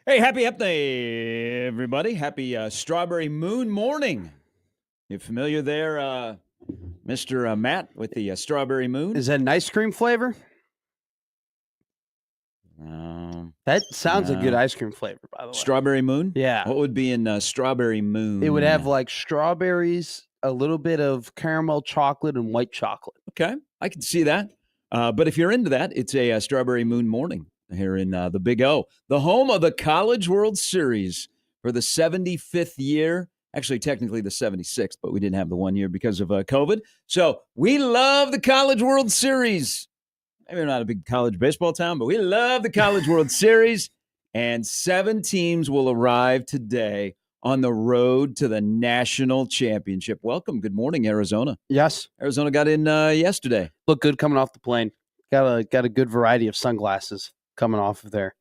Hey, happy Hump Day, everybody. Happy Strawberry Moon morning. You familiar there, Mr. Matt, with the Strawberry Moon? Is that an ice cream flavor? That sounds like good ice cream flavor, by the way. Strawberry Moon? Yeah. What would be in Strawberry Moon? It would have like strawberries, a little bit of caramel chocolate, and white chocolate. Okay, I can see that. But if you're into that, it's a Strawberry Moon morning here in the Big O, the home of the College World Series for the 75th year. Actually, technically the 76th, but we didn't have the 1 year because of COVID. So we love the College World Series. Maybe we're not a big college baseball town, but we love the College World Series. And 7 teams will arrive today on the road to the national championship. Welcome. Good morning, Arizona. Yes. Arizona got in yesterday. Look good coming off the plane. Got a good variety of sunglasses coming off of there.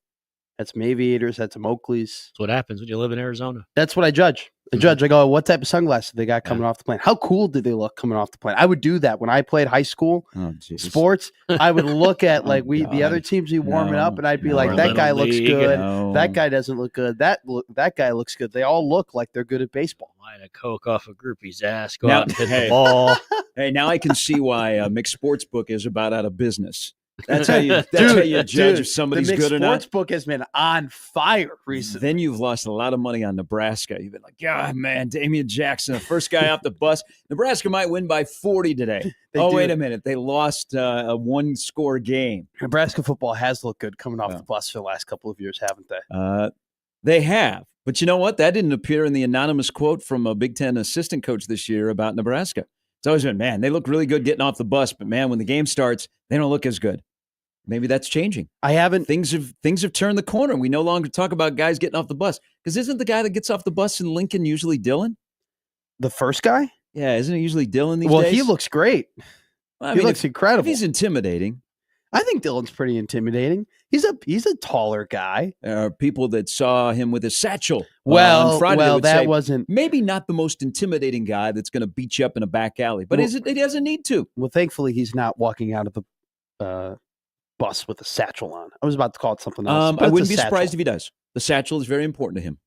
Had some aviators, had some Oakleys. That's what happens when you live in Arizona. That's what I judge. I go, what type of sunglasses they got coming off the plane? How cool did they look coming off the plane? I would do that when I played high school sports. I would look at the other teams warming up, and I'd be like, that guy looks good. That guy doesn't look good. That guy looks good. They all look like they're good at baseball. Line a Coke off a groupie's ass. Go out and hit the ball. Hey, now I can see why Mixed Sportsbook is about out of business. That's how you judge if somebody's good or not. The Sportsbook has been on fire recently. Then you've lost a lot of money on Nebraska. You've been like, God, man, Damian Jackson, the first guy off the bus. Nebraska might win by 40 today. Wait a minute. They lost a one-score game. Nebraska football has looked good coming off the bus for the last couple of years, haven't they? They have. But you know what? That didn't appear in the anonymous quote from a Big Ten assistant coach this year about Nebraska. It's always been, man, they look really good getting off the bus, but, man, when the game starts, they don't look as good. Maybe that's changing. Things have turned the corner. We no longer talk about guys getting off the bus. Because isn't the guy that gets off the bus in Lincoln usually Dylan? The first guy? Yeah, isn't it usually Dylan these days? Well, he looks great. Well, he looks incredible. If he's intimidating. I think Dylan's pretty intimidating. He's a taller guy. There are people that saw him with his satchel on Friday. That wasn't maybe not the most intimidating guy that's going to beat you up in a back alley, but he doesn't need to. Well, thankfully, he's not walking out of the bus with a satchel on. I was about to call it something else. I wouldn't be surprised if he does. The satchel is very important to him.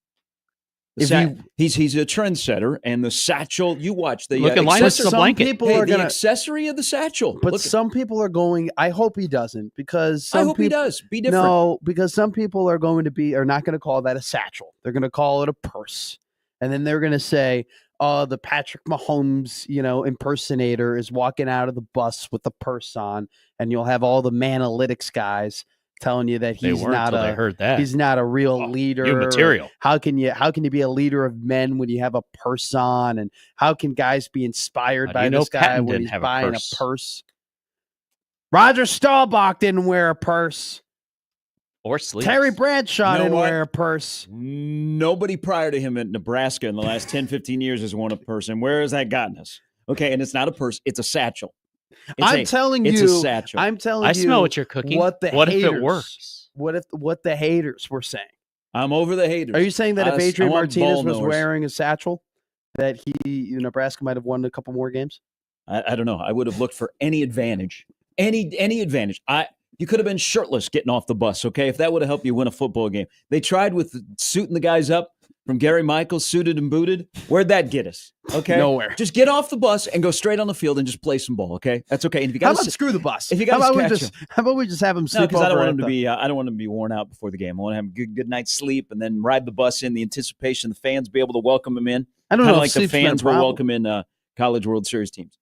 He's a trendsetter, and the satchel. You watch the blanket. The accessory of the satchel. But some people are going. I hope he doesn't, because I hope he does. Be different. No, because some people are not going to call that a satchel. They're going to call it a purse, and then they're going to say, the Patrick Mahomes, impersonator is walking out of the bus with a purse on, and you'll have all the Manalytics guys telling you that he's not a real leader. New material. How can you be a leader of men when you have a purse on? And how can guys be inspired by this guy when he's buying a purse? Roger Staubach didn't wear a purse. Or sleeves. Terry Bradshaw didn't wear a purse. Nobody prior to him at Nebraska in the last 10, 15 years has worn a purse. And where has that gotten us? Okay, and it's not a purse. It's a satchel. It's a satchel. I smell what you're cooking. What if it works? What the haters were saying? I'm over the haters. Are you saying that if Adrian Martinez was wearing a satchel, that Nebraska might have won a couple more games? I don't know. I would have looked for any advantage. Any advantage. You could have been shirtless getting off the bus, okay, if that would have helped you win a football game. They tried with suiting the guys up from Gary Michaels, suited and booted. Where'd that get us? Okay, nowhere. Just get off the bus and go straight on the field and just play some ball, okay? That's okay. And if you how about screw the bus? If you how about we just have him sleep? Because I don't want him to be. I don't want him to be worn out before the game. I want to have a good night's sleep and then ride the bus in. The anticipation, the fans be able to welcome him in. I don't know, like the fans will welcome in College World Series teams.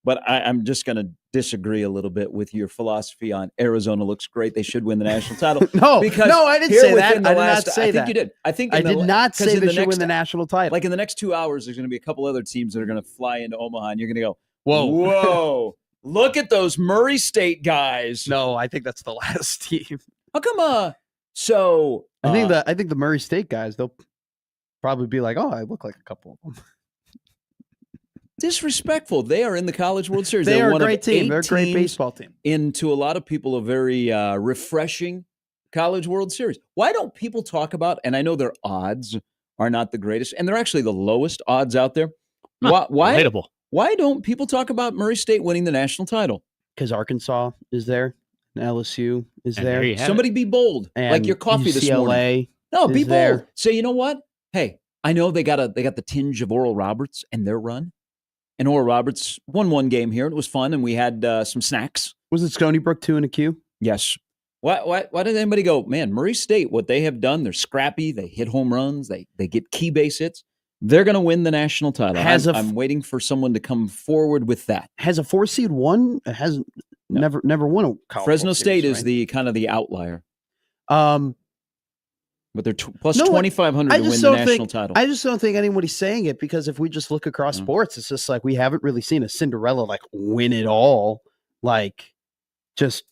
But I'm just going to disagree a little bit with your philosophy on Arizona looks great. They should win the national title. No, I didn't say that. I did not say that. I think you did. I think I did not say they should win the national title. Like in the next 2 hours, there's going to be a couple other teams that are going to fly into Omaha, and you're going to go, whoa, look at those Murray State guys. No, I think that's the last team. How come? So I think the Murray State guys, they'll probably be like, I look like a couple of them. Disrespectful. They are in the College World Series. They're a great team. They're a great baseball team. Into a lot of people, a very refreshing College World Series. Why don't people talk about, and I know their odds are not the greatest, and they're actually the lowest odds out there. Why don't people talk about Murray State winning the national title? Because Arkansas is there. and LSU is And there. there you have Somebody be bold, like And your coffee this morning. UCLA No, be is there. bold. Say, you know what? Hey, I know they got the tinge of Oral Roberts and their run. And Oral Roberts won one game here. And it was fun, and we had some snacks. Was it Stony Brook 2 and a Q? Yes. Why did anybody go, man, Murray State, what they have done, they're scrappy, they hit home runs, they get key base hits. They're going to win the national title. I'm waiting for someone to come forward with that. Has a 4 seed won? It hasn't. No. Never won a college. Fresno World State Series, is right? the kind of the outlier. But they're plus 2,500 to win the national title. I just don't think anybody's saying it, because if we just look across sports, it's just like we haven't really seen a Cinderella like win it all. Like,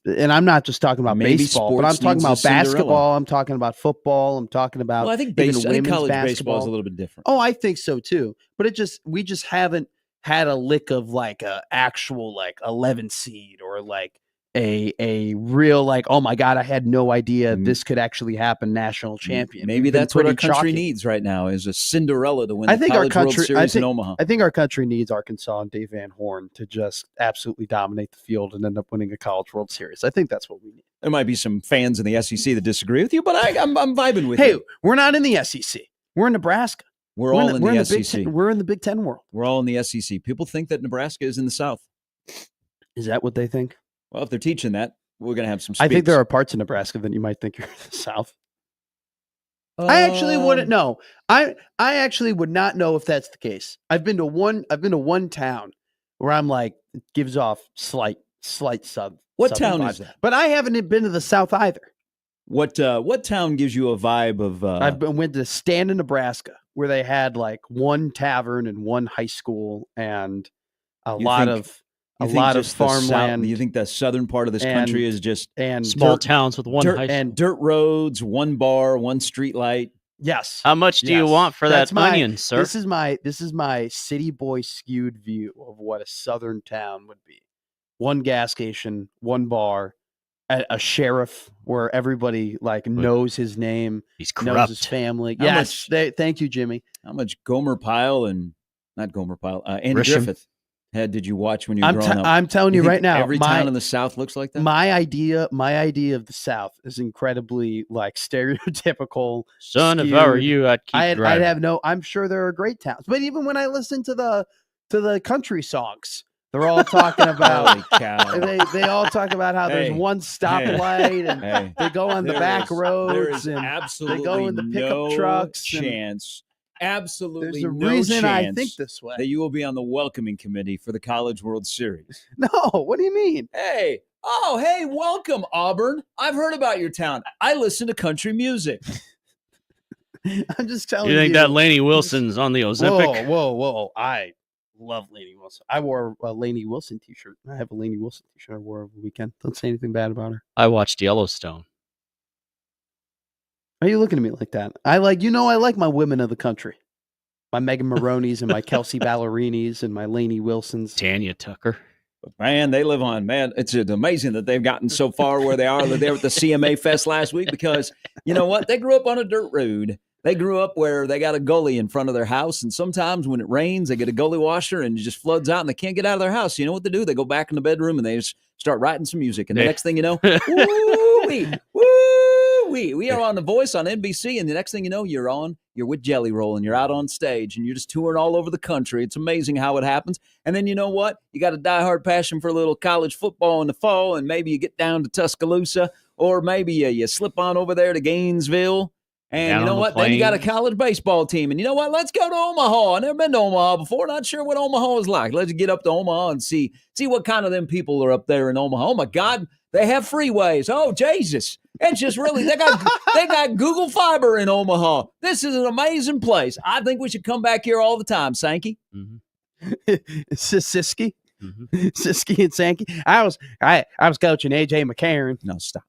and I'm not just talking about Maybe baseball, but I'm sports talking needs a about Cinderella. basketball. I'm talking about football. I'm talking about Well, I think even college women's baseball basketball is a little bit different. Oh, I think so too. But we just haven't had a lick of like a actual like 11 seed or like a real like, oh my God, I had no idea this could actually happen. National champion. Maybe that's what our country needs right now, is a Cinderella to win the College World Series in Omaha. I think our country needs Arkansas and Dave Van Horn to just absolutely dominate the field and end up winning a College World Series. I think that's what we need. There might be some fans in the SEC that disagree with you, but I'm vibing with you. Hey, we're not in the SEC. We're in Nebraska. We're all in the SEC. We're in the Big Ten world. We're all in the SEC. People think that Nebraska is in the South. Is that what they think? Well, if they're teaching that, we're going to have some speaks. I think there are parts of Nebraska that you might think you're in the South. I actually wouldn't know. I actually would not know if that's the case. I've been to one town where I'm like, it gives off slight sub. What southern town vibes. is that? But I haven't been to the South either. What town gives you a vibe of? Went to Stanton, Nebraska, where they had like one tavern and one high school and a lot of farmland. You think the southern part of this country is just small towns with one high school? And dirt roads, one bar, one street light? Yes. How much do you want for that onion, sir? This is my city boy skewed view of what a southern town would be. One gas station, one bar, a sheriff where everybody like knows his name, he's corrupt, knows his family. Yes, thank you, Jimmy. How much Andy Grisham. Griffith did you watch when you were growing up? I'm telling you right now, every town in the South looks like that. My idea of the South is incredibly like stereotypical. Son, skewed. if I were you, I'd keep driving. I'd have I'm sure there are great towns, but even when I listen to the country songs, they're all talking about. Holy cow. They all talk about how there's one stoplight and they go on the back roads and absolutely they go in the pickup no trucks. Chance. Absolutely There's a no reason chance I think this way. that you will be on the welcoming committee for the College World Series. No, what do you mean? Hey, welcome, Auburn. I've heard about your town. I listen to country music. I'm just telling you. You think that Lainey Wilson's on the Ozempic? Whoa. I love Lainey Wilson. I wore a Lainey Wilson t-shirt. I have a Lainey Wilson t-shirt I wore over the weekend. Don't say anything bad about her. I watched Yellowstone. Why are you looking at me like that? I like my women of the country. My Megan Maroney's and my Kelsey Ballerinis and my Lainey Wilsons. Tanya Tucker. But man, they live on. Man, it's amazing that they've gotten so far where they are. They were at the CMA Fest last week because, you know what? They grew up on a dirt road. They grew up where they got a gully in front of their house, and sometimes when it rains, they get a gully washer and it just floods out, and they can't get out of their house. You know what they do? They go back in the bedroom and they just start writing some music. And the next thing you know, we are on The Voice on NBC, and the next thing you know, you're with Jelly Roll, and you're out on stage, and you're just touring all over the country. It's amazing how it happens. And then you know what? You got a diehard passion for a little college football in the fall, and maybe you get down to Tuscaloosa, or maybe you slip on over there to Gainesville. And you know what? Then you got a college baseball team. And you know what? Let's go to Omaha. I've never been to Omaha before. Not sure what Omaha is like. Let's get up to Omaha and see what kind of them people are up there in Omaha. Oh, my God. They have freeways. Oh, Jesus. It's just really, they got Google Fiber in Omaha. This is an amazing place. I think we should come back here all the time, Sankey. Mm-hmm. Siski? Mm-hmm. Siski and Sankey? I was coaching A.J. McCarron. No, stop.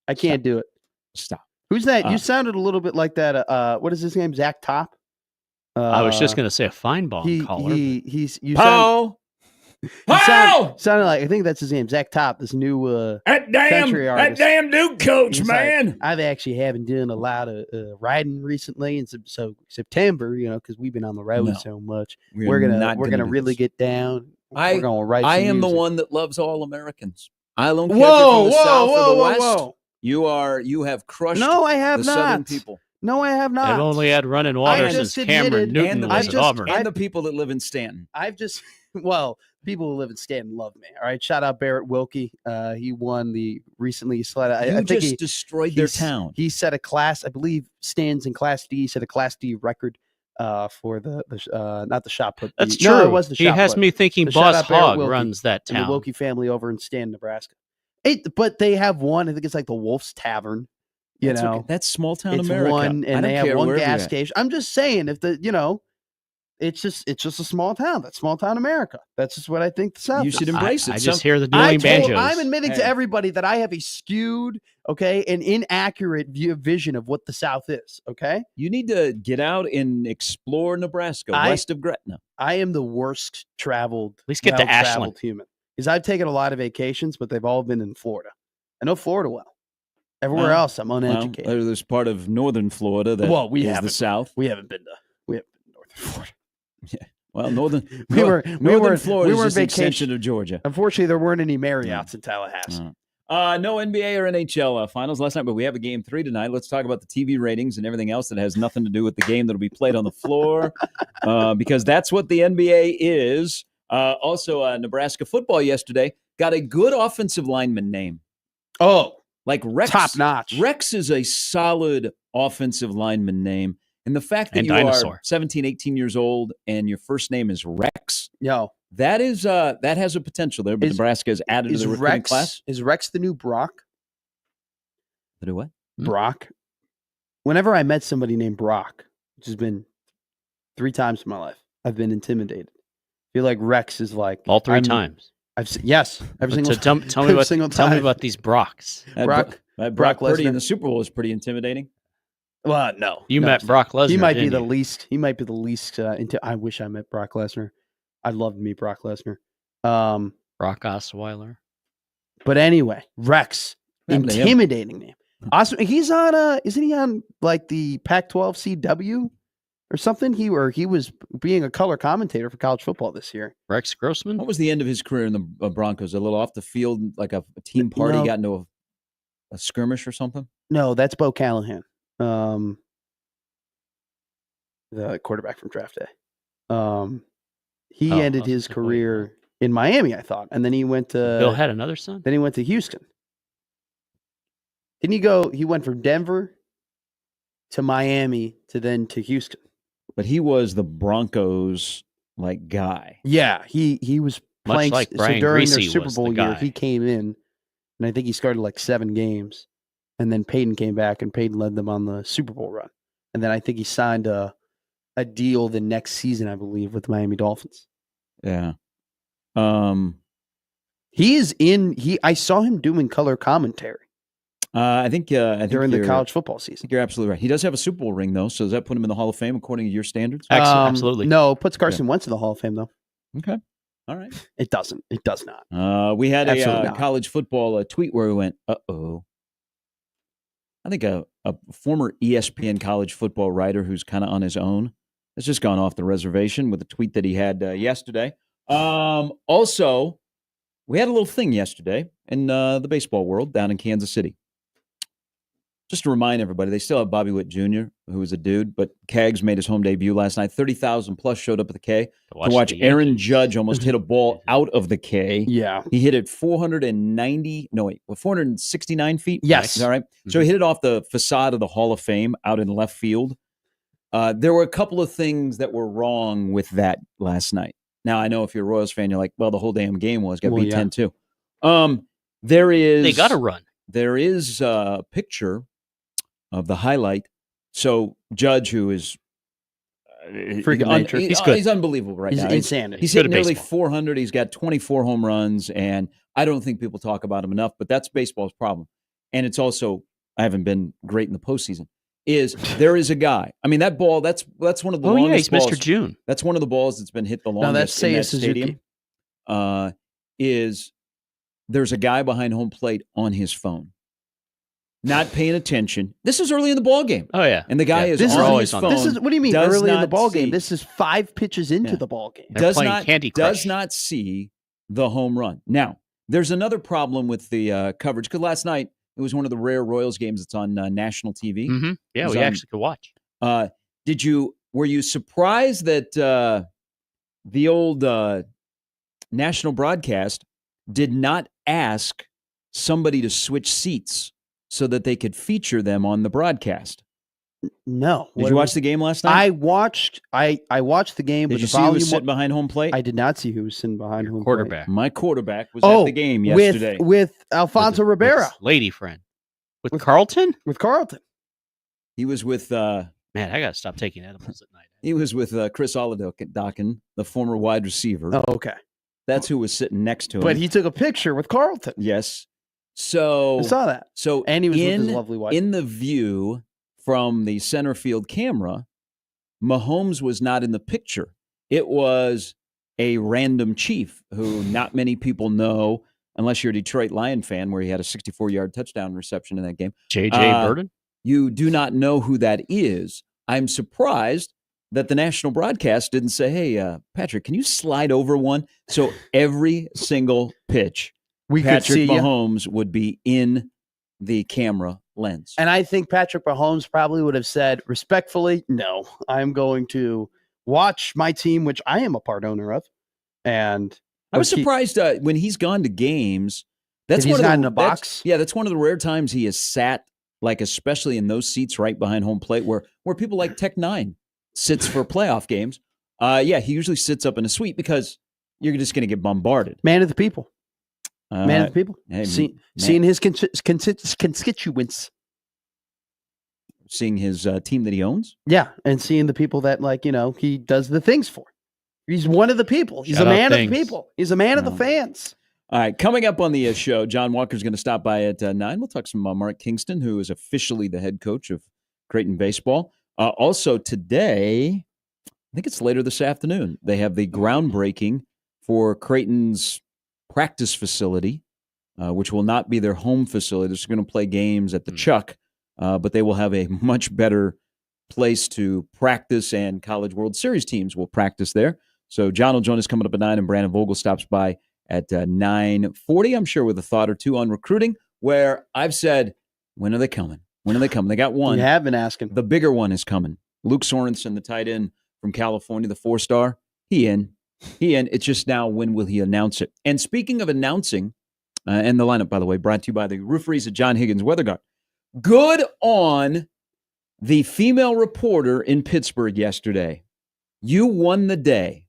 I can't do it. Stop. Who's that? You sounded a little bit like that. What is his name? Zach Top? I was just going to say a Feinbaum caller. Sounded like, I think that's his name, Zach Top, this new country artist. That damn Duke coach, man. Like, I've actually haven't done a lot of riding recently, and so September, because we've been on the road so much, we're gonna really get down. We're gonna write. I am the one that loves all Americans. I don't care if you're from the South or the West. Whoa. You have crushed No, I have the not. Southern people. No, I have not. They've only had running water since just Cameron admitted- Newton and was the, at Auburn. and the people that live in Stanton. People who live in Stanton love me. All right, shout out Barrett Wilkie. He won the recently selected. You I think just destroyed their town. He set a class, I believe, stands in Class D. He set a Class D record for the not the shot put. That's No, true. it was the He shot has put. me thinking So shout Boss out Barrett Hogg Wilkie runs that and the town. Wilkie family over in Stanton, Nebraska. But they have one. I think it's like the Wolf's Tavern. You That's know, okay. That's small town it's America. one, I and don't they have care one wherever gas you're at. station. I'm just saying, it's just a small town. That's small town America. That's just what I think the South You is. should embrace it. I just hear the annoying banjos. I'm admitting Hey. to everybody that I have a skewed, and inaccurate vision of what the South is. Okay, You need to get out and explore Nebraska, west of Gretna. I am the worst traveled, At least get to well-traveled Ashland. human because I've taken a lot of vacations, but they've all been in Florida. I know Florida well. Everywhere Well, else, I'm uneducated. Well, there's part of northern Florida that Well, we is the haven't. South. we haven't been to northern Florida. Well, northern We were Florida is just an vacation. extension of Georgia. Unfortunately, there weren't any Marriotts in Tallahassee. No NBA or NHL finals last night, but we have a game 3 tonight. Let's talk about the TV ratings and everything else that has nothing to do with the game that'll be played on the floor, because that's what the NBA is. Also, Nebraska football yesterday got a good offensive lineman name. Oh, Like Rex. top notch. Rex is a solid offensive lineman name. And the fact that And you dinosaur. are 17, 18 years old and your first name is Rex, Yo, that has a potential there. But Nebraska has added to the recruiting class. Is Rex the new Brock? To do what? Brock. Whenever I met somebody named Brock, which has been 3 times in my life, I've been intimidated. I feel like Rex is like All 3 times. Yes, every single So tell me every about single tell me time. about these Brocks. Brock Brock Purdy Lesnar. in the Super Bowl is pretty intimidating. Well, no, You no, met Brock Lesnar. He might be didn't the you? least. He might be the least. I wish I met Brock Lesnar. I'd love to meet Brock Lesnar. But Brock Osweiler. anyway, Rex, What happened to him? intimidating name. Awesome. He's on. Isn't he on like the Pac-12 CW or something? He was being a color commentator for college football this year. Rex Grossman. What was the end of his career in the Broncos? A little off the field, like a team party, No. got into a skirmish or something? No, that's Bo Callahan, the quarterback from draft day. He Oh, ended I was his thinking, wait, career in Miami, I thought, and then he went to Bill had another son. Then he went to Houston. Didn't he go? He went from Denver to Miami to Houston. But he was the Broncos like guy. Yeah, he was Much playing. like So Brian during their Griese Super was the Bowl year, guy. he came in, and I think he started like 7 games, and then Peyton came back, and Peyton led them on the Super Bowl run, and then I think he signed a deal the next season, I believe, with the Miami Dolphins. Yeah. He is in. I saw him doing color commentary I think during the you're- college football I season. think you're absolutely right. He does have a Super Bowl ring though, so does that put him in the Hall of Fame according to your standards? Absolutely. No, puts Carson Wentz in the Hall of Fame though. Okay. All right. It doesn't. It does not. We had Absolutely a not. college football tweet where we went, uh-oh. I think a former ESPN college football writer who's kind of on his own has just gone off the reservation with a tweet that he had yesterday. Also, we had a little thing yesterday in the baseball world down in Kansas City. Just to remind everybody, they still have Bobby Witt Jr., who was a dude, but Kaggs made his home debut last night. 30,000 plus showed up at the K to watch the Aaron Yankees. Judge almost hit a ball out of the K. Yeah. He hit it 469 feet. Yes. Is that right? So he hit it off the facade of the Hall of Fame out in left field. There were a couple of things that were wrong with that last night. Now, I know if you're a Royals fan, you're like, well, the whole damn game got Well, beat yeah. 10-2. There is They got to run. There is a picture of the highlight. So Judge, who is Freaking nature. He's good. He's unbelievable right He's now. insanity. He's good hit at nearly baseball. 400. He's got 24 home runs, and I don't think people talk about him enough, but that's baseball's problem. And it's also, I haven't been great in the postseason, there is a guy. I mean, that ball, that's one of the Oh, yeah, longest he's balls. Mr. June. That's one of the balls that's been hit the longest No, that's in Seiya that Suzuki. stadium. There's a guy behind home plate on his phone, not paying attention. This is early in the ball game. Oh, yeah. And the guy Yeah, is This is on always his on phone. This is what do you mean does early in the not ball see- game? This is 5 pitches into Yeah. the ball game. They're playing Candy does Crush. not see the home run. Now, There's another problem with the coverage because last night it was one of the rare Royals games that's on national TV. Mm-hmm. Yeah, we actually could watch. Were you surprised that the old national broadcast did not ask somebody to switch seats so that they could feature them on the broadcast? No. Did you watch the game last night? I watched the game. Did you see who was sitting behind home plate? I did not see who was sitting behind home quarterback. plate. My quarterback was at the game yesterday. With Alfonso Rivera. Lady friend. With Carlton? With Carlton. He was with... Man, I got to stop taking edibles at night. He was with Chris Oladokin, the former wide receiver. Oh, okay. That's who was sitting next to him. But he took a picture with Carlton. Yes. So I saw that. So and he was with his lovely wife. In the view from the center field camera, Mahomes was not in the picture. It was a random chief who not many people know unless you're a Detroit Lion fan, where he had a 64-yard touchdown reception in that game. J.J. Burden? You do not know who that is. I'm surprised that the national broadcast didn't say, hey, Patrick, can you slide over one? So every single pitch, Patrick Mahomes would be in the camera lens. And I think Patrick Mahomes probably would have said respectfully, no, I'm going to watch my team, which I am a part owner of. And I was surprised when he's gone to games. That's one of in a box. That's one of the rare times he has sat, like especially in those seats right behind home plate, where people like Tech Nine sits for playoff games. He usually sits up in a suite because you're just going to get bombarded. Man of the people. Man of the people. Hey, seeing his constituents. Seeing his team that he owns? Yeah, and seeing the people that, he does the things for. He's one of the people. He's a man of the people. He's a man of the fans. All right, coming up on the show, John Walker's going to stop by at 9. We'll talk some Mark Kingston, who is officially the head coach of Creighton baseball. Also today, I think it's later this afternoon, they have the groundbreaking for Creighton's practice facility, which will not be their home facility. They're going to play games at the Chuck, but they will have a much better place to practice, and College World Series teams will practice there. So John will join us coming up at 9, and Brandon Vogel stops by at 9:40, I'm sure, with a thought or two on recruiting, where I've said, when are they coming? When are they coming? They got one. You have been asking. The bigger one is coming. Luke Sorensen, the tight end from California, the 4-star, he in. It's just now, when will he announce it? And speaking of announcing, and the lineup, by the way, brought to you by the rooferys at John Higgins Weather Guard. Good on the female reporter in Pittsburgh yesterday. You won the day.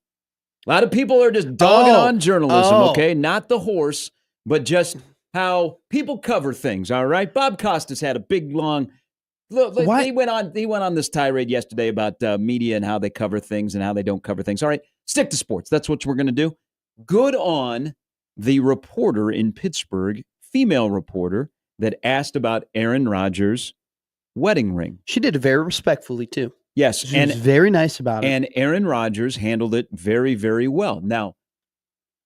A lot of people are just dogging on journalism, okay? Not the horse, but just how people cover things, all right? Bob Costas had a big, long... Look, he went on this tirade yesterday about media and how they cover things and how they don't cover things. All right, stick to sports. That's what we're going to do. Good on the reporter in Pittsburgh, female reporter, that asked about Aaron Rodgers' wedding ring. She did it very respectfully, too. Yes. She was very nice about it. And Aaron Rodgers handled it very, very well. Now,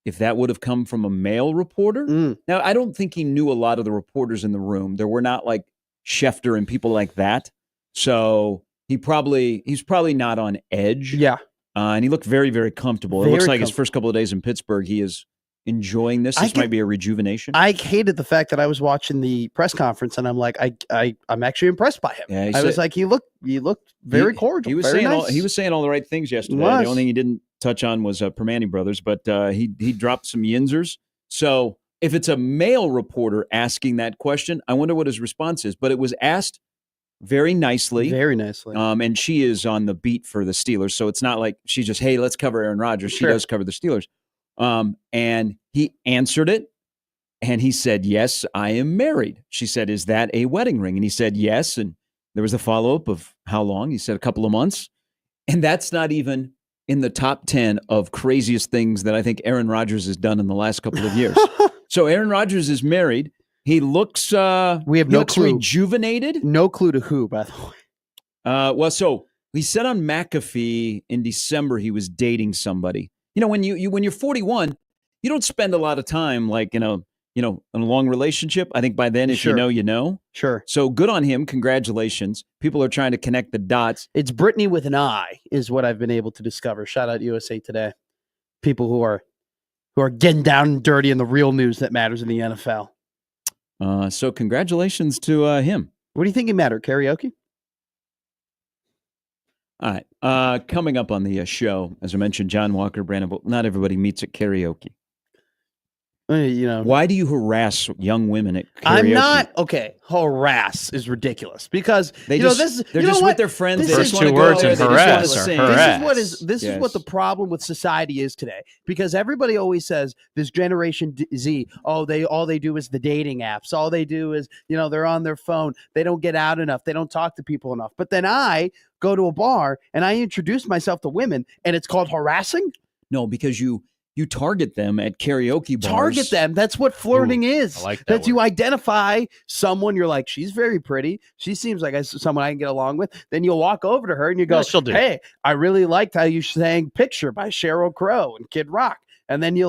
if that would have come from a male reporter, now I don't think he knew a lot of the reporters in the room. There were not like Schefter and people like that. So he's probably not on edge. Yeah. And he looked very, very comfortable. It looks like his first couple of days in Pittsburgh, he is enjoying this. This might be a rejuvenation. I hated the fact that I was watching the press conference and I'm like, I'm actually impressed by him. Yeah, I was like, he looked very cordial. He was saying all the right things yesterday. The only thing he didn't touch on was Permane Brothers, but he dropped some yinzers. So if it's a male reporter asking that question, I wonder what his response is. But it was asked very nicely. Very nicely. And she is on the beat for the Steelers. So it's not like she's just, hey, let's cover Aaron Rodgers. She does cover the Steelers. And he answered it. And he said, yes, I am married. She said, is that a wedding ring? And he said, yes. And there was a follow-up of how long? He said a couple of months. And that's not even in the top 10 of craziest things that I think Aaron Rodgers has done in the last couple of years. So Aaron Rodgers is married. He looks rejuvenated. No clue to who, by the way. So he said on McAfee in December he was dating somebody. You know, when you're 41, you don't spend a lot of time like in a long relationship. I think by then, if you know, you know. Sure. So good on him. Congratulations. People are trying to connect the dots. It's Brittany with an I is what I've been able to discover. Shout out USA Today. People who are who are getting down and dirty in the real news that matters in the NFL. So congratulations to him. What do you think he mattered? Karaoke? All right. Coming up on the show, as I mentioned, John Walker, Brandon. Not everybody meets at karaoke. Why do you harass young women at karaoke? I'm not harass is ridiculous because they're this just what? with their friends. This They is just want to two go words there. in They just want to harass are sing. harass. This is what the problem with society is today, because everybody always says this Generation Z, all they do is the dating apps, all they do is they're on their phone, they don't get out enough, they don't talk to people enough. But then I go to a bar and I introduce myself to women, and it's called harassing. No, because you target them at karaoke bars. Target them. That's what flirting is. I like that That's you word. identify someone. You're like, she's very pretty. She seems like someone I can get along with. Then you'll walk over to her and you go, she'll do. hey, I really liked how you sang Picture by Sheryl Crow and Kid Rock. And then you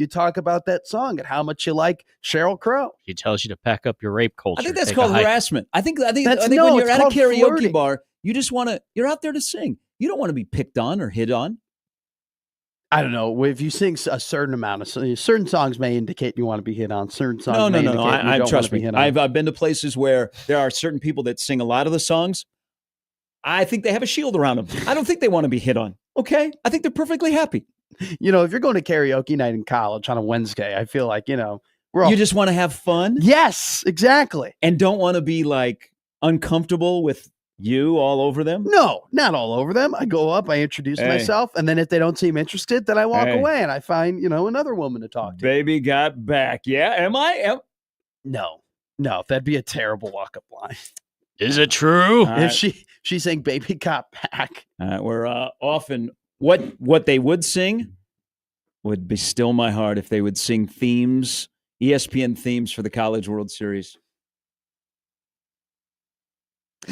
talk about that song and how much you like Sheryl Crow. She tells you to pack up your rape culture. I think that's called harassment. I think when it's you're at a called karaoke flirting. bar, you just you're out there to sing. You don't want to be picked on or hit on. I don't know. If you sing a certain amount of certain songs may indicate you want to be hit on. Certain songs No. may indicate you don't Trust want to be me. hit on. I've been to places where there are certain people that sing a lot of the songs. I think they have a shield around them. I don't think they want to be hit on. Okay? I think they're perfectly happy. If you're going to karaoke night in college on a Wednesday, I feel like, we're all... You just want to have fun? Yes, exactly. And don't want to be uncomfortable with you all over them? No, not all over them. I go up, I introduce myself, and then if they don't seem interested, then I walk away and I find, another woman to talk to. Baby got back. Yeah, am I? No, that'd be a terrible walk-up line. Is it true? If she's saying baby got back. We're often, what they would sing would be still my heart if they would sing themes, ESPN themes for the College World Series.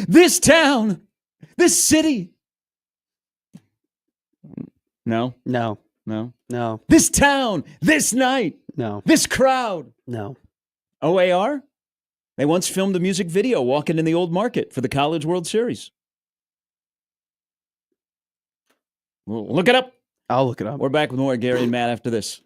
This town, this city. No. This town, this night. No. This crowd. No. OAR? They once filmed a music video walking in the old market for the College World Series. Look it up. I'll look it up. We're back with more Gary and Matt after this.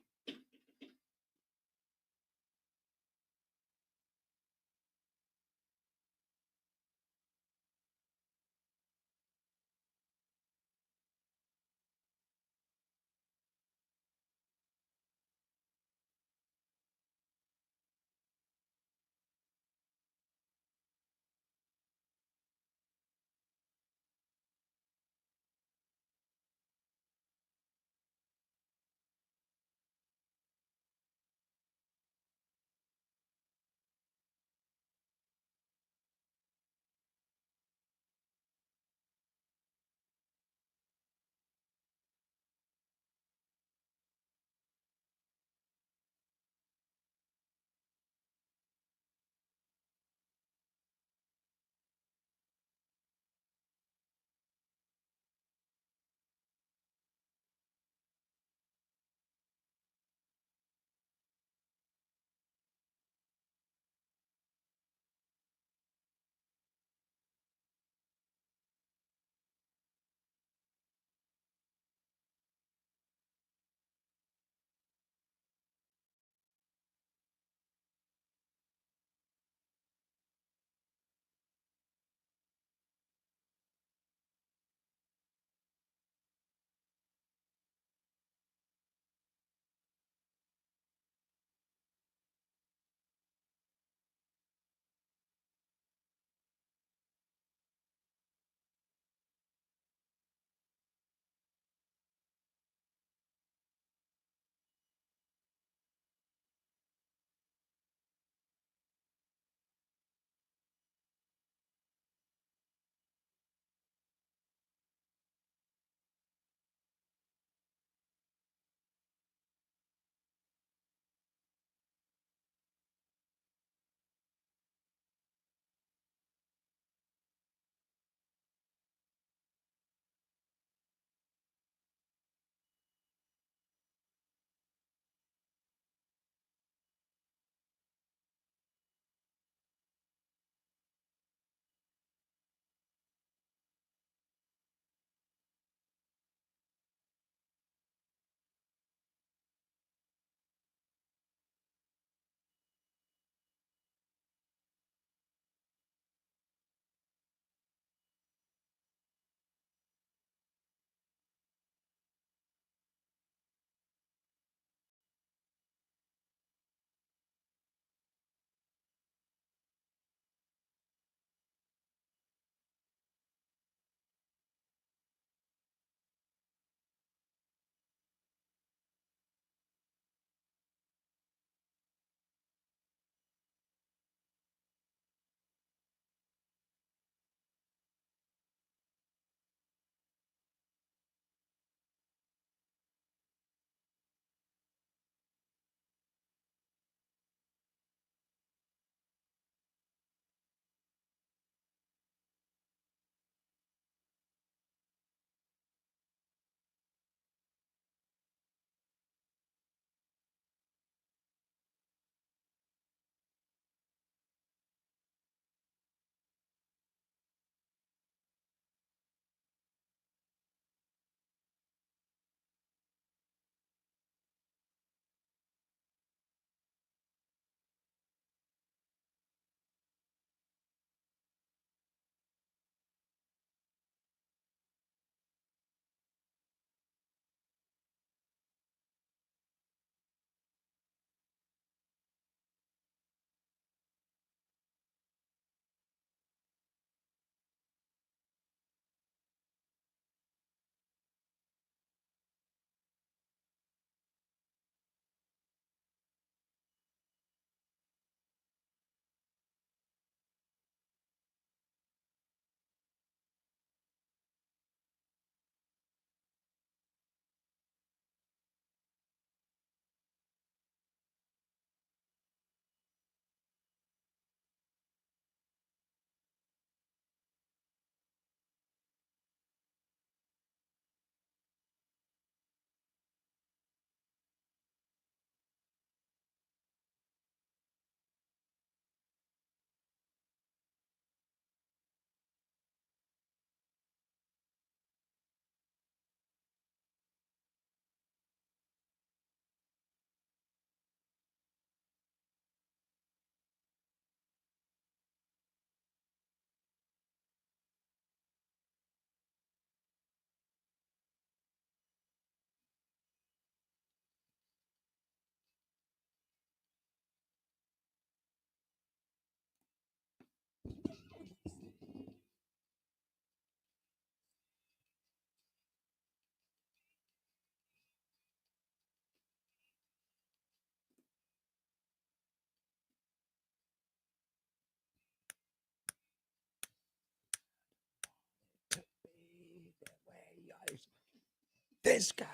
this crowd,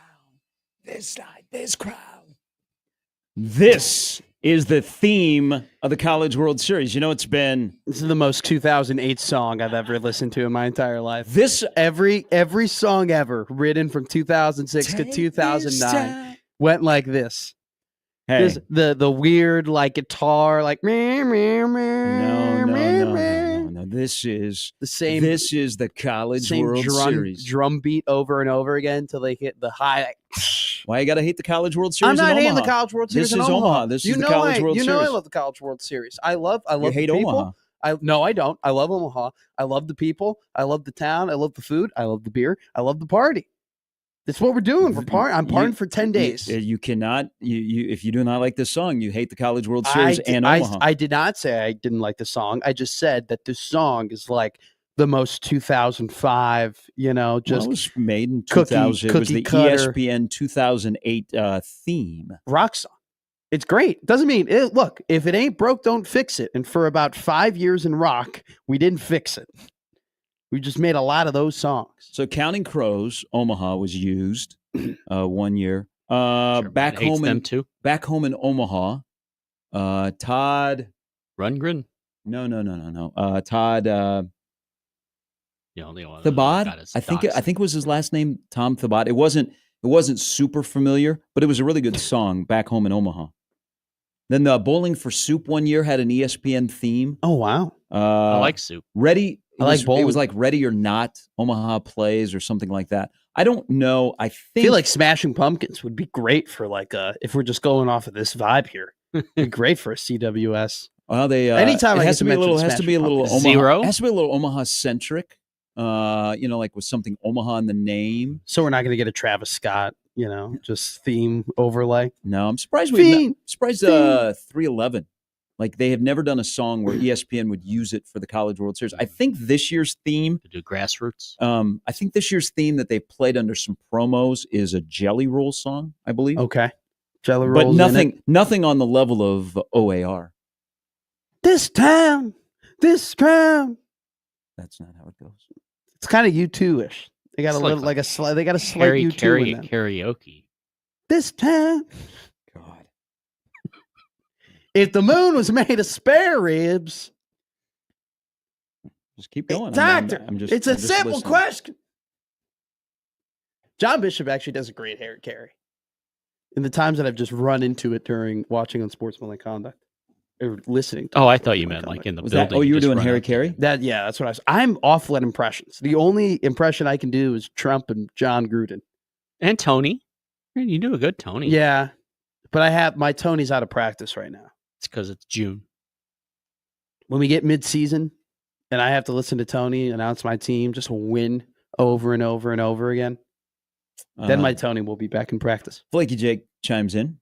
this side, this crowd. This is the theme of the College World Series. You know, it's been This is the most 2008 song I've ever listened to in my entire life. this Every song ever written from 2006 to 2009 went like this. Hey, This, the weird like guitar like no. This is the same the College same World Series. drum beat over and over again until they hit the high. Like, Why you got to hate the College World I'm Series? not in hating the Omaha? College World Series. This in is Omaha. This is the College World Series. You know I love the College World Series. I love You hate the people. Omaha. No, I don't. I love Omaha. I love the people. I love the town. I love the food. I love the beer. I love the party. That's what we're doing. I'm partying for 10 days. You cannot. You if you do not like this song, you hate the College World Series and Omaha. I did not say I didn't like the song. I just said that this song is like the most 2005. Well, Just it was made in cookie- 2000. It was cookie the cutter. ESPN 2008 theme. rock song. It's great. Doesn't mean it. Look, if it ain't broke, don't fix it. And for about 5 years in rock, we didn't fix it. We just made a lot of those songs. So Counting Crows, Omaha was used 1 year. Sure, back man hates home them in too. Omaha, Todd. Rundgren. No. Todd The only one. Thabad. I think was his last name. Tom Thabad. It wasn't super familiar, but it was a really good song. Back home in Omaha. Then the Bowling for Soup 1 year had an ESPN theme. Oh wow! I like soup. Ready. I like It bowling. was like Ready or Not, Omaha Plays or something like that. I don't know. I I think feel like Smashing Pumpkins would be great for like if we're just going off of this vibe here. It'd be great for a CWS. well, they Anytime it I has get to to be a little mention has to be a little Smashing Omaha, Zero? has to be a little Omaha centric. Like with something Omaha in the name. So we're not going to get a Travis Scott, just theme overlay. No, I'm surprised Fiend. surprised Fiend. 311. Like they have never done a song where ESPN would use it for the College World Series. I think this year's theme, To do grassroots. I think this year's theme that they played under some promos is a Jelly Roll song, I believe. Okay, Jelly but rolls. nothing on the level of OAR. This town, this crown. That's not how it goes. It's kind of U2 ish. They got It's a like little like a slight. They got a slight Carry, U2 carry, in them. karaoke. This town. God. If the moon was made of spare ribs, Just keep going. doctor, I'm just, it's a I'm just simple listening. question. John Bishop actually does a great Harry Carey. In the times that I've just run into it during watching Unsportsmanlike Conduct or listening to Oh, I thought you Unsportsmanlike meant like Conduct. in the Was building. that? Oh, you were just doing run Harry out. Carey? That's what I'm awful at impressions. The only impression I can do is Trump and John Gruden. And Tony. Man, you do a good Tony. Yeah. But my Tony's out of practice right now. It's because it's June. When we get mid-season and I have to listen to Tony announce my team just win over and over and over again, then my Tony will be back in practice. Flaky Jake chimes in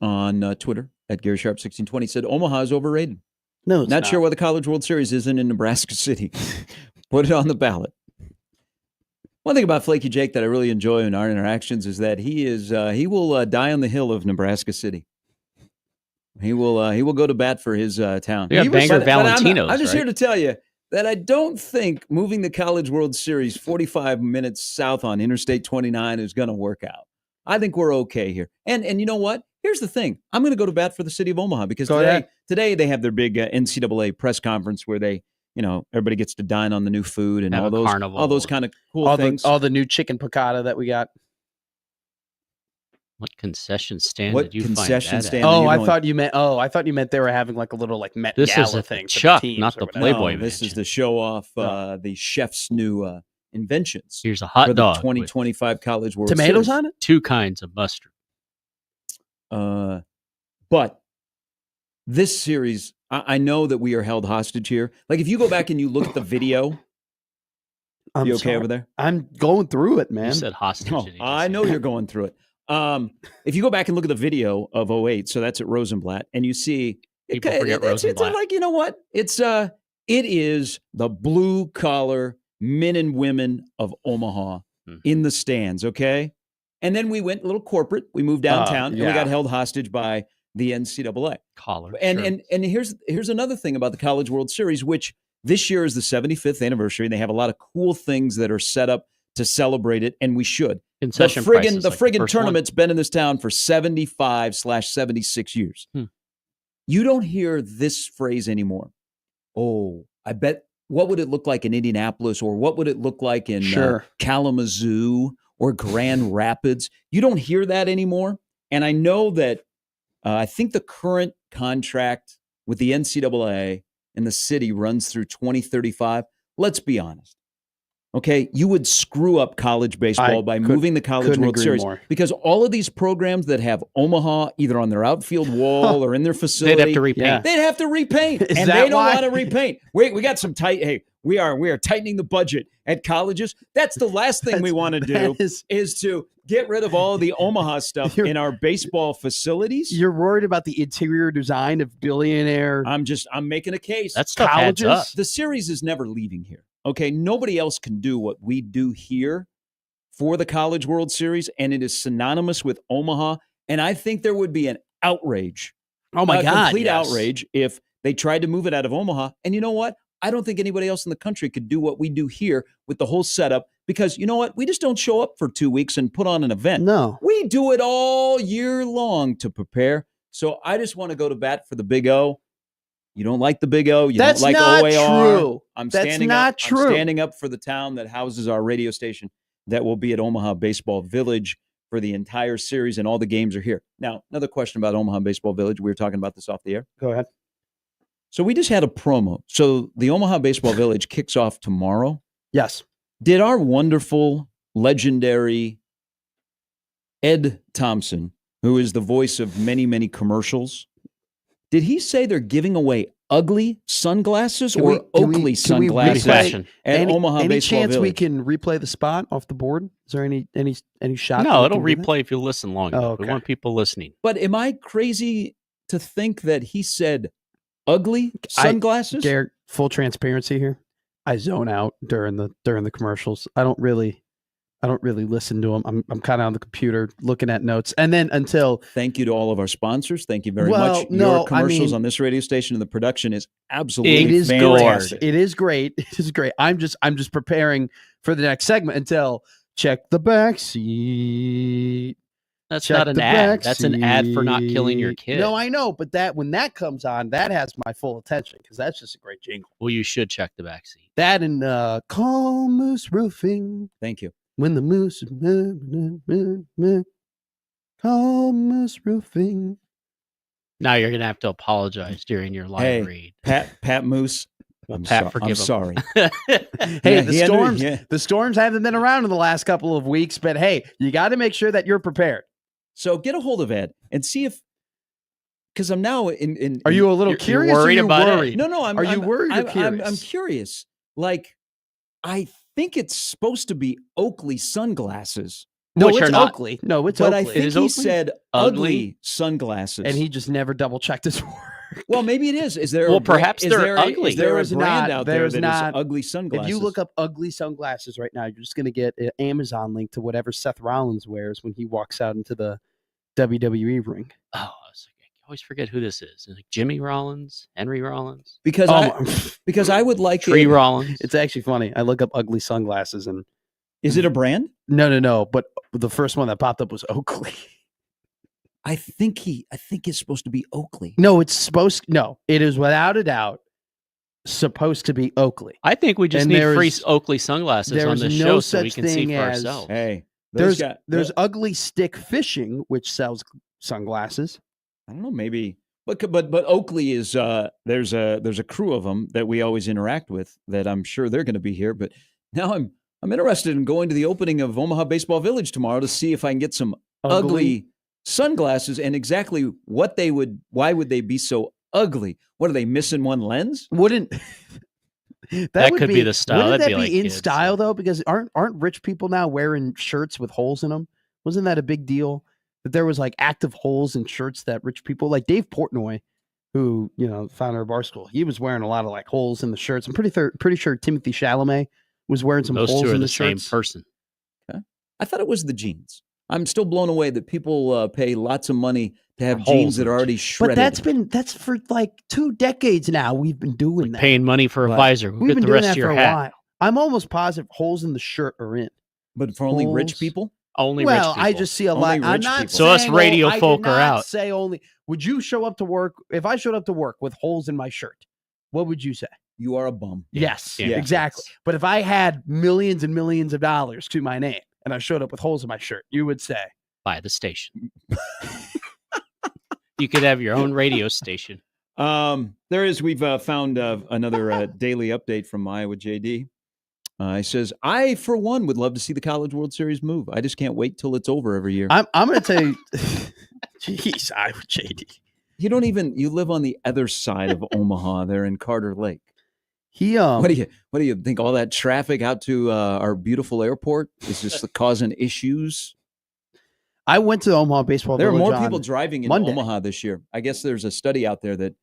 on Twitter at Gary Sharp 1620. Said Omaha is overrated. No, it's Not sure why the College World Series isn't in Nebraska City. Put it on the ballot. One thing about Flaky Jake that I really enjoy in our interactions is that he will die on the hill of Nebraska City. He will go to bat for his town. Yeah, He was- Banger but Valentinos, I'm just right? here to tell you that I don't think moving the College World Series 45 minutes south on Interstate 29 is going to work out. I think we're okay here. And you know what? Here's the thing. I'm going to go to bat for the city of Omaha because today they have their big NCAA press conference where they, everybody gets to dine on the new food and Have all a those carnival. all those kind of cool things. all the new chicken piccata that we got. What concession stand What did you concession find that stand? at? And I you're thought you meant they were having like a little like Met This is Gala a thing. for Chuck, teams not or the whatever. Playboy This is Mansion. to show off Oh. the chef's new inventions Here's a for hot the dog. with 2025 College World Tomatoes Series. on it. 2 kinds of mustard. But this series, I know that we are held hostage here. Like if you go back and you look at the video, I'm you okay sorry. over there? I'm going through it, man. You said hostage. Oh, and you I just know said- you're going through it. If you go back and look at the video of 08, so that's at Rosenblatt, and you see People forget it's Rosenblatt. like, you know what? It is the blue collar men and women of Omaha Mhm. in the stands, okay? And then we went a little corporate. We moved downtown and we yeah. got held hostage by the NCAA. Collar. And sure. and here's another thing about the College World Series, which this year is the 75th anniversary, and they have a lot of cool things that are set up to celebrate it, and we should. Concession the prices, friggin' like the first tournament's been in this town for 75/76 years. You don't hear this phrase anymore. Oh, I bet. What would it look like in Indianapolis, or what would it look like in Kalamazoo or Grand Rapids? You don't hear that anymore. And I know that I think the current contract with the NCAA and the city runs through 2035. Let's be honest. Okay, you would screw up college baseball by moving the College World Series because all of these programs that have Omaha either on their outfield wall or in their facility, they'd have to repaint. Yeah. They'd have to repaint, and they don't want to repaint. Wait, we got some tight. Hey, we are tightening the budget at colleges. That's the last thing we want to do is to get rid of all of the Omaha stuff in our baseball facilities. You're worried about the interior design of billionaire. I'm making a case. That stuff adds up. The series is never leaving here. Okay, nobody else can do what we do here for the College World Series, and it is synonymous with Omaha. And I think there would be an outrage. Oh, my God. Complete outrage if they tried to move it out of Omaha. And you know what? I don't think anybody else in the country could do what we do here with the whole setup because, you know what? We just don't show up for 2 weeks and put on an event. No. We do it all year long to prepare. So I just want to go to bat for the Big O. You don't like the Big O. You That's don't like not OAR. true. I'm That's standing not up. true. I'm standing up for the town that houses our radio station that will be at Omaha Baseball Village for the entire series, and all the games are here. Now, another question about Omaha Baseball Village. We were talking about this off the air. Go ahead. So we just had a promo. So the Omaha Baseball Village kicks off tomorrow. Yes. Did our wonderful, legendary Ed Thompson, who is the voice of many, many commercials, did he say they're giving away ugly sunglasses or Oakley sunglasses at Omaha Baseball Any chance Village? we can replay the spot off the board? Is there any shot? No, it'll replay if you listen long enough. Okay. We want people listening. But am I crazy to think that he said ugly sunglasses? Garrett, full transparency here. I zone out during the commercials. I don't really listen to them. I'm kind of on the computer looking at notes, and then until. Thank you to all of our sponsors. Thank you very much. Your commercials on this radio station and the production is absolutely fantastic. It is great. It is great. I'm just preparing for the next segment until check the back seat. That's not an ad. That's an ad for not killing your kid. No, I know, but when that comes on, that has my full attention because that's just a great jingle. Well, you should check the back seat. That and Call Moose Roofing. Thank you. When the moose Call Moose Roofing. Now you're gonna have to apologize during your live read. Pat Moose. Forgive him. I'm sorry. Hey, the storms haven't been around in the last couple of weeks, but hey, you got to make sure that you're prepared. So get a hold of Ed and see if, because I'm now in. Are you a little curious? Worried or about worried? it? No. Are you worried or curious? I'm curious. Like, I think it's supposed to be Oakley sunglasses. No, it's Oakley. No, it's but Oakley. I think he said ugly sunglasses, and he just never double checked his work. Well, maybe it is. Is there? Well, perhaps they're ugly. Is there a is brand not, out there that not, is ugly sunglasses? If you look up ugly sunglasses right now, you're just going to get an Amazon link to whatever Seth Rollins wears when he walks out into the WWE ring. Oh, I always forget who this is. Like Jimmy Rollins, Henry Rollins, because I would like Tree Rollins. It's actually funny. I look up ugly sunglasses and is it a brand? No. But the first one that popped up was Oakley. I think it's supposed to be Oakley. No, it is without a doubt supposed to be Oakley. I think we just need free Oakley sunglasses on this show so we can see for ourselves. Hey, there's Ugly Stick Fishing, which sells sunglasses. I don't know, maybe, but Oakley is there's a crew of them that we always interact with that I'm sure they're going to be here. But now I'm interested in going to the opening of Omaha Baseball Village tomorrow to see if I can get some ugly sunglasses and exactly why would they be so ugly? What are they missing one lens? Wouldn't that could be the style? Wouldn't That'd that be be like in style though? Because aren't rich people now wearing shirts with holes in them? Wasn't that a big deal? That there was like active holes in shirts that rich people like Dave Portnoy, who founder of Barstool, he was wearing a lot of like holes in the shirts. I'm pretty sure Timothy Chalamet was wearing some holes in the shirts. Same person. Okay. I thought it was the jeans. I'm still blown away that people pay lots of money to have jeans that are already shredded. But that's for like 2 decades now. We've been doing that. Paying money for a visor. We've been the doing rest that of your for a hat. while. I'm almost positive holes in the shirt are in. But for only rich people? Only Well, rich people. I just see a lot. Only I'm rich not people. So us saying radio I did folk are not out. Say only. Would you show up to work if I showed up to work with holes in my shirt? What would you say? You are a bum. Yeah, Yes, yeah, exactly. yes. But if I had millions and millions of dollars to my name and I showed up with holes in my shirt, you would say, Buy the station. You could have your own radio station. We've found another daily update from Iowa JD. He says, I, for one, would love to see the College World Series move. I just can't wait till it's over every year. I'm going to tell you, jeez, JD. You live on the other side of Omaha there in Carter Lake. What do you think? All that traffic out to our beautiful airport is just causing issues? I went to the Omaha Baseball There are Village more on people driving in Monday. Omaha this year. I guess there's a study out there that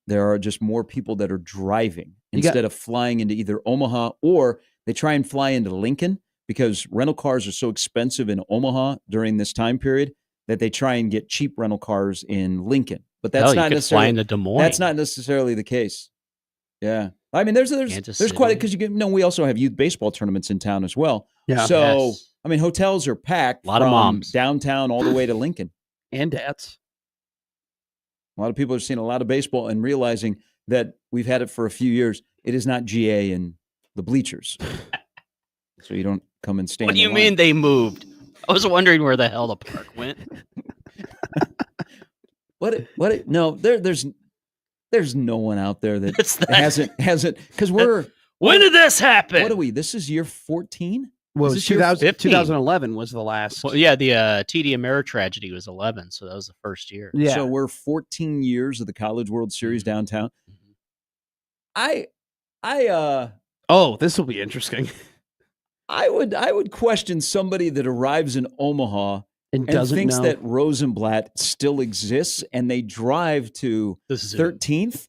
there are just more people that are driving instead of flying into either Omaha, or they try and fly into Lincoln because rental cars are so expensive in Omaha during this time period that they try and get cheap rental cars in Lincoln. But that's not you could fly necessarily into Des Moines. that's not necessarily the case. Yeah. I mean, there's quite because we also have youth baseball tournaments in town as well. Yeah. So Yes. I mean, hotels are packed. A lot of from moms. downtown all the way to Lincoln. And dads. A lot of people have seen a lot of baseball and realizing that we've had it for a few years. It is not GA in the bleachers, so you don't come and stand. What do you in mean line. they moved? I was wondering where the hell the park went. What? No, there's no one out there that It's that- hasn't because we're. When did this happen? What are we? This is year 14. Well, Is this year 15? 2011 was the last. Well, yeah, the TD Ameritragedy tragedy was 11, so that was the first year. Yeah. So we're 14 years of the College World Series downtown. I Oh, this will be interesting. I would question somebody that arrives in Omaha And and doesn't thinks know. that Rosenblatt still exists, and they drive to This is 13th,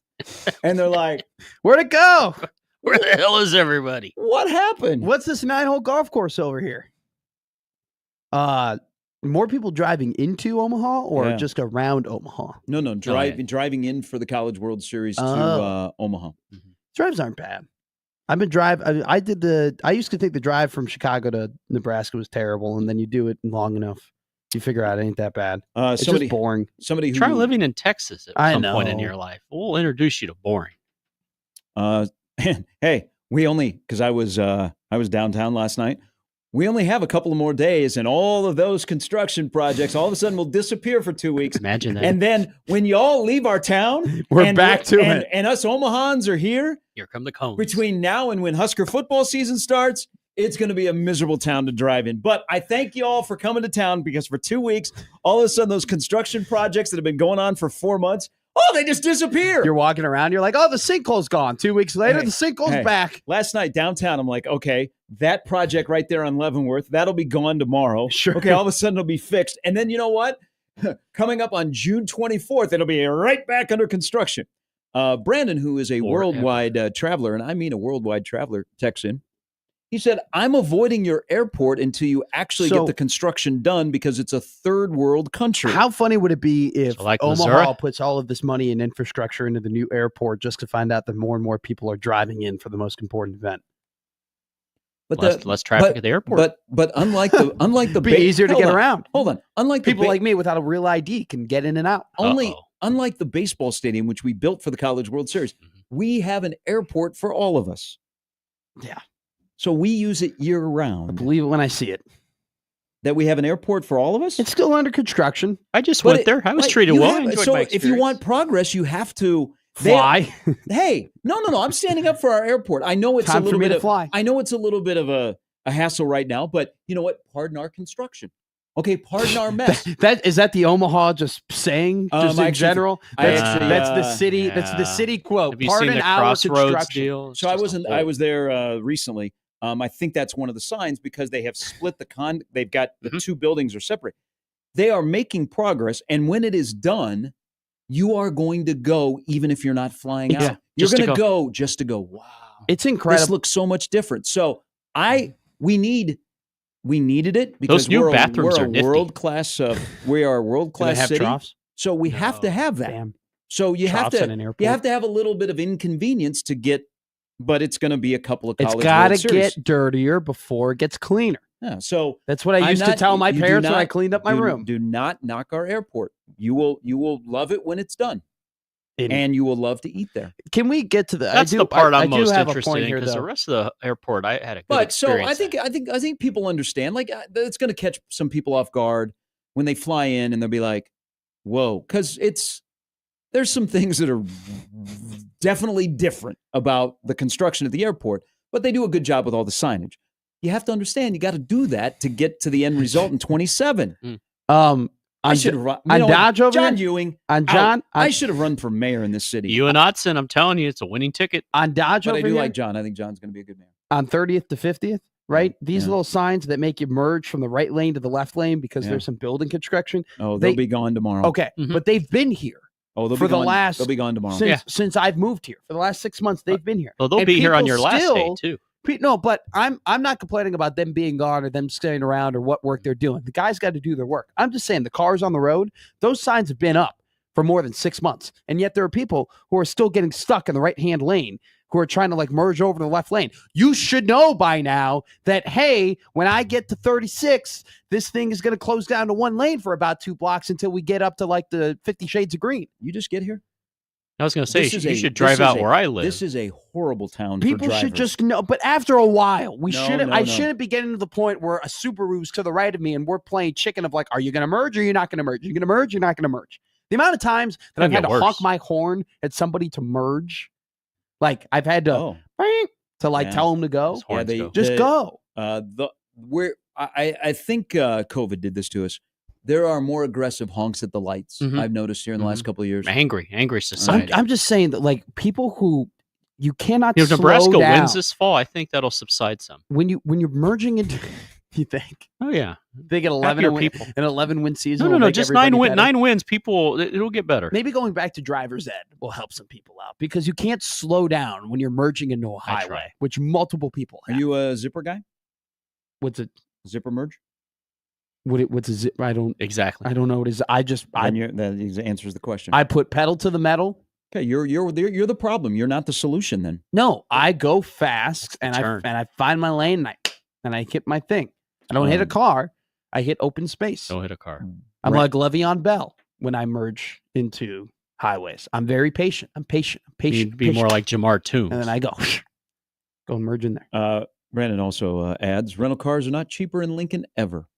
and they're like, Where'd it go? Where the hell is everybody? "What happened?" What's this 9-hole golf course over here? More people driving into Omaha or Yeah. just around Omaha? No, yeah. driving in for the College World Series to Oh. Omaha. Drives aren't bad. I've been I used to think the drive from Chicago to Nebraska was terrible, and then you do it long enough, you figure out it ain't that bad. It's Somebody, just boring. somebody who Try living in Texas at I some point in know. your life. We'll introduce you to boring. Hey, because I was downtown last night. We only have a couple of more days, and all of those construction projects all of a sudden will disappear for 2 weeks. Imagine that. And then when you all leave our town, We're back to it. And us Omahans are here. Here come the cones. Between now and when Husker football season starts, it's going to be a miserable town to drive in. But I thank you all for coming to town, because for 2 weeks, all of a sudden those construction projects that have been going on for 4 months, they just disappear. You're walking around, you're like, oh, the sinkhole's gone. 2 weeks later, Hey, the sinkhole's back. Last night downtown, I'm like, okay, that project right there on Leavenworth, that'll be gone tomorrow. Sure. Okay, all of a sudden it'll be fixed. And then you know what? Coming up on June 24th, it'll be right back under construction. Brandon, who is a worldwide traveler, and I mean a worldwide traveler, texts in. He said, I'm avoiding your airport until you actually get the construction done, because it's a third world country. How funny would it be if like Omaha Missouri? puts all of this money and infrastructure into the new airport just to find out that more and more people are driving in for the most important event? But less traffic at the airport. But unlike the Be easier to get around. Hold on. Unlike People the like me without a real ID can get in and out. unlike the baseball stadium, which we built for the College World Series, we have an airport for all of us. Yeah. So we use it year round. I believe it when I see it. That we have an airport for all of us? It's still under construction. I just went there. I was treated well. I enjoyed so my if you want experience. progress, you have to Fly. Hey, no. I'm standing up for our airport. I know it's Time a little for me bit to of fly. I know it's a little bit of a hassle right now, but you know what? Pardon our construction. Okay, pardon our mess. Is that the Omaha just saying just in general? That's the city. yeah. That's the city quote. Have you Pardon seen the our Crossroads construction. deal? It's So just a I hole. was there recently. I think that's one of the signs, because they have split they've got the two buildings are separate. They are making progress, and when it is done, you are going to go even if you're not flying out. Yeah, You're just to going to go just to go. Wow, It's incredible. this looks so much different. So we needed it, because Those new we're bathrooms a are nifty. world class. We are a world Do they class have city. troughs? So we have to have that. Damn. So you have Troughs to in an airport. you have to have a little bit of inconvenience to get, but it's going to be a couple of It's college got to World Series. get dirtier before it gets cleaner. Yeah. So That's what I I'm used to not- tell my you do parents when I not- cleaned up my room. Do not knock our airport. You will love it when it's done, and you will love to eat there. Can we get to the? That's I do, the part I I'm do most have a interested point in here, because the though. rest of the airport, I had a good But so experience. I think people understand. Like it's going to catch some people off guard when they fly in, and they'll be like, "Whoa," because there's some things that are definitely different about the construction of the airport, but they do a good job with all the signage. You have to understand, you got to do that to get to the end result in 27. I should have run. On Dodge over John here? Ewing. On John? I should have run for mayor in this city. You and Otson, I'm telling you, it's a winning ticket. On Dodge but over I do here? like John. I think John's going to be a good mayor. On 30th to 50th, right? These yeah. little signs that make you merge from the right lane to the left lane because Yeah. there's some building construction. Oh, they'll be gone tomorrow. Okay, but they've been here. Oh, they'll for be the gone. last They'll be gone tomorrow. since I've moved here. For the last 6 months, they've been here. Well, they'll And be here on people your last day still- too. No, but I'm not complaining about them being gone or them staying around or what work they're doing. The guys got to do their work. I'm just saying the cars on the road, those signs have been up for more than 6 months. And yet there are people who are still getting stuck in the right-hand lane who are trying to like merge over to the left lane. You should know by now that, hey, when I get to 36, this thing is going to close down to one lane for about 2 blocks until we get up to like the 50 Shades of Green. You just get here? I was going to say, This is you a- should this drive is out a- where I live. This is a horrible town People for drivers. should just know, but after a while, we No, shouldn't. no, I no. shouldn't be getting to the point where a Subaru's to the right of me and we're playing chicken of like, are you going to merge or you're not going to merge? You're going to merge, you're not going to merge. The amount of times that I've Gonna had get to honk worse. my horn at somebody to merge, like I've had to Oh, to like Yeah. tell them to go. Those horns go. Just go. I think COVID did this to us. There are more aggressive honks at the lights. Mhm. I've noticed here in the last couple of years. Angry I'm, society. I'm just saying that like people who you cannot if slow Nebraska down wins this fall, I think that'll subside some. when you're merging into. You think Oh yeah, they get 11 Happier and win, people. an 11 win season? No, will make just everybody better? 9 wins. People, it'll get better. Maybe going back to driver's ed will help some people out because you can't slow down when you're merging into a I try. highway, which multiple people Are have. you a zipper guy? What's it? Zipper merge? What's a zip? I don't Exactly. know what it is. That answers the question. I put pedal to the metal. Okay, you're the problem. You're not the solution then. No, I go fast and turn. I find my lane and I hit my thing. I don't hit a car. I hit open space. Don't hit a car. I'm Right. like Le'Veon Bell when I merge into highways. I'm very patient. I'm patient. You'd be more like Jamar Toombs. and then I go and merge in there. Brandon also adds, rental cars are not cheaper in Lincoln ever.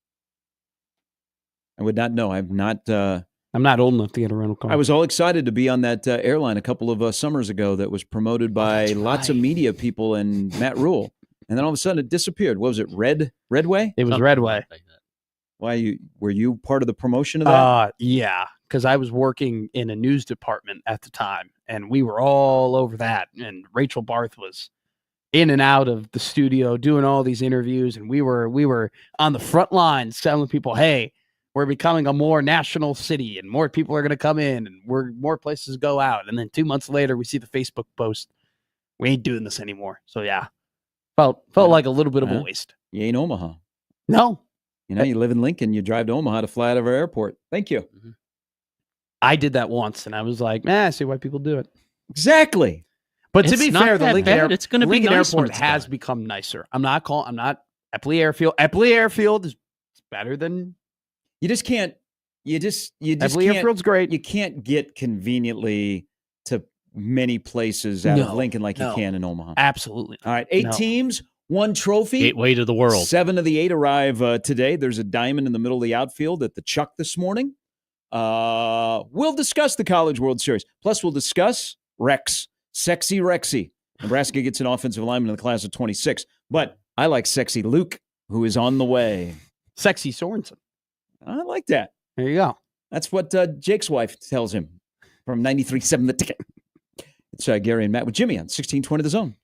I would not know. I'm not. I'm not old enough to get a rental car. I was all excited to be on that airline a couple of summers ago that was promoted by that's lots of right. media people and Matt Rule. And then all of a sudden it disappeared. What was it? Redway? It was Something Redway. like that. Why were you part of the promotion of that? Yeah, because I was working in a news department at the time, and we were all over that. And Rachel Barth was in and out of the studio doing all these interviews, and we were on the front lines telling people, "Hey, we're becoming a more national city, and more people are going to come in, and more places go out." And then 2 months later, we see the Facebook post, "We ain't doing this anymore." So yeah, felt like a little bit of a Yeah. waste. You ain't Omaha. No, You know, you live in Lincoln, you drive to Omaha to fly out of our airport. Thank you. I did that once, and I was like, I see why people do it. Exactly. But to It's be not fair, the that Lincoln, bad. It's gonna be Lincoln nice when Airport it's has done. become nicer. I'm not Epley Airfield. Epley Airfield is better than You just can't. You just Epley can't. Airfield's great. You can't get conveniently to many places out of No, Lincoln like you no. can in Omaha. Absolutely. All right, 8 No. teams, 1 trophy. Gateway to the world. 7 of the 8 arrive today. There's a diamond in the middle of the outfield at the Chuck this morning. We'll discuss the College World Series. Plus, we'll discuss Rex. Sexy Rexy. Nebraska gets an offensive lineman in the class of 26. But I like Sexy Luke, who is on the way. Sexy Sorensen. I like that. There you go. That's what Jake's wife tells him from 93.7 The Ticket. It's Gary and Matt with Jimmy on 1620 The Zone.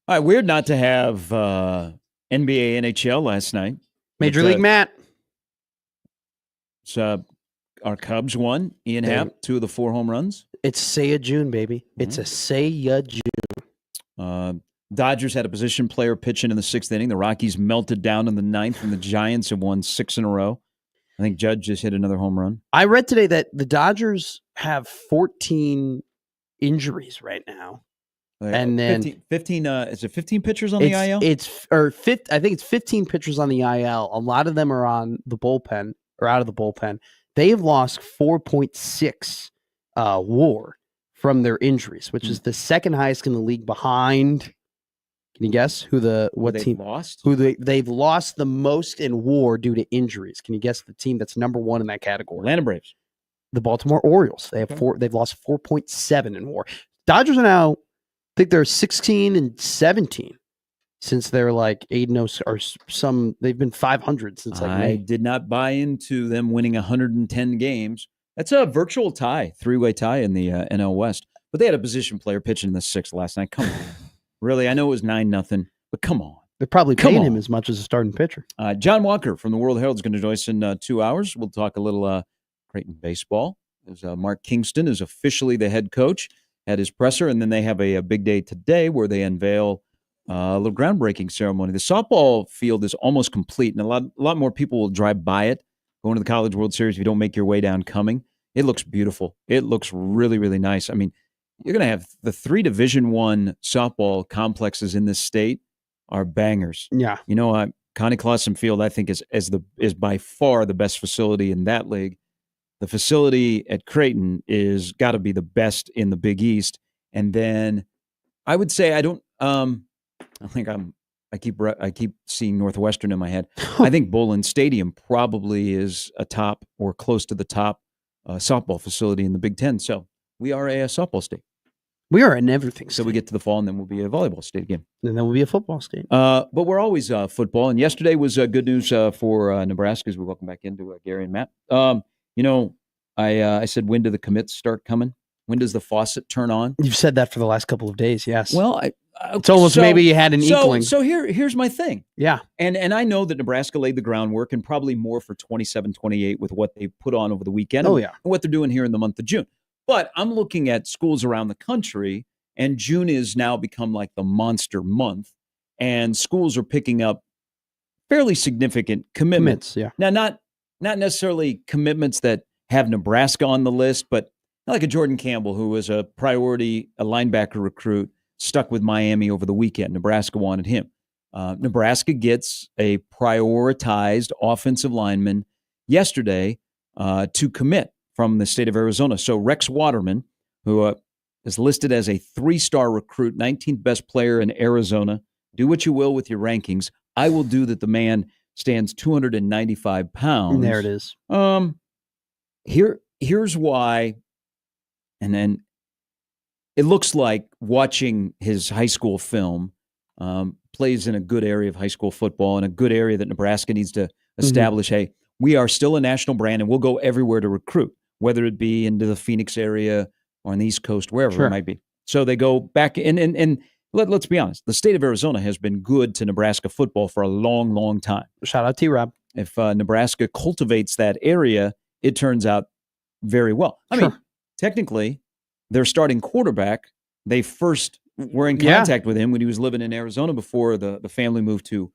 All right, weird not to have NBA, NHL last night. Major But, League Matt. So our Cubs won. Ian There- Happ, 2 of the 4 home runs. It's Saya June, baby. It's a Saya June. Dodgers had a position player pitching in the 6th inning. The Rockies melted down in the 9th, and the Giants have won 6 in a row. I think Judge just hit another home run. I read today that the Dodgers have 14 injuries right now. And then 15 is it 15 pitchers on the IL? I think it's 15 pitchers on the IL. A lot of them are on the bullpen or out of the bullpen. They've lost 4.6 WAR from their injuries, which is the second highest in the league behind. Can you guess what team lost? They've lost the most in WAR due to injuries? Can you guess the team that's number 1 in that category? Atlanta Braves. The Baltimore Orioles. They have They've lost 4.7 in WAR. Dodgers are now, I think they're 16 and 17 since they're like 8-0 or some. They've been 500 since like May. I did not buy into them winning 110 games. That's a virtual tie, 3-way tie in the NL West. But they had a position player pitching in the 6th last night. Come on. Really? I know it was 9-0, but come on. They're probably paying him as much as a starting pitcher. John Walker from the World Herald is going to join us in 2 hours. We'll talk a little Creighton baseball. There's Mark Kingston is officially the head coach at his presser, and then they have a big day today where they unveil a little groundbreaking ceremony. The softball field is almost complete, and a lot more people will drive by it going to the College World Series if you don't make your way down coming. It looks beautiful. It looks really, really nice. I mean, you're going to have the 3 Division I softball complexes in this state are bangers. Yeah. You know, Connie Clausen Field, I think, is by far the best facility in that league. The facility at Creighton is got to be the best in the Big East. And then I would say I keep seeing Northwestern in my head. I think Bowlin Stadium probably is a top or close to the top softball facility in the Big Ten. So we are a softball state. We are an everything state. So we get to the fall, and then we'll be a volleyball state again. And then we'll be a football state. But we're always football. And yesterday was good news for Nebraska as we welcome back into Gary and Matt. I said, when do the commits start coming? When does the faucet turn on? You've said that for the last couple of days, yes. Well, it's almost maybe you had an inkling. So here's my thing. Yeah. And I know that Nebraska laid the groundwork and probably more for 27-28 with what they put on over the weekend. Oh, yeah. And what they're doing here in the month of June. But I'm looking at schools around the country, and June has now become like the monster month, and schools are picking up fairly significant commitments. Yeah. Now, not necessarily commitments that have Nebraska on the list, but like a Jordan Campbell, who was a linebacker recruit, stuck with Miami over the weekend. Nebraska wanted him. Nebraska gets a prioritized offensive lineman yesterday to commit from the state of Arizona. So Rex Waterman, who is listed as a 3-star recruit, 19th best player in Arizona. Do what you will with your rankings. I will do that. The man stands 295 pounds. And there it is. Here's why. And then it looks like watching his high school film, plays in a good area of high school football and a good area that Nebraska needs to establish. Hey, we are still a national brand, and we'll go everywhere to recruit, whether it be into the Phoenix area or on the East Coast, wherever it might be. So they go back and let's be honest, the state of Arizona has been good to Nebraska football for a long, long time. Shout out T-Rob. If Nebraska cultivates that area, it turns out very well. I mean, technically, their starting quarterback, they first were in contact with him when he was living in Arizona before the family moved to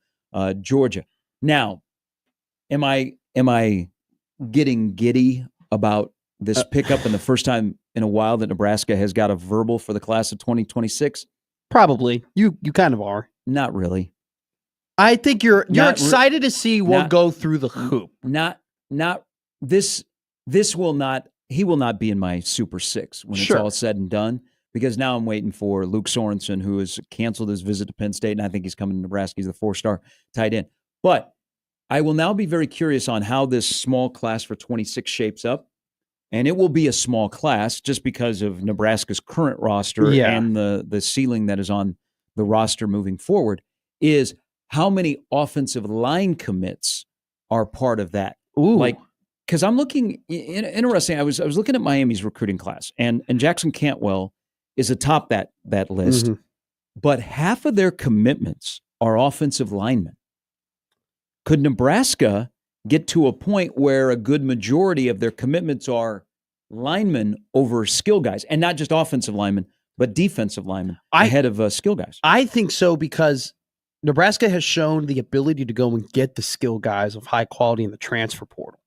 Georgia. Now, am I getting giddy about this pickup and the first time in a while that Nebraska has got a verbal for the class of 2026? Probably. You kind of are. Not really. I think you're excited to see what go through the hoop. Not this will not. He will not be in my Super Six when it's all said and done, because now I'm waiting for Luke Sorensen, who has canceled his visit to Penn State, and I think he's coming to Nebraska. He's the 4-star tight end. But I will now be very curious on how this small class for 26 shapes up. And it will be a small class just because of Nebraska's current roster and the ceiling that is on the roster moving forward, is how many offensive line commits are part of that. Ooh. Like, because I'm looking, interesting, I was looking at Miami's recruiting class, and Jackson Cantwell is atop that list. but half of their commitments are offensive linemen. Could Nebraska get to a point where a good majority of their commitments are linemen over skill guys, and not just offensive linemen, but defensive linemen ahead of skill guys? I think so, because Nebraska has shown the ability to go and get the skill guys of high quality in the transfer portal.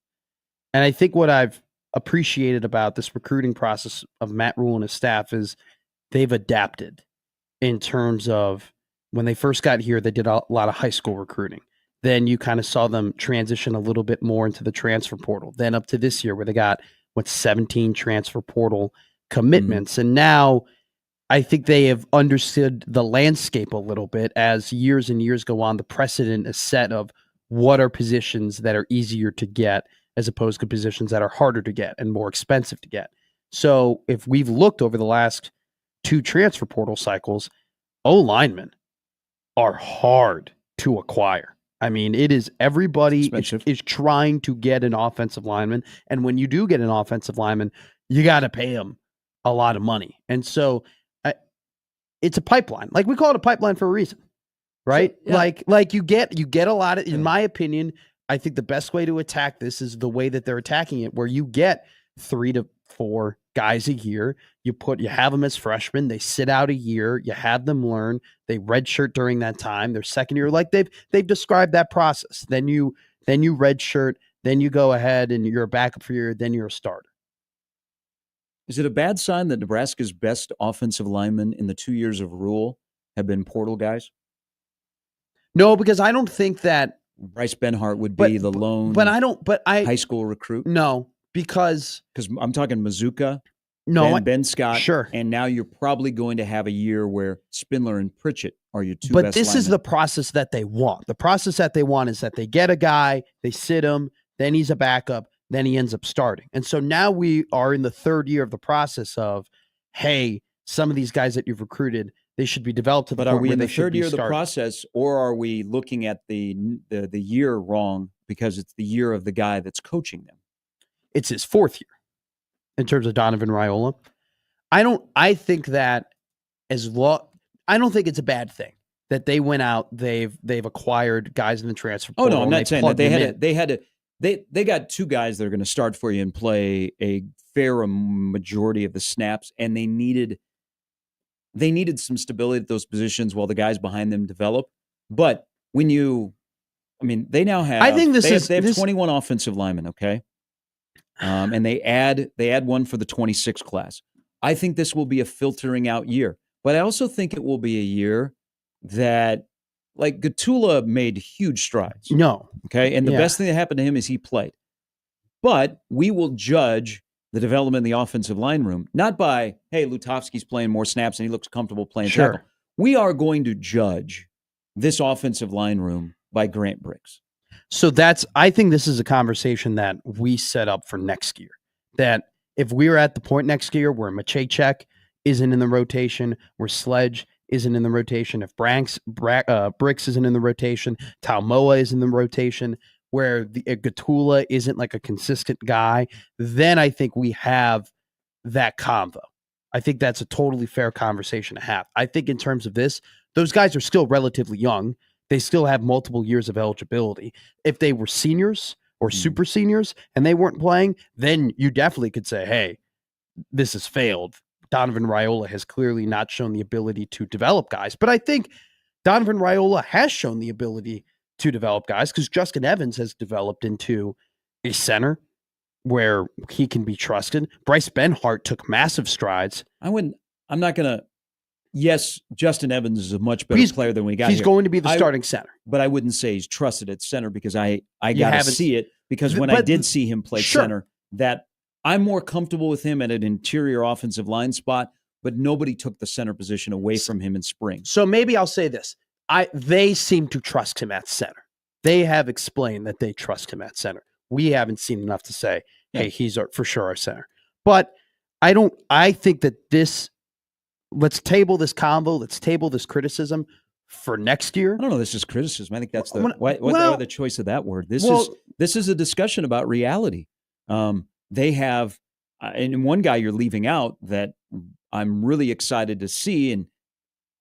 And I think what I've appreciated about this recruiting process of Matt Rule and his staff is they've adapted in terms of when they first got here, they did a lot of high school recruiting. Then you kind of saw them transition a little bit more into the transfer portal. Then up to this year where they got, 17 transfer portal commitments. Mm-hmm. And now I think they have understood the landscape a little bit as years and years go on. The precedent is set of what are positions that are easier to get as opposed to positions that are harder to get and more expensive to get. So if we've looked over the last 2 transfer portal cycles, O-linemen are hard to acquire. I mean, it is everybody is trying to get an offensive lineman. And when you do get an offensive lineman, you got to pay them a lot of money. And so it's a pipeline. Like we call it a pipeline for a reason, right? So, yeah. Like you get a lot of, in my opinion, I think the best way to attack this is the way that they're attacking it, where you get 3 to 4 guys a year. You have them as freshmen. They sit out a year. You have them learn. They redshirt during that time. Their second year, like they've described that process. Then you redshirt. Then you go ahead and you're a backup for a year. Then you're a starter. Is it a bad sign that Nebraska's best offensive linemen in the 2 years of Rule have been portal guys? No, because I don't think that Bryce Benhart would be the lone high school recruit. No, because I'm talking Mazuka, Ben Scott, sure, and now you're probably going to have a year where Spindler and Pritchett are your 2 best But this linemen. is the process that they want. The process that they want is that they get a guy, they sit him, then he's a backup, then he ends up starting. And so now we are in the 3rd year of the process of, hey, some of these guys that you've recruited, they should be developed to the point where they should be started. But are we in the 3rd year of the process, or are we looking at the year wrong because it's the year of the guy that's coaching them? It's his 4th year in terms of Donovan Raiola. I think that I don't think it's a bad thing that they went out, they've acquired guys in the transfer portal. Oh no, I'm not saying that they got 2 guys that are going to start for you and play a fair majority of the snaps, and they needed some stability at those positions while the guys behind them develop. But they now have, I think they have 21 offensive linemen, okay? And they add one for the 26 class. I think this will be a filtering out year, but I also think it will be a year that, like, Gatula made huge strides. No. Okay. And the best thing that happened to him is he played. But we will judge the development in the offensive line room, not by, hey, Lutovsky's playing more snaps and he looks comfortable playing tackle. We are going to judge this offensive line room by Grant Briggs. So I think this is a conversation that we set up for next year. That if we're at the point next year where Machacek isn't in the rotation, where Sledge isn't in the rotation, if Briggs isn't in the rotation, Talmoa is in the rotation, where Gatula isn't like a consistent guy, then I think we have that convo. I think that's a totally fair conversation to have. I think in terms of this, those guys are still relatively young. They still have multiple years of eligibility. If they were seniors or super seniors and they weren't playing, then you definitely could say, hey, this has failed. Donovan Raiola has clearly not shown the ability to develop guys. But I think Donovan Raiola has shown the ability to develop guys because Justin Evans has developed into a center where he can be trusted. Bryce Benhart took massive strides. Yes, Justin Evans is a much better player than we got. He's going to be the starting center. But I wouldn't say he's trusted at center because I got to see it. Because when I did see him play center, that I'm more comfortable with him at an interior offensive line spot, but nobody took the center position away from him in spring. So maybe I'll say this. They seem to trust him at center. They have explained that they trust him at center. We haven't seen enough to say, hey, he's for sure our center. But I think that let's table this combo. Let's table this criticism for next year. I don't know. This is criticism. I think that's the choice of that word. This is a discussion about reality. They have, and one guy you're leaving out that I'm really excited to see, and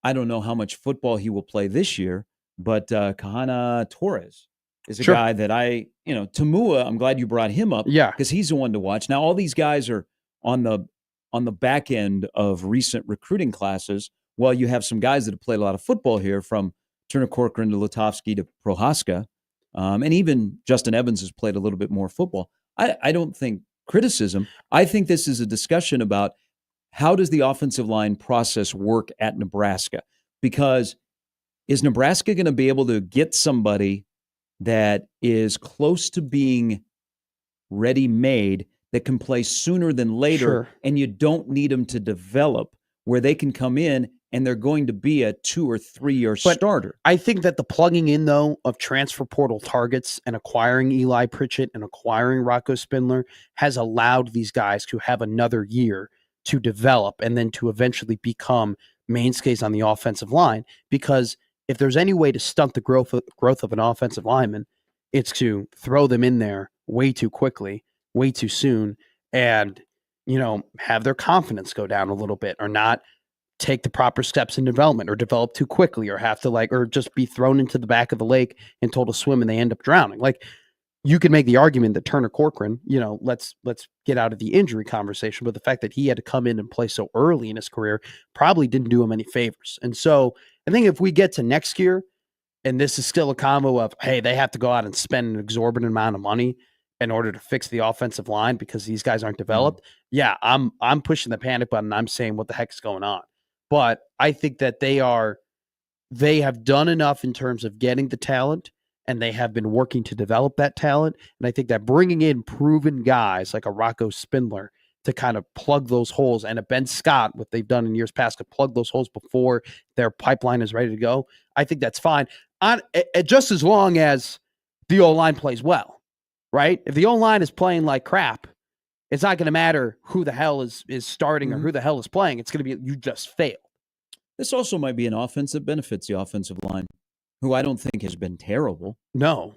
I don't know how much football he will play this year, but Kahana Torres is a Sure. guy that Tamua, I'm glad you brought him up Yeah. because he's the one to watch. Now, all these guys are on the back end of recent recruiting classes. Well, you have some guys that have played a lot of football here, from Turner Corcoran to Lutovsky to Prohaska, and even Justin Evans has played a little bit more football. I don't think criticism. I think this is a discussion about how does the offensive line process work at Nebraska? Because is Nebraska going to be able to get somebody that is close to being ready-made that can play sooner than later, Sure. and you don't need them to develop, where they can come in and they're going to be a 2 or 3 year starter? I think that the plugging in, though, of transfer portal targets and acquiring Eli Pritchett and acquiring Rocco Spindler has allowed these guys to have another year to develop and then to eventually become mainstays on the offensive line. Because if there's any way to stunt the growth of an offensive lineman, it's to throw them in there way too quickly, way too soon, and have their confidence go down a little bit, or not take the proper steps in development, or develop too quickly, or have to or just be thrown into the back of the lake and told to swim and they end up drowning. Like, you can make the argument that Turner Corcoran, let's get out of the injury conversation, but the fact that he had to come in and play so early in his career probably didn't do him any favors. And so I think if we get to next year and this is still a combo of, hey, they have to go out and spend an exorbitant amount of money in order to fix the offensive line because these guys aren't developed, yeah, I'm pushing the panic button. I'm saying, what the heck's going on? But I think that they have done enough in terms of getting the talent, and they have been working to develop that talent. And I think that bringing in proven guys like a Rocco Spindler to kind of plug those holes, and a Ben Scott, what they've done in years past, to plug those holes before their pipeline is ready to go, I think that's fine. Just as long as the O-line plays well, right? If the O-line is playing like crap, it's not going to matter who the hell is starting or who the hell is playing. It's going to be, you just failed. This also might be an offense that benefits the offensive line, who I don't think has been terrible. No.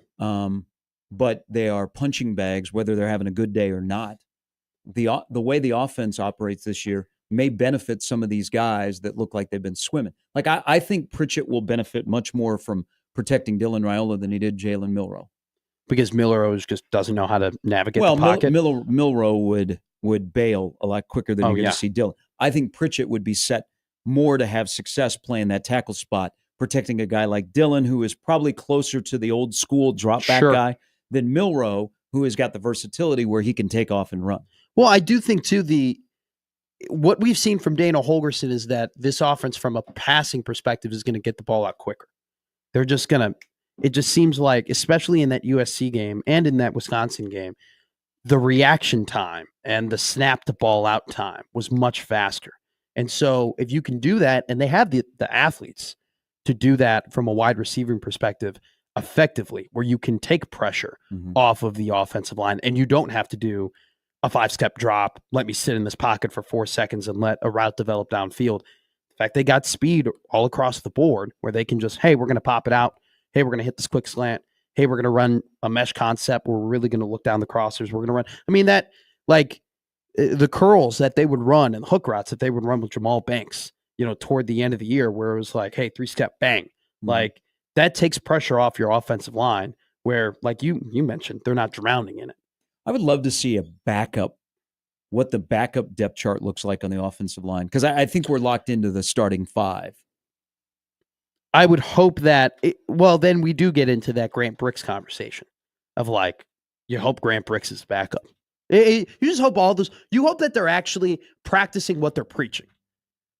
But they are punching bags, whether they're having a good day or not. The way the offense operates this year may benefit some of these guys that look like they've been swimming. Like, I think Pritchett will benefit much more from protecting Dylan Raiola than he did Jalen Milroe. Because Milroe just doesn't know how to navigate the pocket? Milroe would bail a lot quicker than you're going to see Dylan. I think Pritchett would be set more to have success playing that tackle spot, protecting a guy like Dylan, who is probably closer to the old school drop back guy, than Milroe, who has got the versatility where he can take off and run. Well, I do think, too, what we've seen from Dana Holgorsen is that this offense, from a passing perspective, is going to get the ball out quicker. They're just going to – it just seems like, especially in that USC game and in that Wisconsin game, the reaction time and the snap to ball out time was much faster. And so if you can do that, and they have the athletes to do that from a wide receiving perspective effectively, where you can take pressure off of the offensive line, and you don't have to do a 5-step drop, let me sit in this pocket for 4 seconds and let a route develop downfield. In fact, they got speed all across the board where they can just, hey, we're going to pop it out. Hey, we're going to hit this quick slant. Hey, we're going to run a mesh concept where we're really going to look down the crossers. We're going to run. I mean, that, like, the curls that they would run and the hook routes that they would run with Jamal Banks, toward the end of the year, where it was like, hey, 3-step bang. Like, that takes pressure off your offensive line where, like you mentioned, they're not drowning in it. I would love to see a backup, what the backup depth chart looks like on the offensive line, because I think we're locked into the starting 5. I would hope that, then we do get into that Grant Bricks conversation of, like, you hope Grant Bricks is backup. You just hope you hope that they're actually practicing what they're preaching.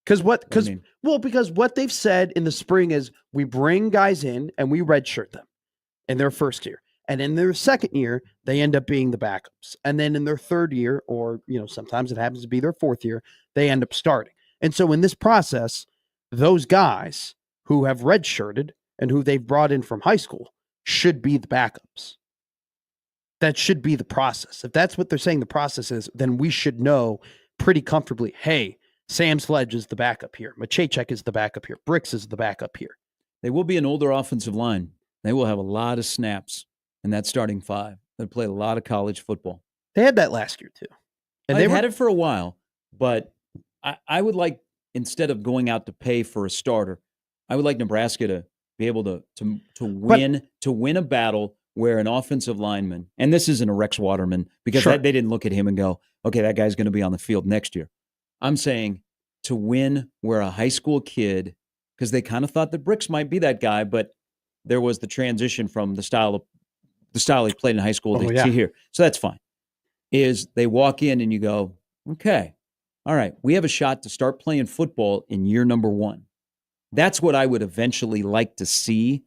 Because what they've said in the spring is, we bring guys in and we redshirt them in their first year. And in their second year, they end up being the backups. And then in their third year, or, sometimes it happens to be their fourth year, they end up starting. And so in this process, those guys who have redshirted and who they've brought in from high school should be the backups. That should be the process. If that's what they're saying the process is, then we should know pretty comfortably, hey, Sam Sledge is the backup here. Maciejczak is the backup here. Bricks is the backup here. They will be an older offensive line. They will have a lot of snaps in that starting 5. They played a lot of college football. They had that last year, too. And they've had it for a while, but I would like, instead of going out to pay for a starter, I would like Nebraska to be able to win a battle where an offensive lineman, and this isn't a Rex Waterman, because Sure. they didn't look at him and go, okay, that guy's going to be on the field next year. I'm saying to win where a high school kid, because they kind of thought that Bricks might be that guy, but there was the transition from the style he played in high school to here. So that's fine. Is they walk in and you go, okay, all right, we have a shot to start playing football in year number 1. That's what I would eventually like to see.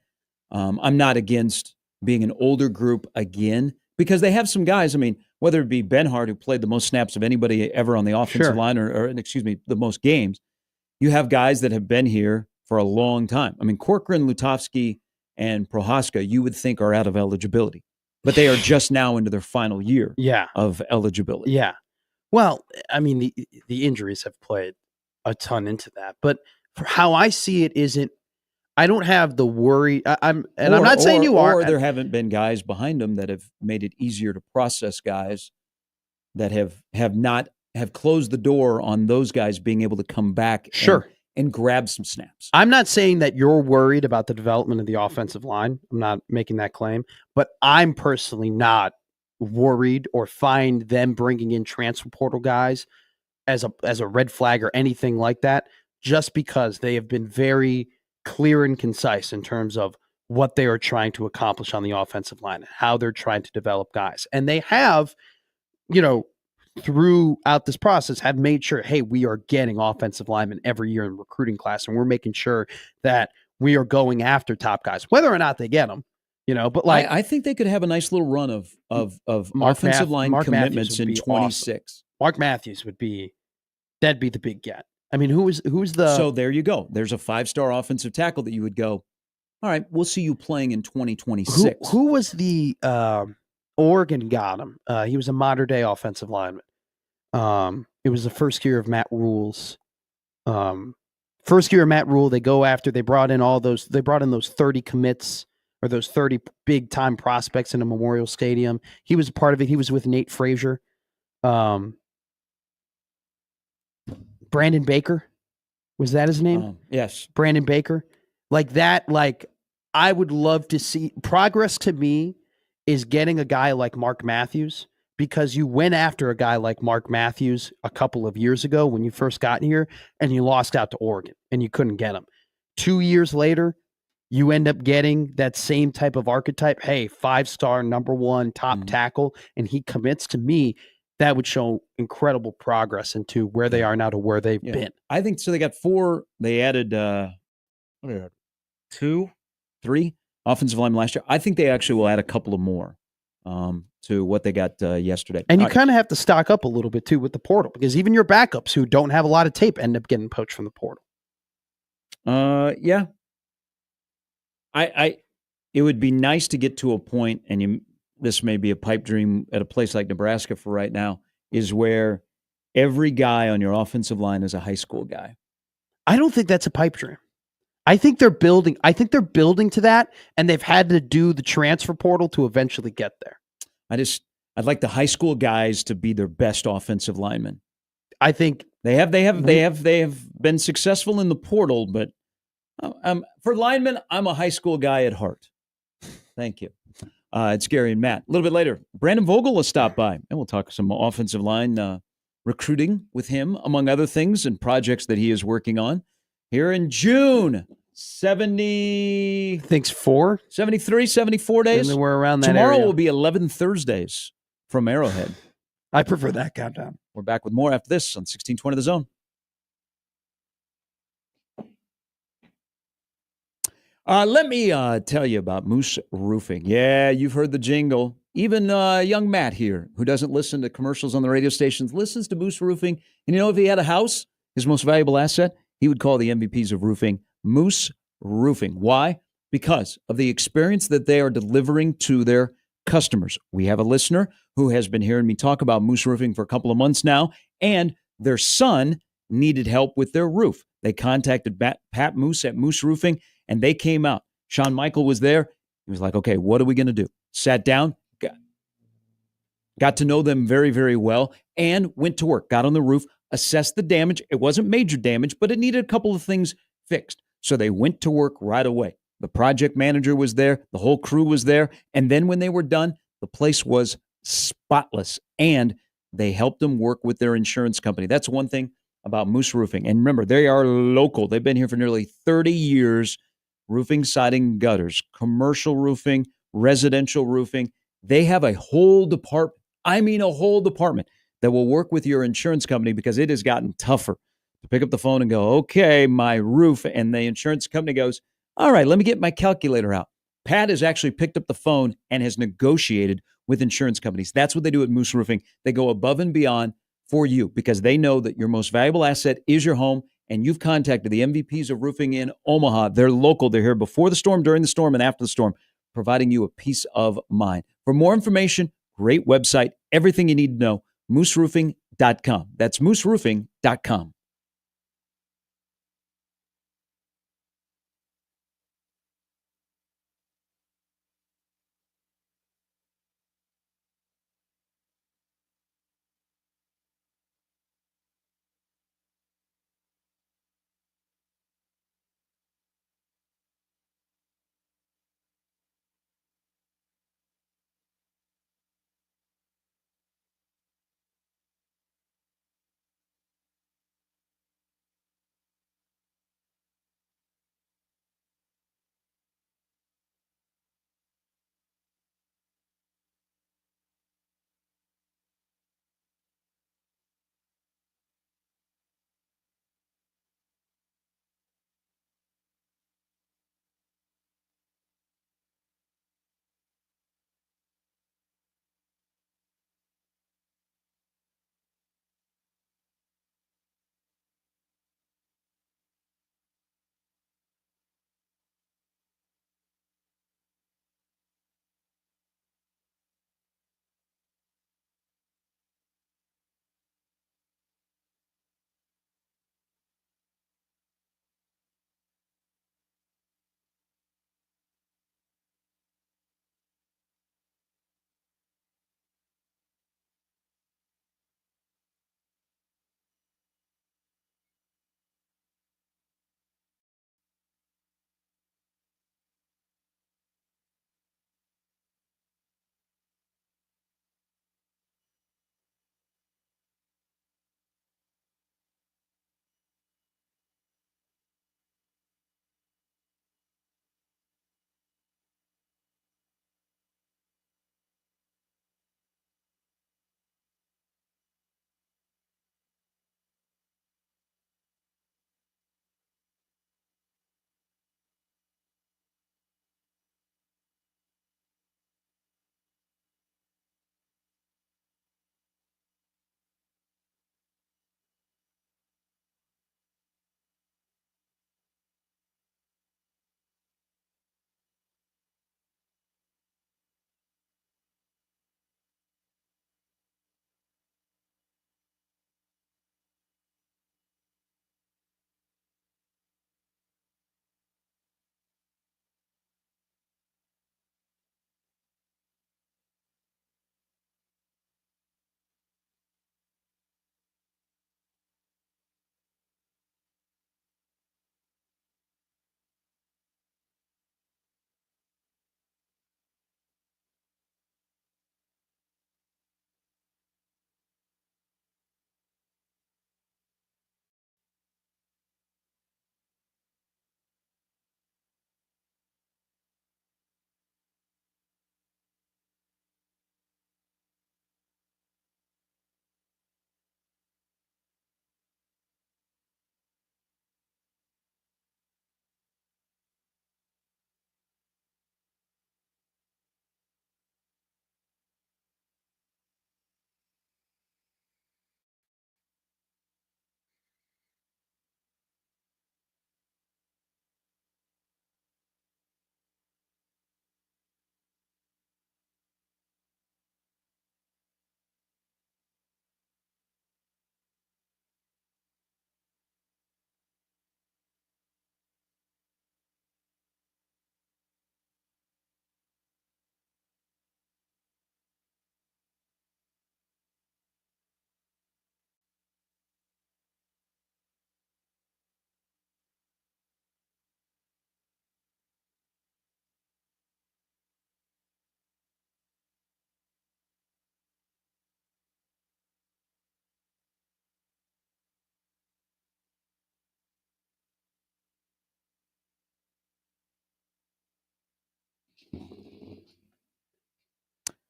I'm not against being an older group again, because they have some guys. I mean, whether it be Benhart, who played the most snaps of anybody ever on the offensive line, or excuse me, the most games, you have guys that have been here for a long time. I mean, Corcoran, Lutovsky, and Prohaska, you would think are out of eligibility, but they are just now into their final year of eligibility. Yeah. Well, I mean, the injuries have played a ton into that, but for how I see it isn't, I don't have the worry. I'm not saying you are. Or there haven't been guys behind them that have made it easier to process guys that have closed the door on those guys being able to come back and grab some snaps. I'm not saying that you're worried about the development of the offensive line. I'm not making that claim, but I'm personally not worried or find them bringing in transfer portal guys as a red flag or anything like that, just because they have been very clear and concise in terms of what they are trying to accomplish on the offensive line and how they're trying to develop guys. And they have, throughout this process, have made sure, hey, we are getting offensive linemen every year in recruiting class, and we're making sure that we are going after top guys, whether or not they get them. But like, I think they could have a nice little run of offensive line commitments in 26. Awesome. Mark Matthews that'd be the big get. I mean, who's the? So there you go. There's a 5-star offensive tackle that you would go, all right, we'll see you playing in 2026. Who was the Oregon got him? He was a modern day offensive lineman. It was the first year of Matt Rule's. First year of Matt Rule, they brought in those 30 commits, or those 30 big time prospects in a Memorial Stadium. He was a part of it. He was with Nate Frazier. Brandon Baker, was that his name? Yes. Brandon Baker. Like that, I would love to see progress. To me, is getting a guy like Mark Matthews, because you went after a guy like Mark Matthews a couple of years ago when you first got here, and you lost out to Oregon and you couldn't get him. 2 years later, you end up getting that same type of archetype. Hey, 5-star, number 1 top tackle, and he commits. To me, that would show incredible progress into where they are now to where they've been. I think so. They got 4. They added 2, 3 offensive linemen last year. I think they actually will add a couple of more to what they got yesterday. And you kind of have to stock up a little bit too with the portal, because even your backups who don't have a lot of tape end up getting poached from the portal. Yeah. It would be nice to get to a point, and this may be a pipe dream at a place like Nebraska for right now, is where every guy on your offensive line is a high school guy. I don't think that's a pipe dream. I think they're building to that, and they've had to do the transfer portal to eventually get there. I'd like the high school guys to be their best offensive linemen. I think they have been successful in the portal, but for linemen, I'm a high school guy at heart. Thank you. It's Gary and Matt. A little bit later, Brandon Vogel will stop by, and we'll talk some offensive line recruiting with him, among other things, and projects that he is working on here in June. 73, 74 days. And we're around that Tomorrow area. will be 11 Thursdays from Arrowhead. I prefer that countdown. We're back with more after this on 1620 The Zone. Let me tell you about Moose Roofing. Yeah, you've heard the jingle. Even young Matt here, who doesn't listen to commercials on the radio stations, listens to Moose Roofing. And if he had a house, his most valuable asset, he would call the MVPs of roofing Moose Roofing. Why? Because of the experience that they are delivering to their customers. We have a listener who has been hearing me talk about Moose Roofing for a couple of months now, and their son needed help with their roof. They contacted Pat Moose at Moose Roofing, and they came out. Sean Michael was there. He was like, okay, what are we going to do? Sat down, got to know them very, very well, and went to work, got on the roof, assessed the damage. It wasn't major damage, but it needed a couple of things fixed. So they went to work right away. The project manager was there, the whole crew was there. And then when they were done, the place was spotless. And they helped them work with their insurance company. That's one thing about Moose Roofing. And remember, they are local. They've been here for nearly 30 years, roofing, siding, gutters, commercial roofing, residential roofing. They have a whole department. I mean, a whole department that will work with your insurance company because it has gotten tougher to pick up the phone and go, okay, my roof. And the insurance company goes, all right, let me get my calculator out. Pat has actually picked up the phone and has negotiated with insurance companies. That's what they do at Moose Roofing. They go above and beyond for you because they know that your most valuable asset is your home. And you've contacted the MVPs of roofing in Omaha. They're local. They're here before the storm, during the storm, and after the storm, providing you a peace of mind. For more information, great website, everything you need to know, mooseroofing.com. That's mooseroofing.com.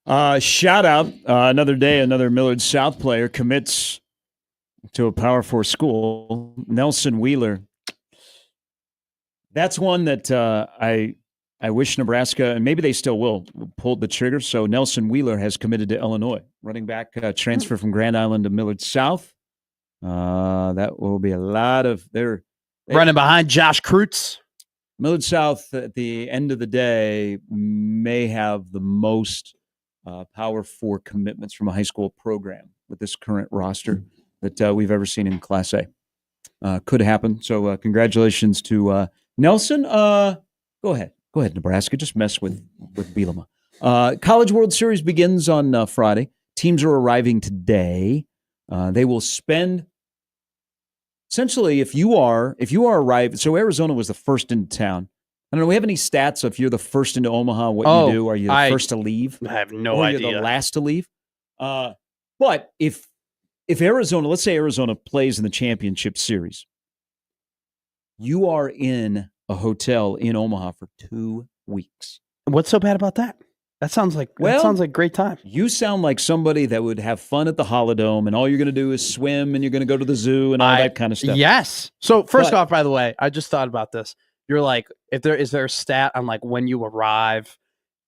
Shout out another day, another Millard South player commits to a Power 4 school. Nelson Wheeler. That's one that I wish Nebraska, and maybe they still will, pulled the trigger. So Nelson Wheeler has committed to Illinois. Running back transfer from Grand Island to Millard South. That will be a lot of their Running behind Josh Kreutz. Millard South at the end of the day may have the most Power 4 commitments from a high school program with this current roster that we've ever seen in Class A. Could happen. So congratulations to Nelson. Go ahead, Nebraska. Just mess with Bielema. College World Series begins on Friday. Teams are arriving today. They will spend. Essentially, if you are arriving, so Arizona was the first into town. I don't know. We have any stats if you're the first into Omaha, what you do? Are you the first to leave? I have no or idea. You're the last to leave. But if Arizona, let's say Arizona plays in the championship series, you are in a hotel in Omaha for 2 weeks. What's so bad about that? That sounds like a great time. You sound like somebody that would have fun at the Holodome, and all you're going to do is swim, and you're going to go to the zoo and all that kind of stuff. Yes. So first off, by the way, I just thought about this. You're like, is there a stat on like when you arrive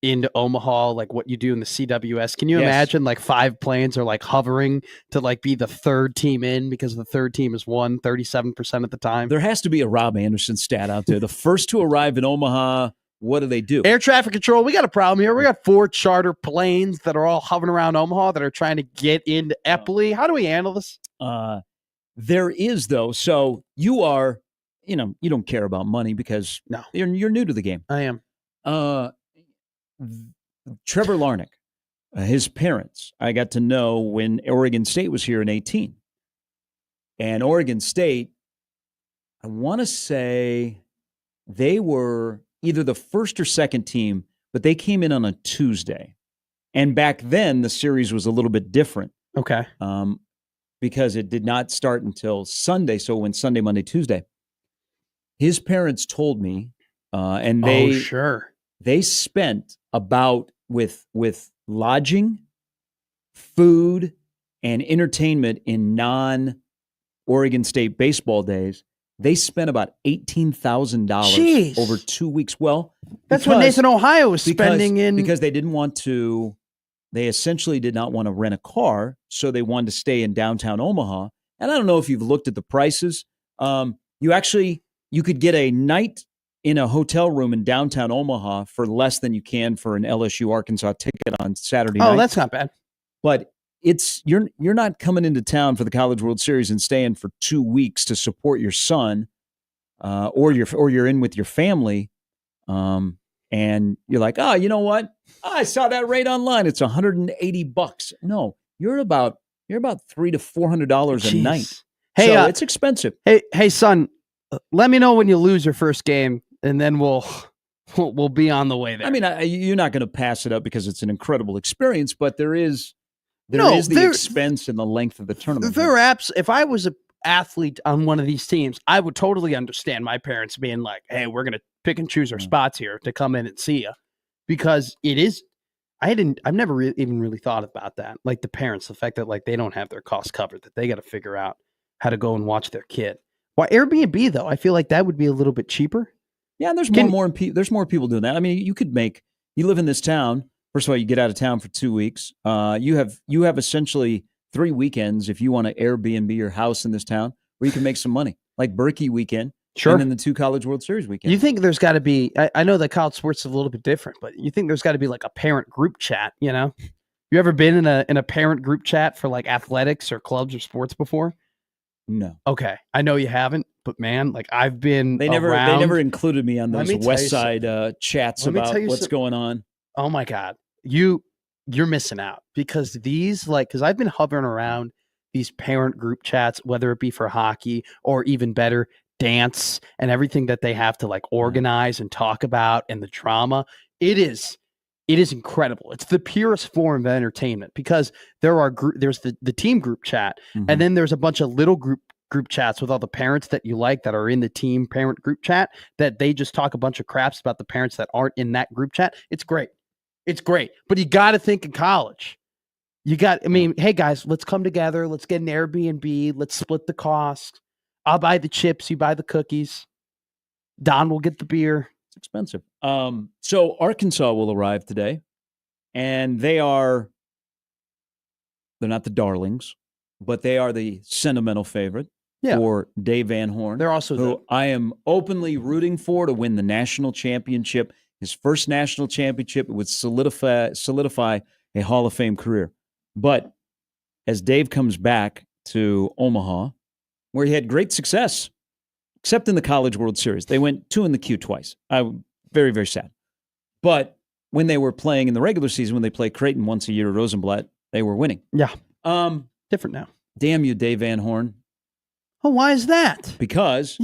into Omaha, like what you do in the CWS? Can you imagine like 5 planes are like hovering to like be the third team in because the third team is won 37% of the time? There has to be a Rob Anderson stat out there. The first to arrive in Omaha. What do? Air traffic control. We got a problem here. We got 4 charter planes that are all hovering around Omaha that are trying to get into Eppley. How do we handle this? There is, though. So you are, you don't care about money because you're new to the game. I am. Trevor Larnick, his parents, I got to know when Oregon State was here in 2018. And Oregon State, I want to say they were either the first or second team, but they came in on a Tuesday. And back then, the series was a little bit different. Okay. Because it did not start until Sunday. So when Sunday, Monday, Tuesday, his parents told me, and they spent about with lodging, food, and entertainment in non-Oregon State baseball days. They spent about $18,000 over 2 weeks. Well, that's what Nathan Ohio was spending because they didn't want to. They essentially did not want to rent a car, so they wanted to stay in downtown Omaha. And I don't know if you've looked at the prices. You could get a night in a hotel room in downtown Omaha for less than you can for an LSU Arkansas ticket on Saturday night. Oh, that's not bad. But you're not coming into town for the College World Series and staying for 2 weeks to support your son, or you're in with your family, and you're like, oh, you know what? I saw that rate online. It's $180. No, you're about $300 to $400 a night. Hey, so it's expensive. Hey, son, let me know when you lose your first game, and then we'll be on the way there. I mean, you're not going to pass it up because it's an incredible experience, but there is the expense and the length of the tournament. If I was an athlete on one of these teams, I would totally understand my parents being like, hey, we're going to pick and choose our spots here to come in and see you, because it is. I've never even really thought about that. Like the parents, the fact that like they don't have their costs covered, that they got to figure out how to go and watch their kid. Why Airbnb though? I feel like that would be a little bit cheaper. Yeah, and there's more people doing that. I mean, you live in this town. First of all, you get out of town for 2 weeks. You have essentially 3 weekends if you want to Airbnb your house in this town where you can make some money, like Berkey weekend. Sure. And then the 2 College World Series weekends. You think there's got to be, I know that college sports is a little bit different, but you think there's got to be like a parent group chat, You ever been in a parent group chat for like athletics or clubs or sports before? No. Okay. I know you haven't, but man, like I've been They never included me on those West Side chats about what's going on. Oh my God. You're missing out because because I've been hovering around these parent group chats, whether it be for hockey or even better, dance and everything that they have to like organize and talk about and the drama. It is incredible. It's the purest form of entertainment because there's the team group chat, and then there's a bunch of little group chats with all the parents that you like that are in the team parent group chat that they just talk a bunch of craps about the parents that aren't in that group chat. It's great. It's great, but you got to think in college. Hey guys, let's come together. Let's get an Airbnb. Let's split the cost. I'll buy the chips. You buy the cookies. Don will get the beer. It's expensive. So Arkansas will arrive today, and they're not the darlings, but they are the sentimental favorite for Dave Van Horn. They're also who I am openly rooting for to win the national championship. His first national championship would solidify a Hall of Fame career. But as Dave comes back to Omaha, where he had great success, except in the College World Series, they went 2 in the Q twice. Very, very sad. But when they were playing in the regular season, when they play Creighton once a year at Rosenblatt, they were winning. Yeah. Different now. Damn you, Dave Van Horn. Oh, why is that? Because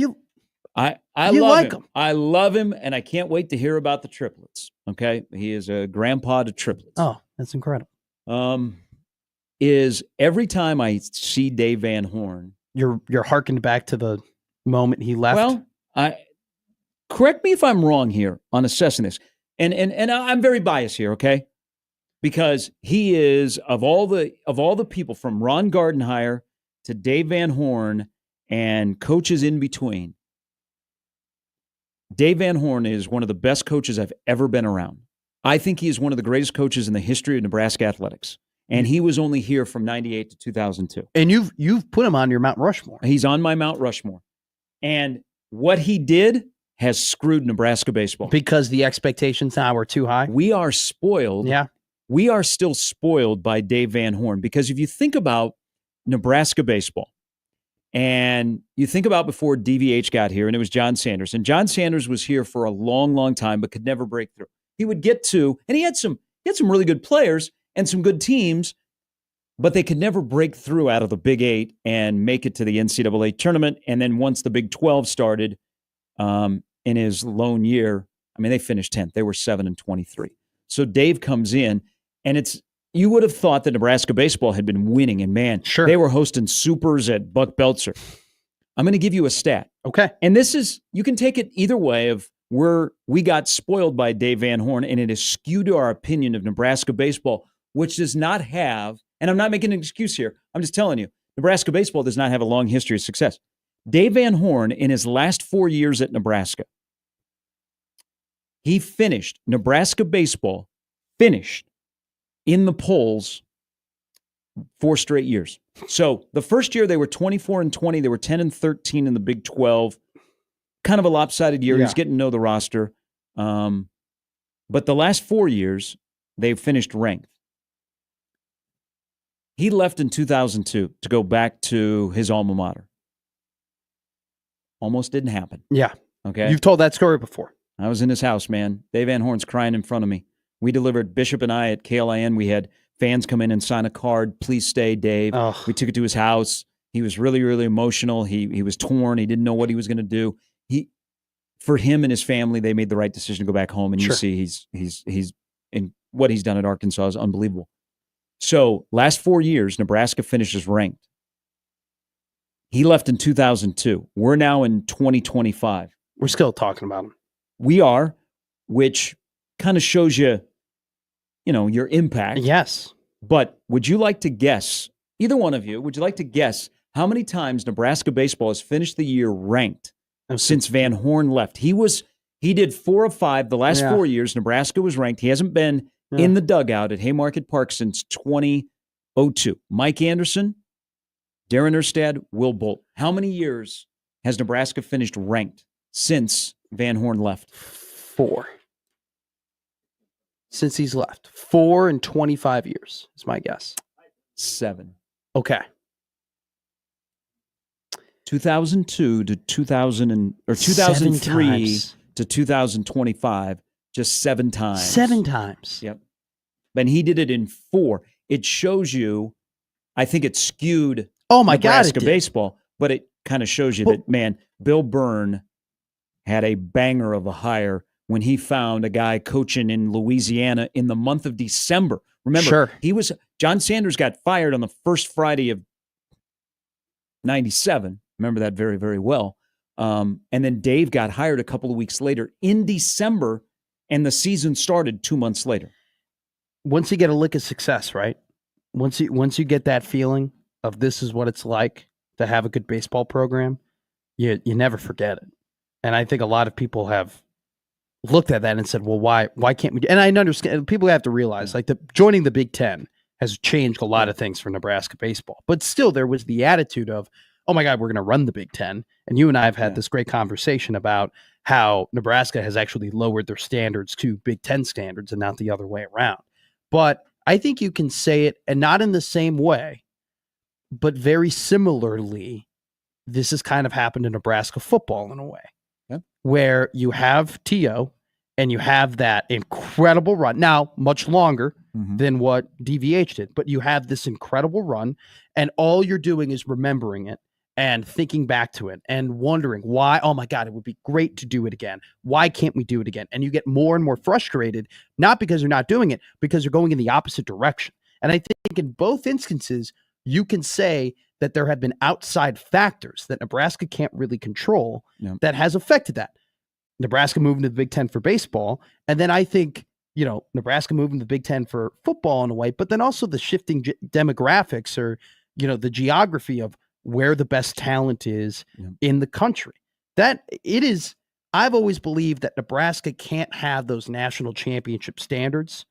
I you love like him. I love him, and I can't wait to hear about the triplets. Okay, he is a grandpa to triplets. Oh, that's incredible. Is every time I see Dave Van Horn, you're harkened back to the moment he left. Well, correct me if I'm wrong here on assessing this, and I'm very biased here, okay? Because he is of all the people from Ron Gardenhire to Dave Van Horn and coaches in between. Dave Van Horn is one of the best coaches I've ever been around. I think he is one of the greatest coaches in the history of Nebraska athletics. And he was only here from 98 to 2002. And you've put him on your Mount Rushmore. He's on my Mount Rushmore. And what he did has screwed Nebraska baseball. Because the expectations now are too high? We are spoiled. Yeah. We are still spoiled by Dave Van Horn. Because if you think about Nebraska baseball, and you think about before DVH got here, and it was John Sanders. And John Sanders was here for a long, long time, but could never break through. He would get to, and he had some really good players and some good teams, but they could never break through out of the Big 8 and make it to the NCAA tournament. And then once the Big 12 started in his lone year, they finished 10th. They were 7-23. So Dave comes in, and you would have thought that Nebraska baseball had been winning, and man, sure, they were hosting supers at Buck Belzer. I'm going to give you a stat. Okay. And you can take it either way of where we got spoiled by Dave Van Horn, and it is skewed to our opinion of Nebraska baseball, which does not have, and I'm not making an excuse here, I'm just telling you, Nebraska baseball does not have a long history of success. Dave Van Horn, in his last 4 years at Nebraska, Nebraska baseball finished in the polls 4 straight years. So the first year they were 24-20, they were 10-13 in the Big 12. Kind of a lopsided year. Yeah. He's getting to know the roster. But the last 4 years, they finished ranked. He left in 2002 to go back to his alma mater. Almost didn't happen. Yeah. Okay. You've told that story before. I was in his house, man. Dave Van Horn's crying in front of me. We delivered, Bishop and I at KLIN, we had fans come in and sign a card. Please stay, Dave. Oh. We took it to his house. He was really, really emotional. He was torn. He didn't know what he was going to do. For him and his family, they made the right decision to go back home. And Sure. you see he's in what he's done at Arkansas is unbelievable. So last 4 years, Nebraska finishes ranked. He left in 2002. We're now in 2025. We're still talking about him. We are, which kind of shows you, your impact. Yes. But would you like to guess, either one of you, would you like to guess how many times Nebraska baseball has finished the year ranked since Van Horn left? He did 4 of 5 the last 4 years. Nebraska was ranked. He hasn't been in the dugout at Haymarket Park since 2002. Mike Anderson, Darren Erstad, Will Bolt. How many years has Nebraska finished ranked since Van Horn left? 4. Since he's left. 4 in 25 years is my guess. 7. Okay. 2002 to 2003 to 2025, just 7 times. 7 times. Yep. And he did it in 4. It shows you, I think it skewed Nebraska baseball, but it kind of shows you that, man, Bill Byrne had a banger of a hire when he found a guy coaching in Louisiana in the month of December. Remember, John Sanders got fired on the first Friday of 97. Remember that very, very well. And then Dave got hired a couple of weeks later in December, and the season started 2 months later. once you get a lick of success, right? Once you get that feeling of this is what it's like to have a good baseball program, you never forget it. And I think a lot of people have looked at that and said, well, why can't we? And I understand people have to realize like joining the Big Ten has changed a lot of things for Nebraska baseball. But still, there was the attitude of, oh my God, we're going to run the Big Ten. And you and I have had this great conversation about how Nebraska has actually lowered their standards to Big Ten standards and not the other way around. But I think you can say it, and not in the same way, but very similarly, this has kind of happened in Nebraska football in a way, where you have T.O. and you have that incredible run. Now, much longer than what DVH did, but you have this incredible run, and all you're doing is remembering it and thinking back to it and wondering why, oh my God, it would be great to do it again. Why can't we do it again? And you get more and more frustrated, not because you're not doing it, because you're going in the opposite direction. And I think in both instances, you can say that there have been outside factors that Nebraska can't really control that has affected that. Nebraska moving to the Big Ten for baseball. And then I think, Nebraska moving to the Big Ten for football in a way, but then also the shifting demographics or, the geography of where the best talent is in the country. That it is, I've always believed that Nebraska can't have those national championship standards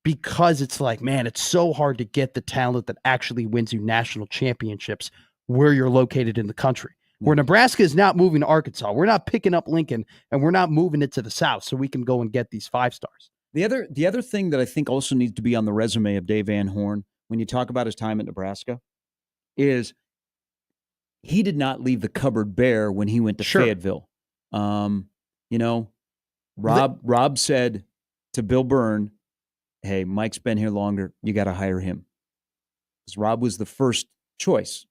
because it's like, man, it's so hard to get the talent that actually wins you national championships where you're located in the country. Where Nebraska is not moving to Arkansas. We're not picking up Lincoln, and we're not moving it to the South so we can go and get these 5 stars. The other thing that I think also needs to be on the resume of Dave Van Horn when you talk about his time at Nebraska is he did not leave the cupboard bare when he went to Fayetteville. Rob said to Bill Byrne, hey, Mike's been here longer. You got to hire him. Because Rob was the first choice.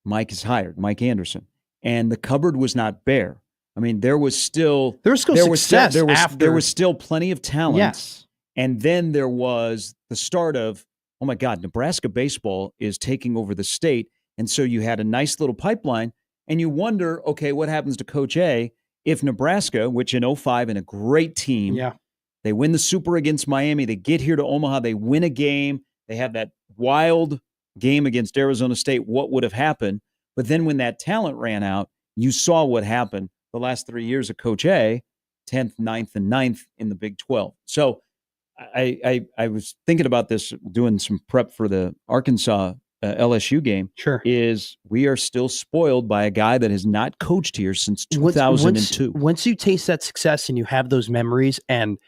Mike is hired, Mike Anderson. And the cupboard was not bare. I mean, there was still success after. There was still plenty of talent. Yes. And then there was the start of, oh my God, Nebraska baseball is taking over the state. And so you had a nice little pipeline. And you wonder, okay, what happens to Coach A if Nebraska, which in 2005 and a great team, they win the Super against Miami, they get here to Omaha, they win a game, they have that wild game against Arizona State, what would have happened? But then when that talent ran out, you saw what happened the last 3 years of Coach A, 10th, 9th, and 9th in the Big 12. So I was thinking about this, doing some prep for the Arkansas LSU game. Is we are still spoiled by a guy that has not coached here since 2002. Once you taste that success and you have those memories, and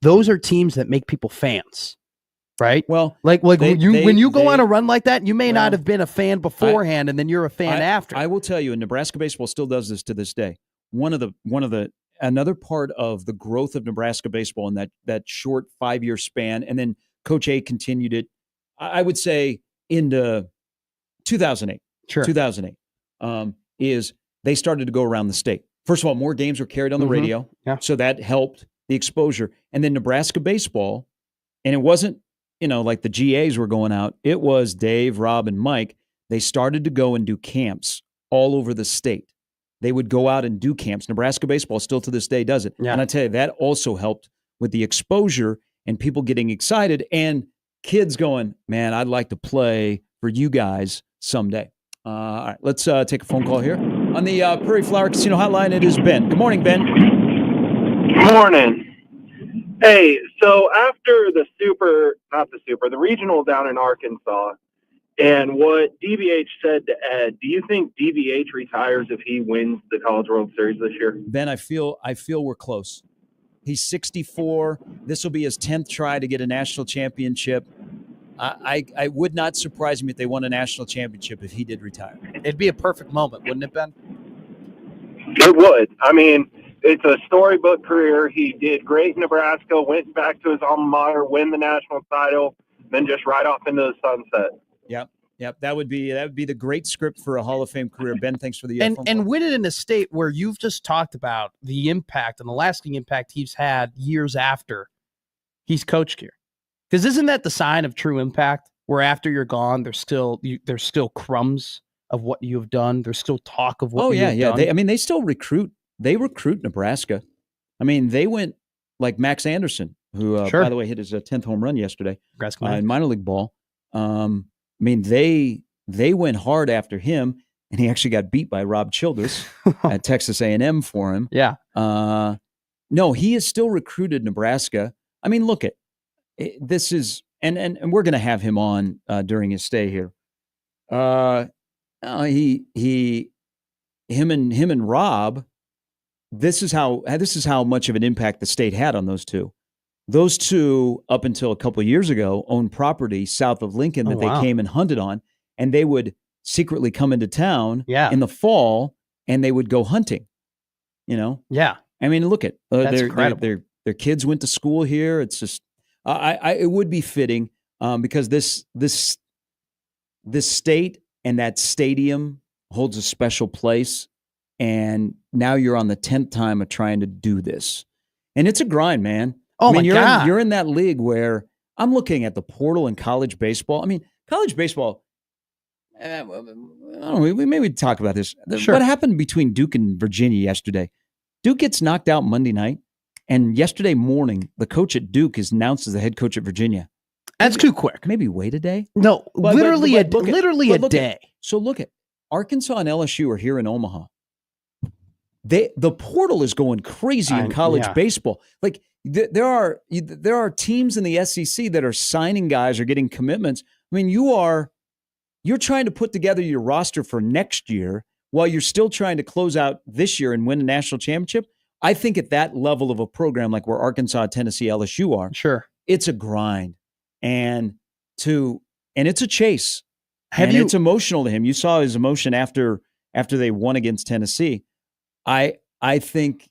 those are teams that make people fans. Right. Well, when you go on a run like that, you may not have been a fan beforehand, and then you're a fan after. I will tell you, and Nebraska baseball still does this to this day. Another part of the growth of Nebraska baseball in that short 5-year span, and then Coach A continued it. I would say into 2008. 2008 is they started to go around the state. First of all, more games were carried on the radio, so that helped the exposure. And then Nebraska baseball, and it wasn't. Like the GAs were going out. It was Dave, Rob, and Mike. They started to go and do camps all over the state. They would go out and do camps. Nebraska baseball still to this day does it. And I tell you, that also helped with the exposure and people getting excited and kids going, man, I'd like to play for you guys someday. All right, let's take a phone call here. On the Prairie Flower Casino hotline, it is Ben. Good morning, Ben. Good morning. Hey, so after the regional down in Arkansas, and what DVH said to Ed, do you think DVH retires if he wins the College World Series this year? Ben, I feel we're close. He's 64. This will be his 10th try to get a national championship. I would not surprise me if they won a national championship if he did retire. It'd be a perfect moment, wouldn't it, Ben? It would. I mean, it's a storybook career. He did great in Nebraska, went back to his alma mater, win the national title, then just right off into the sunset. Yep. That would be the great script for a Hall of Fame career. Ben, thanks for the phone call. And win it in a state where you've just talked about the impact and the lasting impact he's had years after he's coached here. Because isn't that the sign of true impact? Where after you're gone, there's still crumbs of what you have done. There's still talk of what you've done. They still recruit. They recruit Nebraska. I mean, they went like Max Anderson. who, Sure. by the way, hit his 10th home run yesterday Congrats, in minor league ball. I mean, they went hard after him, and he actually got beat by Rob Childress at Texas A&M for him. Yeah. No, he is still recruited Nebraska. I mean, look at this is, and we're going to have him on during his stay here. Him and Rob. This is how much of an impact the state had on those two. Those two, up until a couple of years ago, owned property south of Lincoln that they came and hunted on, and they would secretly come into town in the fall, and they would go hunting. You know, I mean, look at That's incredible. Their kids went to school here. It's just, it would be fitting because this state and that stadium holds a special place, and now you're on the 10th time of trying to do this, and it's a grind, man. Oh, I mean, my God. You're in that league where I'm looking at the portal in college baseball. I mean, college baseball. I don't know, we maybe talk about this. Sure. What happened between Duke and Virginia yesterday? Duke gets knocked out Monday night, and yesterday morning, the coach at Duke is announced as the head coach at Virginia. That's too quick. Maybe wait a day. No, literally a day. So look at Arkansas and LSU are here in Omaha. The portal is going crazy in college baseball. Like there are teams in the SEC that are signing guys or getting commitments. I mean, you're trying to put together your roster for next year while you're still trying to close out this year and win a national championship. I think at that level of a program like where Arkansas, Tennessee, LSU are, sure, it's a grind and it's a chase. It's emotional to him. You saw his emotion after they won against Tennessee. I think,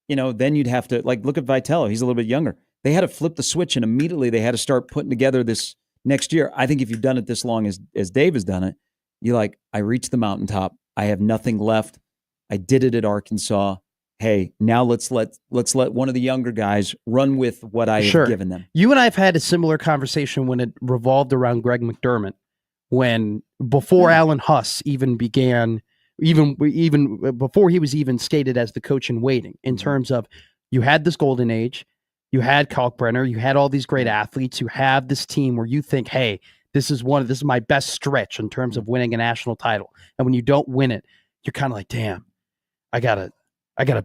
then you'd have to, like, look at Vitello. He's a little bit younger. They had to flip the switch, and immediately they had to start putting together this next year. I think if you've done it this long as Dave has done it, you're like, I reached the mountaintop. I have nothing left. I did it at Arkansas. Hey, now let's let one of the younger guys run with what I have given them. You and I have had a similar conversation when it revolved around Greg McDermott, before Alan Huss even began. Even before he was even stated as the coach in waiting, in terms of you had this golden age, you had Kalkbrenner, you had all these great athletes, you have this team where you think, hey, this is my best stretch in terms of winning a national title. And when you don't win it, you're kind of like, damn, I gotta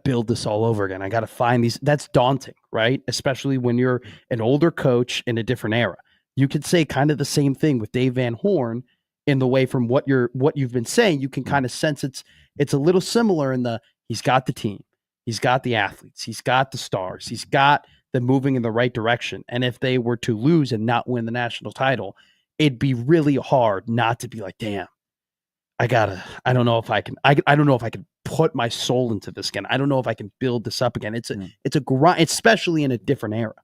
build this all over again. I gotta find these. That's daunting, right? Especially when you're an older coach in a different era. You could say kind of the same thing with Dave Van Horn. In the way from what you've been saying, you can kind of sense it's a little similar in he's got the team, he's got the athletes, he's got the stars, he's got them moving in the right direction. And if they were to lose and not win the national title, it'd be really hard not to be like, damn, I don't know if I can put my soul into this again. I don't know if I can build this up again. It's a grind, especially in a different era.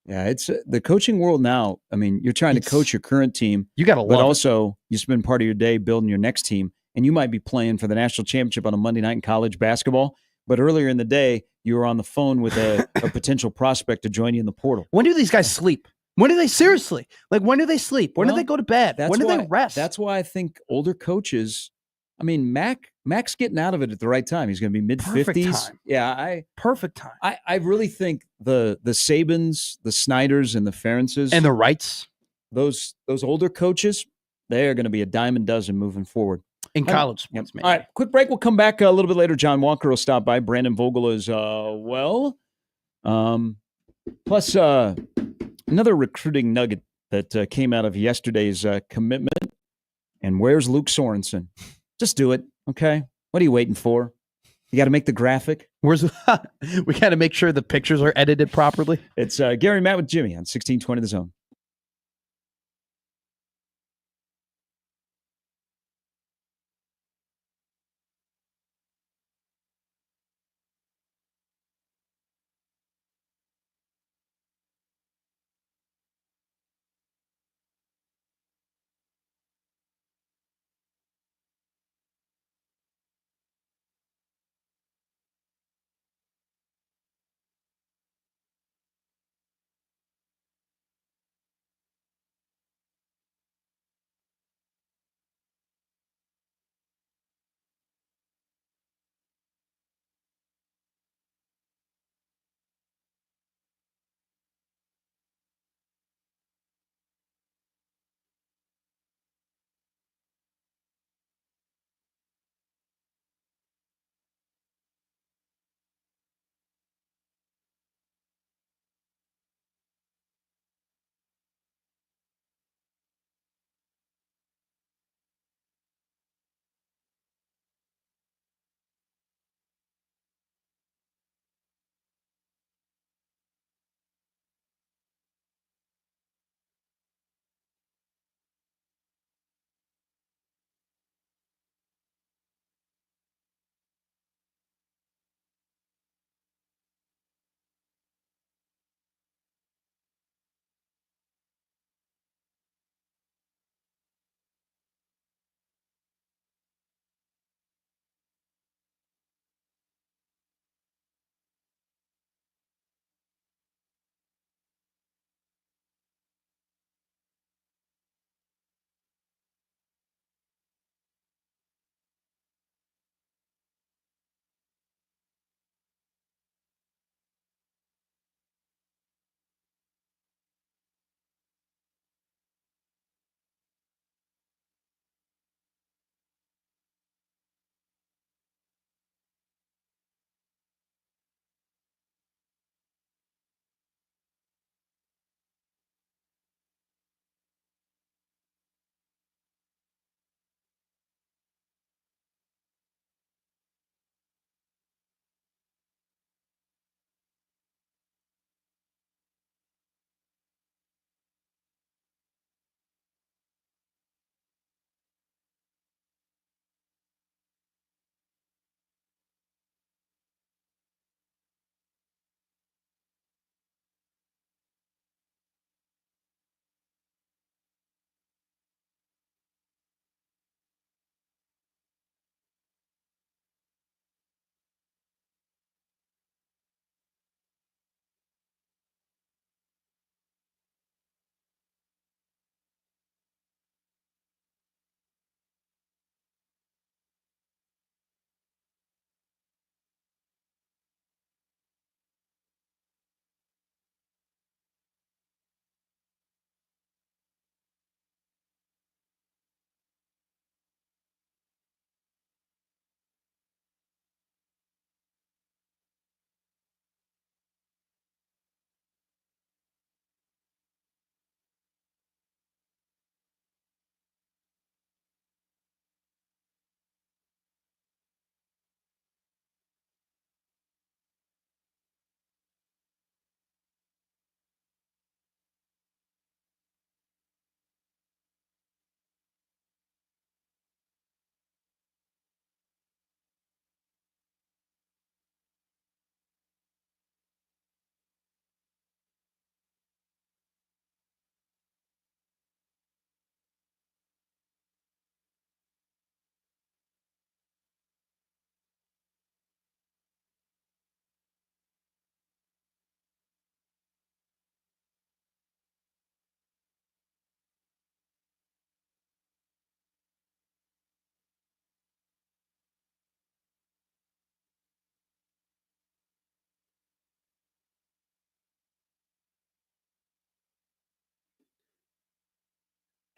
Yeah, it's the coaching world now. I mean, you're trying to coach your current team. You got to love it. But also, you spend part of your day building your next team, and you might be playing for the national championship on a Monday night in college basketball. But earlier in the day, you were on the phone with a potential prospect to join you in the portal. When do these guys sleep? When do they seriously? Like, when do they sleep? When do they go to bed? When do they rest? That's why I think older coaches. I mean, Mac's getting out of it at the right time. He's going to be mid-50s. Yeah, perfect time. I really think the Sabans, the Snyders, and the Ferences and the Wrights, those older coaches, they are going to be a dime a dozen moving forward in college sports. All right, quick break. We'll come back a little bit later. John Walker will stop by. Brandon Vogel as well. Plus another recruiting nugget that came out of yesterday's commitment. And where's Luke Sorensen? Just do it, okay? What are you waiting for? You got to make the graphic. We got to make sure the pictures are edited properly. It's Gary Matt with Jimmy on 1620 The Zone.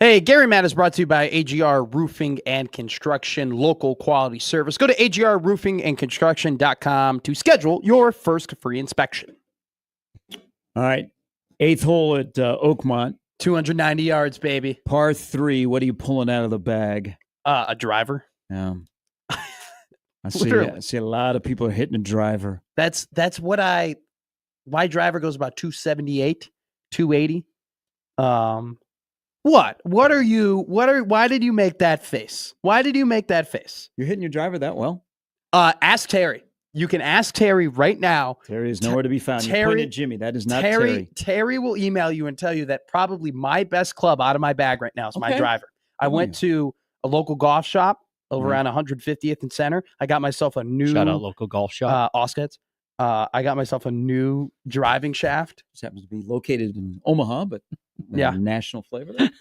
Hey, Gary Matt is brought to you by AGR Roofing and Construction, local quality service. Go to agrroofingandconstruction.com to schedule your first free inspection. All right. 8th hole at Oakmont. 290 yards, baby. Par 3. What are you pulling out of the bag? A driver. I Literally. see a lot of people are hitting a driver. That's what my driver goes about 278, 280. Why did you make that face? Why did you make that face? You're hitting your driver that well? Ask Terry. You can ask Terry right now. Terry is nowhere to be found. You pointed at Jimmy. That is not Terry. Terry will email you and tell you that probably my best club out of my bag right now is my driver. I went to a local golf shop over around 150th and Center. I got myself a new shout out local golf shop. Oscars. I got myself a new driving shaft. This happens to be located in Omaha, but national flavor there.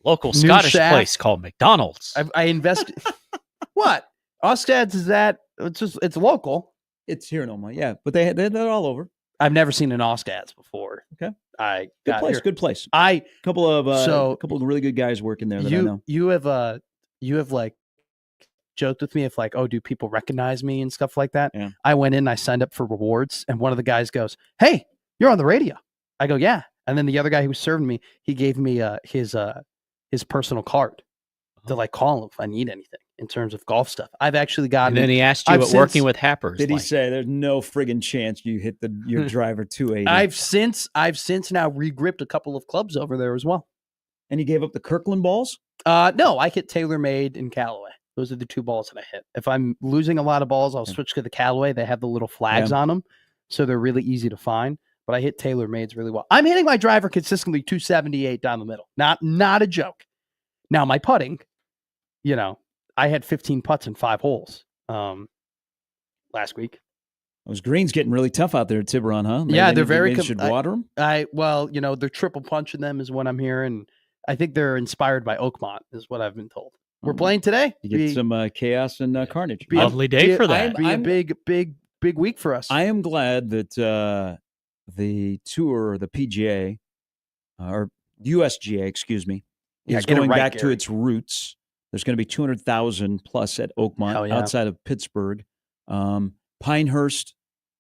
Local Scottish shaft. place called McDonald's. I invested. What? Oskad's is that? It's local. It's here in Omaha, yeah, but they're all over. I've never seen an Oskad's before. Okay, I good got place. here. Good place. A couple of really good guys working there that I know. You have like joked with me if like, oh, do people recognize me and stuff like that? Yeah. I went in, I signed up for rewards, and one of the guys goes, "Hey, you're on the radio." I go, "Yeah," and then the other guy who was serving me, he gave me his personal card to like call him if I need anything in terms of golf stuff. I've actually gotten. And then he asked you what working with Happers. Did he say there's no friggin' chance you hit your driver 280? I've since now regripped a couple of clubs over there as well. And you gave up the Kirkland balls? No, I hit TaylorMade and Callaway. Those are the two balls that I hit. If I'm losing a lot of balls, I'll switch to the Callaway. They have the little flags on them, so they're really easy to find. But I hit TaylorMade's really well. I'm hitting my driver consistently 278 down the middle. Not a joke. Now my putting, I had 15 putts in 5 holes last week. Those greens getting really tough out there at Tiburon, huh? They're very. Maybe should water them. They're triple punching them is what I'm hearing. I think they're inspired by Oakmont, is what I've been told. We're playing today. You get some chaos and carnage. Lovely day for that. Be a big week for us. I am glad that the tour, the PGA, or USGA, excuse me, is going back to its roots. There's going to be 200,000 plus at Oakmont outside of Pittsburgh. Pinehurst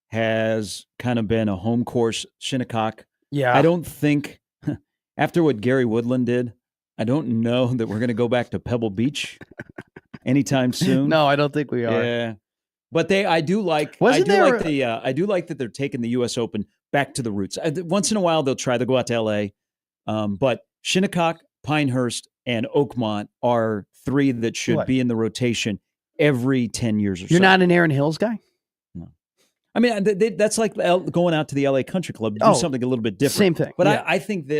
has kind of been a home course. Shinnecock. Yeah. I don't think, after what Gary Woodland did, I don't know that we're going to go back to Pebble Beach anytime soon. No, I don't think we are. Yeah. But I do like that they're taking the U.S. Open back to the roots. Once in a while they'll go out to L.A. But Shinnecock, Pinehurst, and Oakmont are 3 that should be in the rotation every 10 years or so. You're not an Erin Hills guy? No. I mean, that's like going out to the L.A. Country Club to do something a little bit different. Same thing. But I think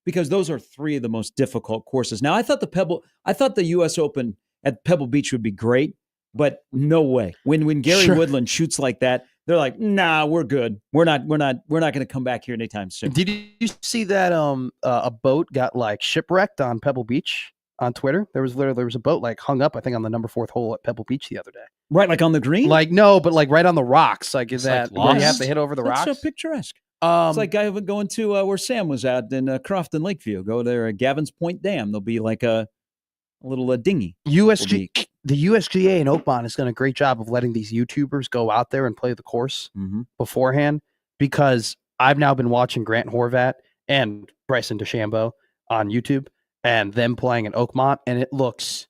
because those are 3 of the most difficult courses. Now, I thought the U.S. Open at Pebble Beach would be great, but no way. When Gary Woodland shoots like that, they're like, "Nah, we're good. We're not going to come back here anytime soon." Did you see that a boat got like shipwrecked on Pebble Beach on Twitter? There was a boat like hung up, I think, on the number 4th hole at Pebble Beach the other day. Right, like on the green? Like no, but like right on the rocks. Like is that like where you have to hit over the rocks? That's so picturesque. It's like going to where Sam was at in Crofton Lakeview. Go there at Gavin's Point Dam. There'll be like a little dinghy. The USGA in Oakmont has done a great job of letting these YouTubers go out there and play the course beforehand, because I've now been watching Grant Horvat and Bryson DeChambeau on YouTube and them playing in Oakmont, and it looks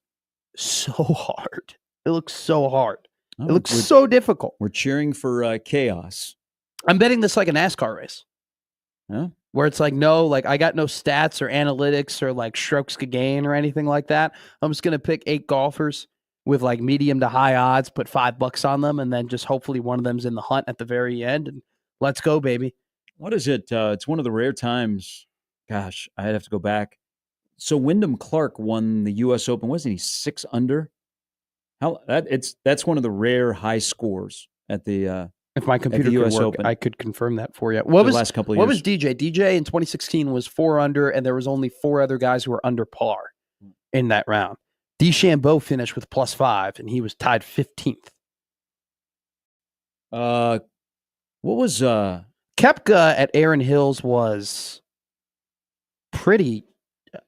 so hard. It looks so hard. It looks so difficult. We're cheering for chaos. I'm betting this like a NASCAR race. Huh? Where it's like, I got no stats or analytics or like strokes to gain or anything like that. I'm just going to pick 8 golfers with like medium to high odds, put $5 on them, and then just hopefully one of them's in the hunt at the very end. And let's go, baby. What is it? It's one of the rare times. Gosh, I'd have to go back. So Wyndham Clark won the U.S. Open. Wasn't he 6 under? That's one of the rare high scores at the. If my computer could work, Open. I could confirm that for you. What was the last couple of years? What was DJ? DJ in 2016 was 4 under, and there was only 4 other guys who were under par in that round. DeChambeau finished with +5, and he was tied 15th. What was Koepka at Erin Hills was pretty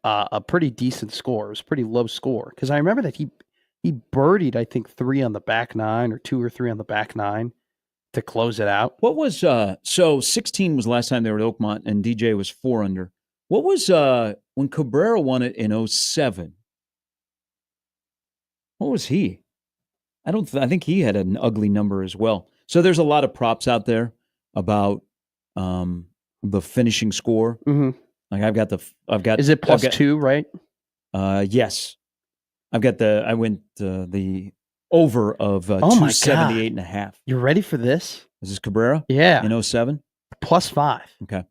a pretty decent score. It was a pretty low score because I remember that he birdied, I think, 3 on the back 9 or 2 or 3 on the back 9 to close it out. What was so 16 was the last time they were at Oakmont and DJ was 4 under. What was when Cabrera won it in 07? What was he? I think he had an ugly number as well. So there's a lot of props out there about the finishing score. Mm-hmm. Like I've got Is it plus 2, right? Yes. I went the over of Oh my 278 and a half. You ready for this? Is this Cabrera? Yeah. In 07? Plus 5. Okay.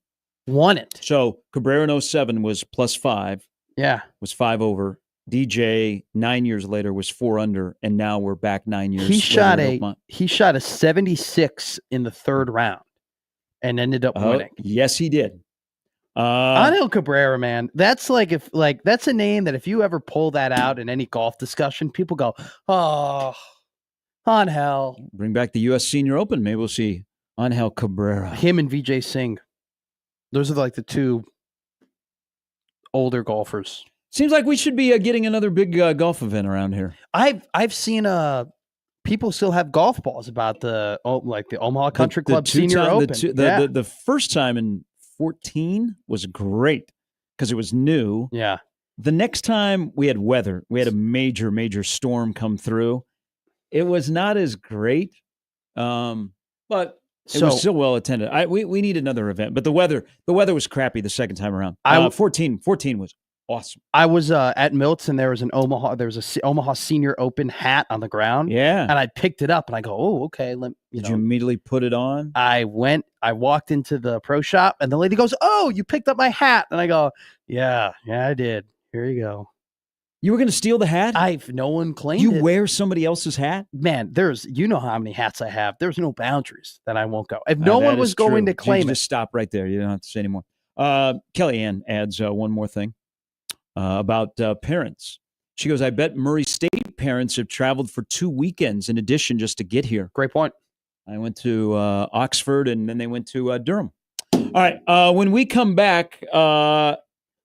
Won it. So Cabrera in 07 was plus 5. Yeah. Was 5 over. DJ 9 years later was 4 under, and now we're back 9 years. He shot later at Oakmont. he shot a 76 in the 3rd round and ended up winning. Yes, he did. Angel Cabrera, man, that's that's a name that if you ever pull that out in any golf discussion, people go, "Oh, Angel." Bring back the U.S. Senior Open. Maybe we'll see Angel Cabrera. Him and Vijay Singh. Those are like the 2 older golfers. Seems like we should be getting another big golf event around here. I've seen people still have golf balls about the Omaha Country Club Senior Open. The first time in 14 was great because it was new. Yeah. The next time we had weather. We had a major storm come through. It was not as great, but it was still well attended. We need another event, but the weather was crappy the second time around. 14 was awesome. I was at Milton. There was an Omaha Senior Open hat on the ground. Yeah, and I picked it up and I go, "Oh, okay." Did you immediately put it on? I walked into the pro shop and the lady goes, "Oh, you picked up my hat," and I go, "Yeah, I did. Here you go." You were going to steal the hat? No one claimed you it. Wear somebody else's hat? Man, you know how many hats I have. There's no boundaries that I won't go. If no one was going to claim it. Just stop right there. You don't have to say anymore. Kellyanne adds one more thing about parents. She goes, I bet Murray State parents have traveled for 2 weekends in addition just to get here. Great point. I went to Oxford and then they went to Durham. All right. When we come back,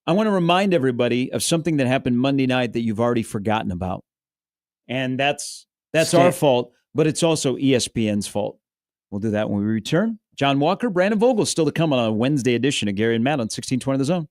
I want to remind everybody of something that happened Monday night that you've already forgotten about. And that's our fault, but it's also ESPN's fault. We'll do that when we return. John Walker, Brandon Vogel, still to come on a Wednesday edition of Gary and Matt on 1620 The Zone.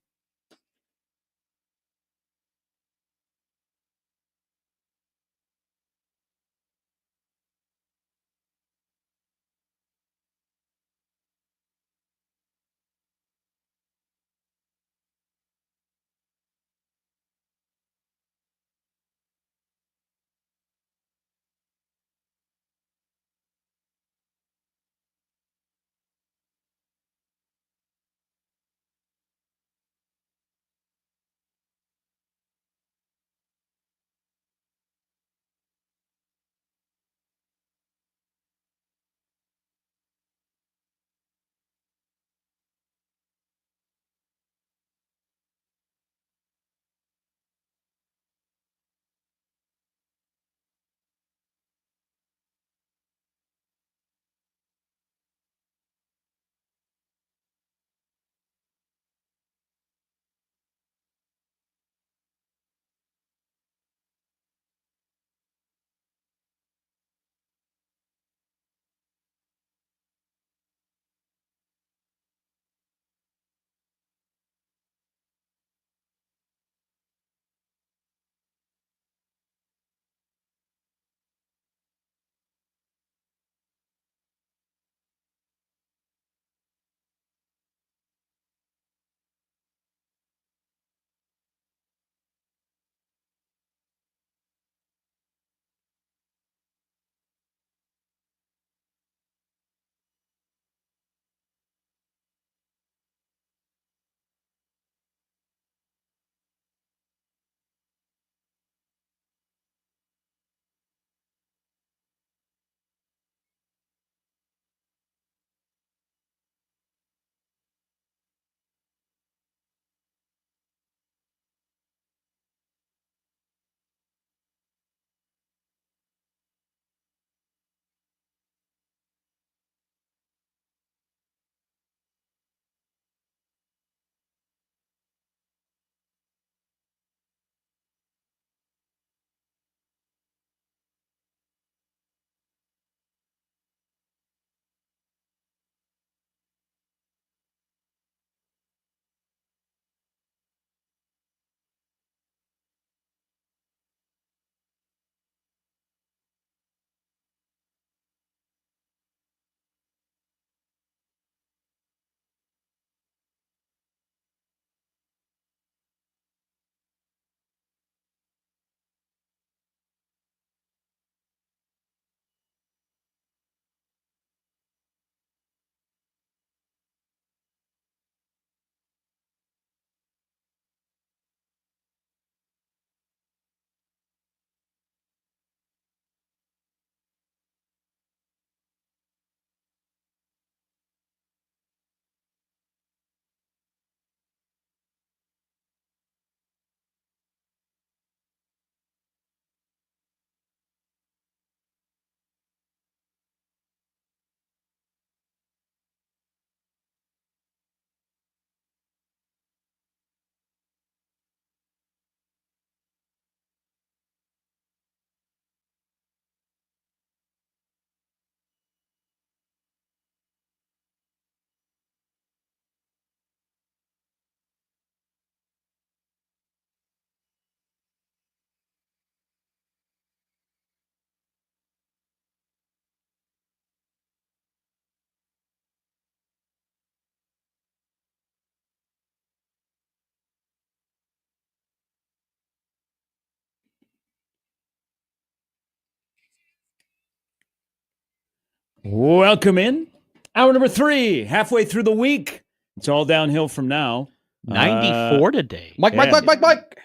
Welcome in. Hour number 3, halfway through the week. It's all downhill from now. 94 today. Mike.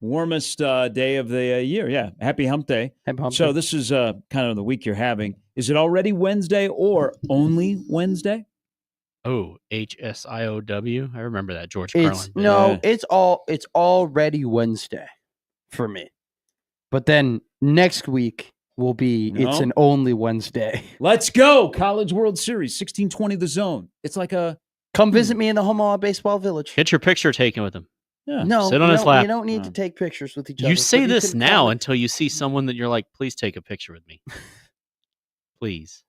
Warmest day of the year. Yeah. Happy Hump Day. Happy Hump So Day. this is kind of the week you're having. Is it already Wednesday or only Wednesday? Oh, HSIOW. I remember that George It's Carlin. Yeah. it's already Wednesday for me. But then next week will be it's No. an only Wednesday. Let's go. College World Series, 1620 The Zone. It's like a... Come visit me in the Omaha Baseball Village. Get your picture taken with him. Yeah. No, Sit on you his don't- lap. You don't need No. to take pictures with each other. You but say this can now come. until you see someone that you're like, please take a picture with me. Please.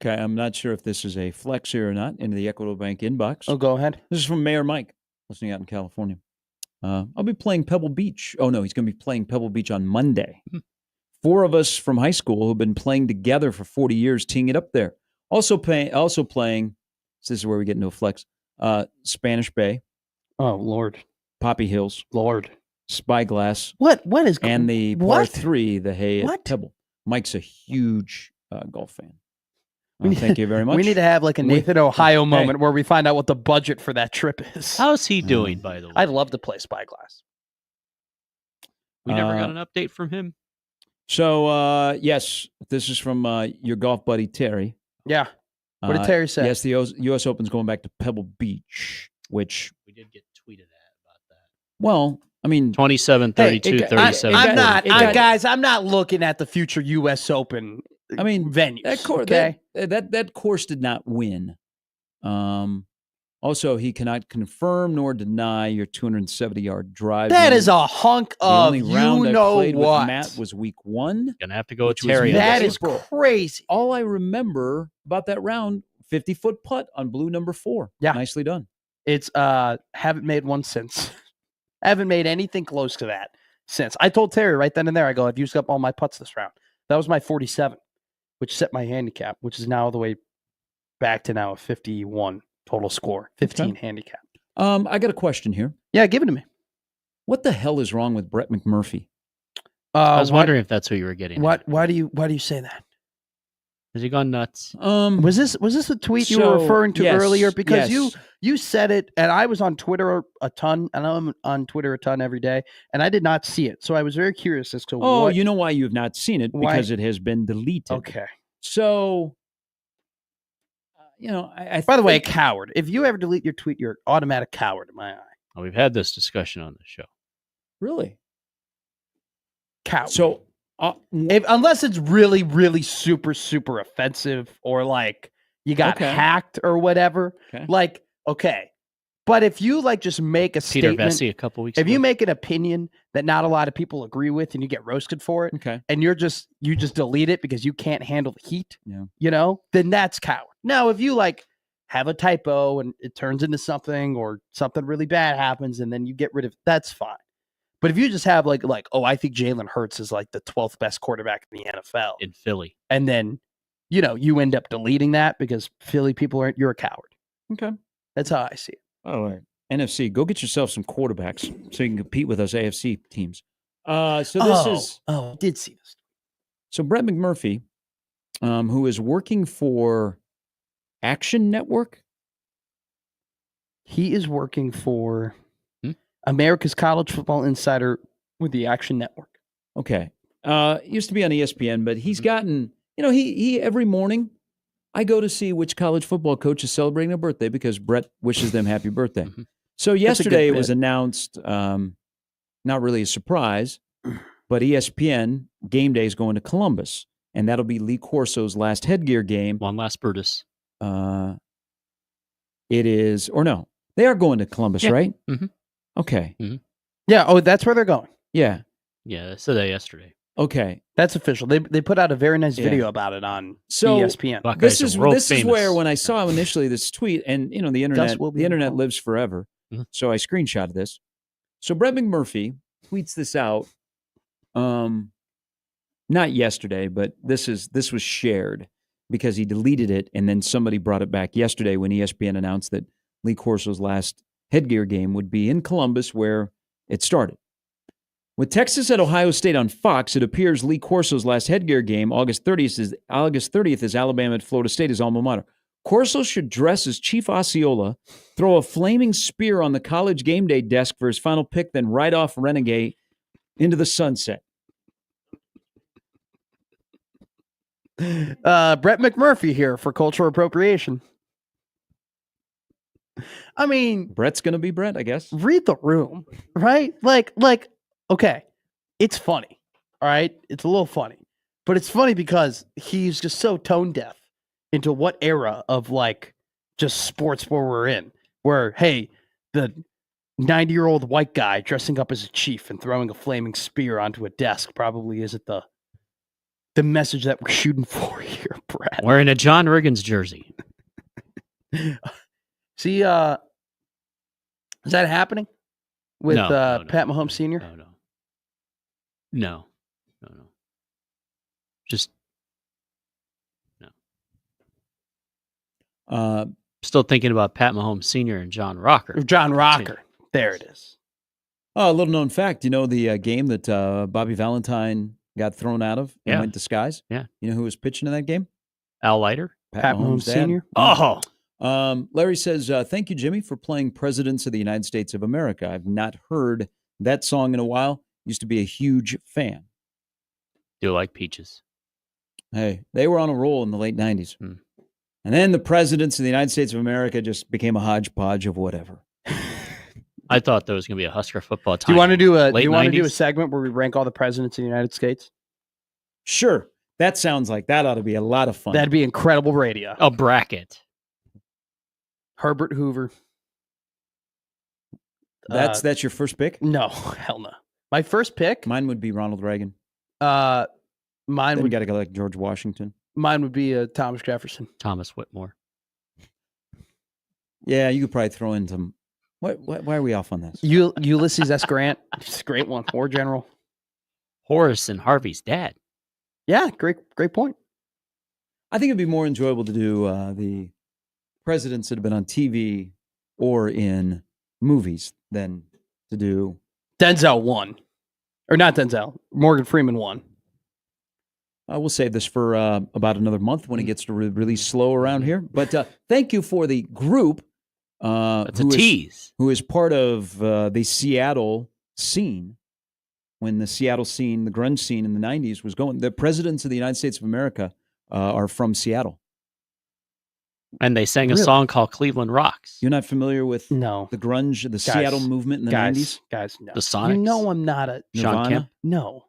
Okay, I'm not sure if this is a flex here or not into the Equitable Bank inbox. Oh, go ahead. This is from Mayor Mike, listening out in California. I'll be playing Pebble Beach. Oh, no, he's going to be playing Pebble Beach on Monday. 4 of us from high school who've been playing together for 40 years, teeing it up there. Also playing, so this is where we get into a flex, Spanish Bay, Oh, Lord. Poppy Hills, Lord. Spyglass, What is and the par what? 3, the Hay at What? Pebble. Mike's a huge golf fan. We need- Thank you very much. We need to have like a We- Nathan Ohio Hey. moment where we find out what the budget for that trip is. How's he doing, by the way? I'd love to play Spyglass. We never got Uh, an update from him. So, yes, this is from your golf buddy, Terry. Yeah. What did Terry say? Yes, the U.S. Open's going back to Pebble Beach, which, We did get tweeted at about that. well, I mean, 27, Hey, 32, it got- 37. it got- it got- guys. I'm not looking at the future U.S. Open. I mean, venues. that course did not win. Also, he cannot confirm nor deny your 270-yard drive. That The is a hunk the of only round you I know played what. with Matt was week 1. Gonna have to go with Which was Terry. on That That this is one. April. crazy. All I remember about that round, 50-foot putt on blue number 4. Yeah. Nicely done. It's haven't made one since. Haven't made anything close to that since. I told Terry right then and there. I go, I've used up all my putts this round. That was my 47, which set my handicap, which is now all the way back to now a 51 total score, 15 handicap. I got a question here. Yeah, give it to me. What the hell is wrong with Brett McMurphy? I was wondering if that's who you were getting. What? Why do you say that? Has he gone nuts? Was this a tweet you were So, referring to yes, earlier? Because yes. you said it, and I was on Twitter a ton, and I'm on Twitter a ton every day, and I did not see it. So I was very curious as to Oh, what. you know why you have not seen it? Why? Because it has been deleted. Okay. So, I By the way, a think- coward. If you ever delete your tweet, you're an automatic coward in my eye. Oh, we've had this discussion on the show. really? Coward. So, Unless it's really, really super, super offensive, or like you got Okay. hacked or whatever. Okay. Like, okay. But if you like just make a Peter statement, Vesey a couple weeks if ago. you make an opinion that not a lot of people agree with and you get roasted for it, okay. and you just delete it because you can't handle the heat, Yeah. then that's coward. Now, if you like have a typo and it turns into something, or something really bad happens and then you get rid of it, that's fine. But if you just have like, oh, I think Jalen Hurts is like the 12th best quarterback in the NFL, in Philly. and then, you end up deleting that because Philly people aren't, you're a coward. Okay. That's how I see it. All right. NFC, go get yourself some quarterbacks so you can compete with us AFC teams. So this is I did see this. so Brett McMurphy, who is working for Action Network. He is working for Hmm? America's College Football Insider with the Action Network. Okay. Used to be on ESPN, but he's gotten, he every morning I go to see which college football coach is celebrating a birthday because Brett wishes them happy birthday. Mhm. So a good yesterday it was bit. announced, not really a surprise, but ESPN game day is going to Columbus, and that'll be Lee Corso's last headgear game. One last Brutus. It is, or no, they are going to Columbus, Yeah. right? Mhm. Okay. Yeah. Oh, that's where they're going. Yeah. Yeah, I said that yesterday. Okay. That's official. They put out a very nice Yeah. video about it on So ESPN. Buckeyes this are world is famous. where when I saw initially this tweet, and the internet will be involved. lives forever, Mhm. so I screenshotted this. So Brett McMurphy tweets this out, not yesterday, but this was shared because he deleted it, and then somebody brought it back yesterday when ESPN announced that Lee Corso's last headgear game would be in Columbus, where it started. With Texas at Ohio State on Fox, it appears Lee Corso's last headgear game, August 30th, is Alabama at Florida State, his alma mater. Corso should dress as Chief Osceola, throw a flaming spear on the college game day desk for his final pick, then ride off Renegade into the sunset. Brett McMurphy here for cultural appropriation. I mean, Brett's going to be Brett, I guess. read the room, right? Like, okay, it's funny, all right? It's a little funny, but it's funny because he's just so tone deaf into what era of like just sports where we're in, where, hey, the 90-year-old white guy dressing up as a chief and throwing a flaming spear onto a desk probably isn't the message that we're shooting for here, Brad. Wearing a John Riggins jersey. See, is that happening with No, no, Pat Mahomes Sr.? No. Just no. Still thinking about Pat Mahomes Sr. and John Rocker. John Rocker. There it is. Oh, a little known fact. You know the game that Bobby Valentine got thrown out of and Yeah. went to skies? Yeah. You know who was pitching in that game? Al Leiter. Pat Mahomes dad. Sr.? Oh, Larry says, thank you, Jimmy, for playing Presidents of the United States of America. I've not heard that song in a while. Used to be a huge fan. do like peaches. Hey, they were on a roll in the late 90s. Hmm. And then the Presidents of the United States of America just became a hodgepodge of whatever. I thought there was going to be a Husker football Do time. you want to do a late 90s? segment where we rank all the presidents of the United States? Sure. That sounds like that ought to be a lot of fun. That'd be incredible radio. A bracket. Herbert Hoover. That's your first pick? No, hell no. My first pick, Mine would be Ronald Reagan. mine Then we would got to go like George Washington. be Thomas Jefferson. Thomas Whitmore. Yeah, you could probably throw in some. Why are we off on this? Ulysses S. Grant. It's a great one. War general. Horace and Harvey's dad. Yeah, great point. I think it'd be more enjoyable to do the presidents that have been on TV or in movies than to do. Denzel won. Or not Denzel. Morgan Freeman won. We'll save this for about another month when it gets to really slow around here. But thank you for the group. That's a who is- tease. who is part of the Seattle scene when the Seattle scene, the grunge scene in the 90s was going. The presidents of the United States of America are from Seattle. And they sang a Really? song called Cleveland Rocks. You're not familiar with No. the grunge, the Seattle movement in the 90s? Guys, no. The Sonics. You know I'm not a Sean Nirvana? Kemp. no.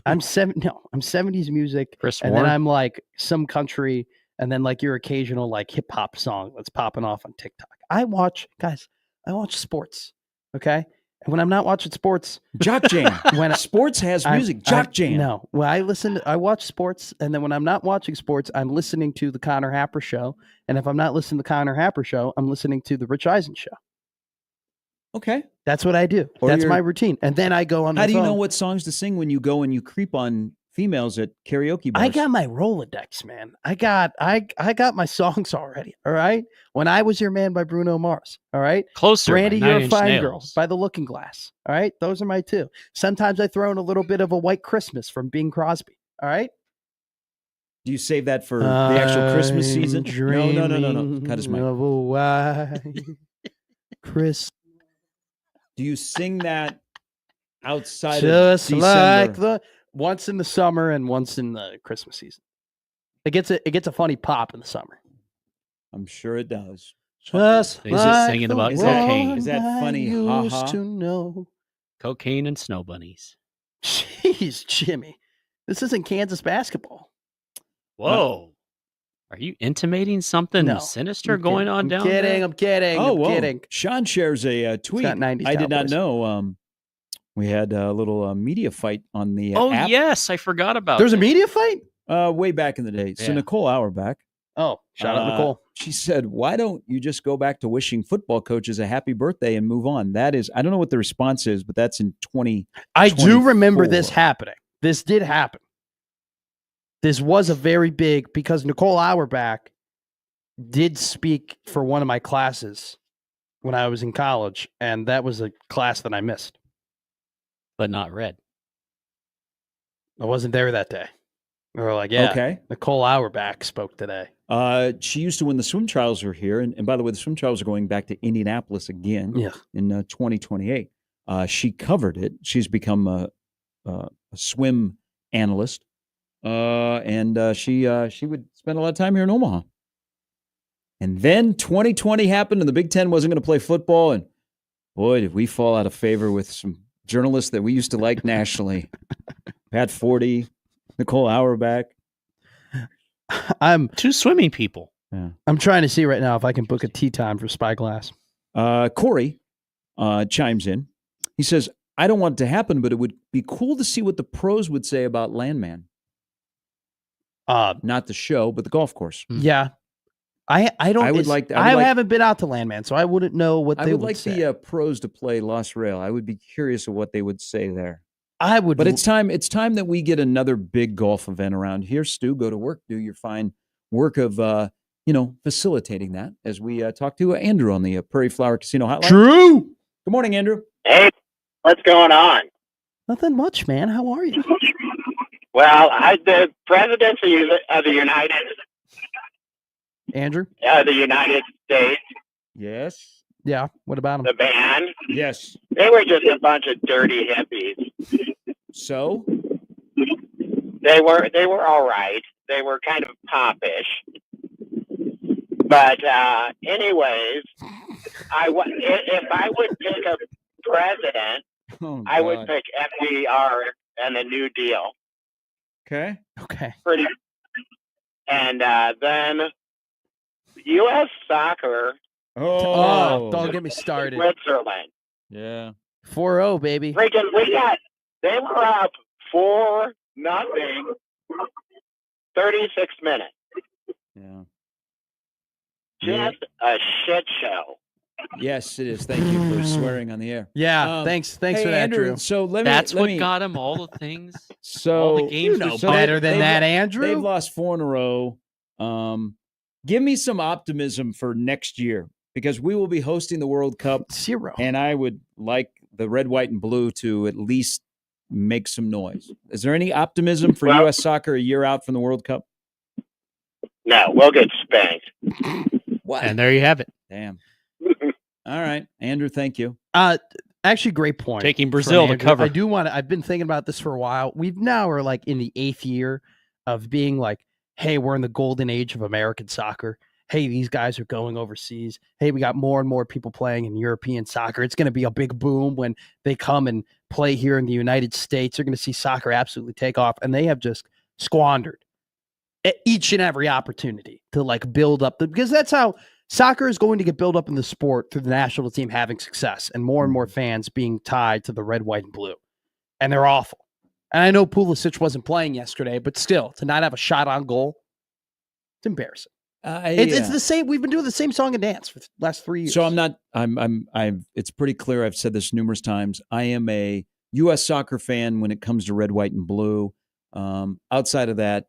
I'm 70s music. Chris And Warren. then I'm like some country, and then like your occasional like hip hop song that's popping off on TikTok. I watch sports. Okay. And when I'm not watching sports, Jock Jam. when Sports has music. Jock Jam. No. When I watch sports, and then when I'm not watching sports, I'm listening to the Connor Happer show. And if I'm not listening to the Connor Happer show, I'm listening to the Rich Eisen show. Okay. That's what I do. Or That's you're- my routine. And then I go on my How do you phone. know what songs to sing when you go and you creep on females at karaoke bars? I got my Rolodex, man. I got my songs already. All right. When I Was Your Man by Bruno Mars. All right. Closer. by Brandy, Nine You're a Inch Fine Girl Nails. by The Looking Glass. All right. Those are my two. Sometimes I throw in a little bit of a White Christmas from Bing Crosby. All right. Do you save that for the actual Christmas I'm season? No. Cut his mic. dreaming of a white Christmas. Do you sing that outside Just of like December? once in the summer and once in the Christmas season. It gets a funny pop in the summer. I'm sure it does. Just Is it singing about Is that- cocaine? is that one funny? I Ha used ha. to know. Cocaine and snow bunnies. Jeez, Jimmy, this isn't Kansas basketball. Whoa. Are you intimating something No, sinister I'm going kidding. on I'm down kidding, there? I'm kidding. Oh, I'm whoa. kidding. Sean shares a tweet. got 90s I did not Cowboys. know. We had a little media fight on the Oh, app yes. I forgot about There's a that. media fight. way back in the day. So Yeah. Nicole Auerbach, Oh, shout out Nicole. she said, "Why don't you just go back to wishing football coaches a happy birthday and move on?" That is, I don't know what the response is, but that's in 20. I do remember this 24. happening. This did happen. This was a very big because Nicole Auerbach did speak for one of my classes when I was in college, and that was a class that I missed. But not red. I wasn't there that day. We were like, yeah. Okay. Nicole Auerbach spoke today. She used to when the swim trials were here. And by the way, the swim trials are going back to Indianapolis again Yeah. in 2028. She covered it. She's become a swim analyst. And she would spend a lot of time here in Omaha. And then 2020 happened and the Big Ten wasn't going to play football. And boy, did we fall out of favor with some journalists that we used to like nationally. Pat Forty, Nicole Auerbach. I'm 2 swimming people. Yeah. I'm trying to see right now if I can book a tea time for Spyglass. Corey chimes in. He says, I don't want it to happen, but it would be cool to see what the pros would say about Landman. Not the show, but the golf course. Yeah. I don't. I would it's- like- I haven't been out to Landman, so I wouldn't know what I they would would like say. the pros to play Lost Rail. I would be curious of what they would say there. I would, But it's time that we get another big golf event around here. Stu, go to work, do your fine work of facilitating that as we talk to Andrew on the Prairie Flower Casino hotline. Drew. Good morning, Andrew. Hey, what's going on? Nothing much, man. How are you? Well, the presidency of the Andrew? United States, Yes. Yeah. What about him? the band, Yes. they were just a bunch of dirty hippies. So? They were all right. They were kind of popish. But anyways, if I would pick a president, Oh, I would God. pick FDR and the New Deal. Okay. Okay. And then U.S. soccer, Oh, don't get me started. Switzerland. Yeah. 4-0, baby. Freaking, they were up 4-0, 36 minutes. Yeah. Just a shit show. Yes, it is. Thank you for swearing on the air. Yeah. Thanks Hey, for that, Andrew. Drew. So let That's me. what got him all the things. So all the games. You know So better than they've- that, They've Andrew. lost 4 in a row. Give me some optimism for next year because we will be hosting the World Cup, 0. and I would like the red, white, and blue to at least make some noise. Is there any optimism for Well- U.S. soccer a year out from the World Cup? No, we'll get spanked. What? And there you have it. Damn. All right, Andrew. Thank you. Actually, great point. Taking from Brazil to Andrew. cover. I do want to. I've been thinking about this for a while. We've now are like in the 8th year of being like, hey, we're in the golden age of American soccer. Hey, these guys are going overseas. Hey, we got more and more people playing in European soccer. It's going to be a big boom when they come and play here in the United States. They're going to see soccer absolutely take off, and they have just squandered each and every opportunity to like build up because that's how soccer is going to get built up in the sport through the national team having success and more fans being tied to the red, white, and blue. And they're awful. And I know Pulisic wasn't playing yesterday, but still, to not have a shot on goal, it's embarrassing. It's the same. We've been doing the same song and dance for the last 3 years. So it's pretty clear. I've said this numerous times. I am a U.S. soccer fan when it comes to red, white, and blue. Outside of that,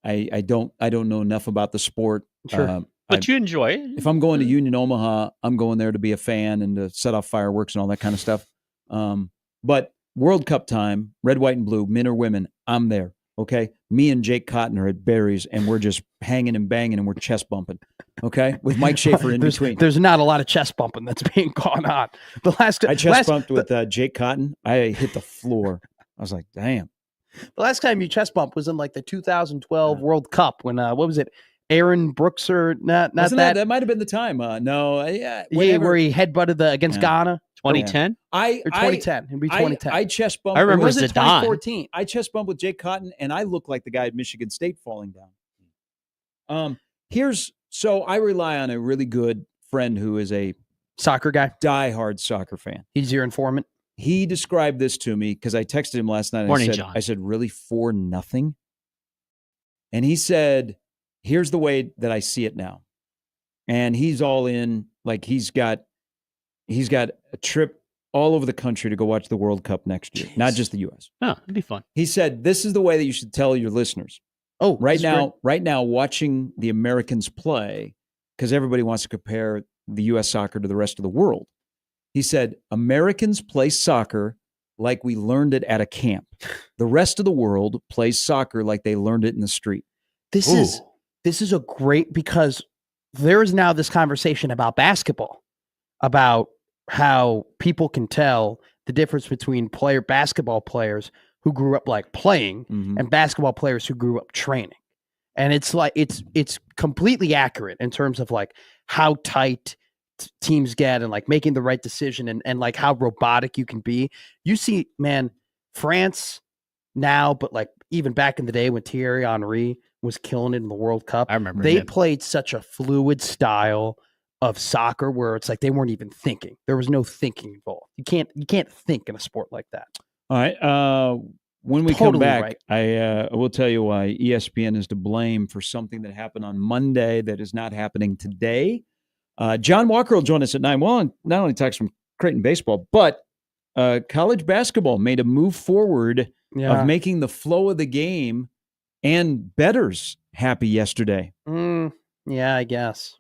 I don't know enough about the sport. Sure. But you enjoy it. If I'm going to Union Omaha, I'm going there to be a fan and to set off fireworks and all that kind of stuff. But World Cup time, red, white, and blue, men or women, I'm there. Okay, me and Jake Cotton are at Barry's, and we're just hanging and banging, and we're chest bumping. Okay, with Mike Schaefer in between. There's not a lot of chest bumping that's being gone on. The last I chest bumped with Jake Cotton. I hit the floor. I was like, damn. The last time you chest bumped was in like the 2012 World Cup when what was it? Aaron Brooks or not Wasn't that? That might have been the time. No, Yeah, whatever. where he headbutted against Ghana 2010. or 2010. It'd be 2010. I chest bumped. I remember Or was it Zidane. 2014? I chest bumped with Jake Cotton, and I look like the guy at Michigan State falling down. So I rely on a really good friend who is a Soccer guy. diehard soccer fan. He's your informant. He described this to me because I texted him last night. And Morning, I said, John. I said, really 4-0? And he said, here's the way that I see it now. And he's all in, like he's got a trip all over the country to go watch the World Cup next year, not just the U.S. Oh, it'd be fun. He said, this is the way that you should tell your listeners. Oh, Right this is now, watching the Americans play, because everybody wants to compare the U.S. soccer to the rest of the world. He said, Americans play soccer like we learned it at a camp. The rest of the world plays soccer like they learned it in the street. This is a great, because there is now this conversation about basketball, about how people can tell the difference between basketball players who grew up like playing and basketball players who grew up training. And it's like it's completely accurate in terms of like how tight teams get and like making the right decision and like how robotic you can be. You see, man, France now, but like even back in the day when Thierry Henry was killing it in the World Cup, I remember they him. played such a fluid style of soccer where it's like they weren't even thinking. There was no thinking involved. You can't think in a sport like that. All right. When we Totally come back, right. I will tell you why ESPN is to blame for something that happened on Monday that is not happening today. John Walker will join us at 9. Well, not only talks from Creighton baseball, but college basketball made a move forward of making the flow of the game and bettors happy yesterday. Yeah, I guess.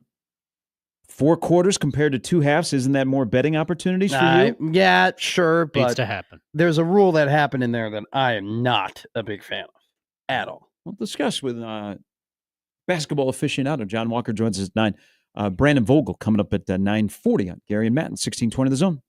4 quarters compared to 2 halves. Isn't that more betting opportunities for you? Yeah, sure, Needs but to happen. there's a rule that happened in there that I am not a big fan of at all. We'll discuss with basketball aficionado. John Walker joins us at 9. Brandon Vogel coming up at 9:40 on Gary and Matt in 1620 The Zone.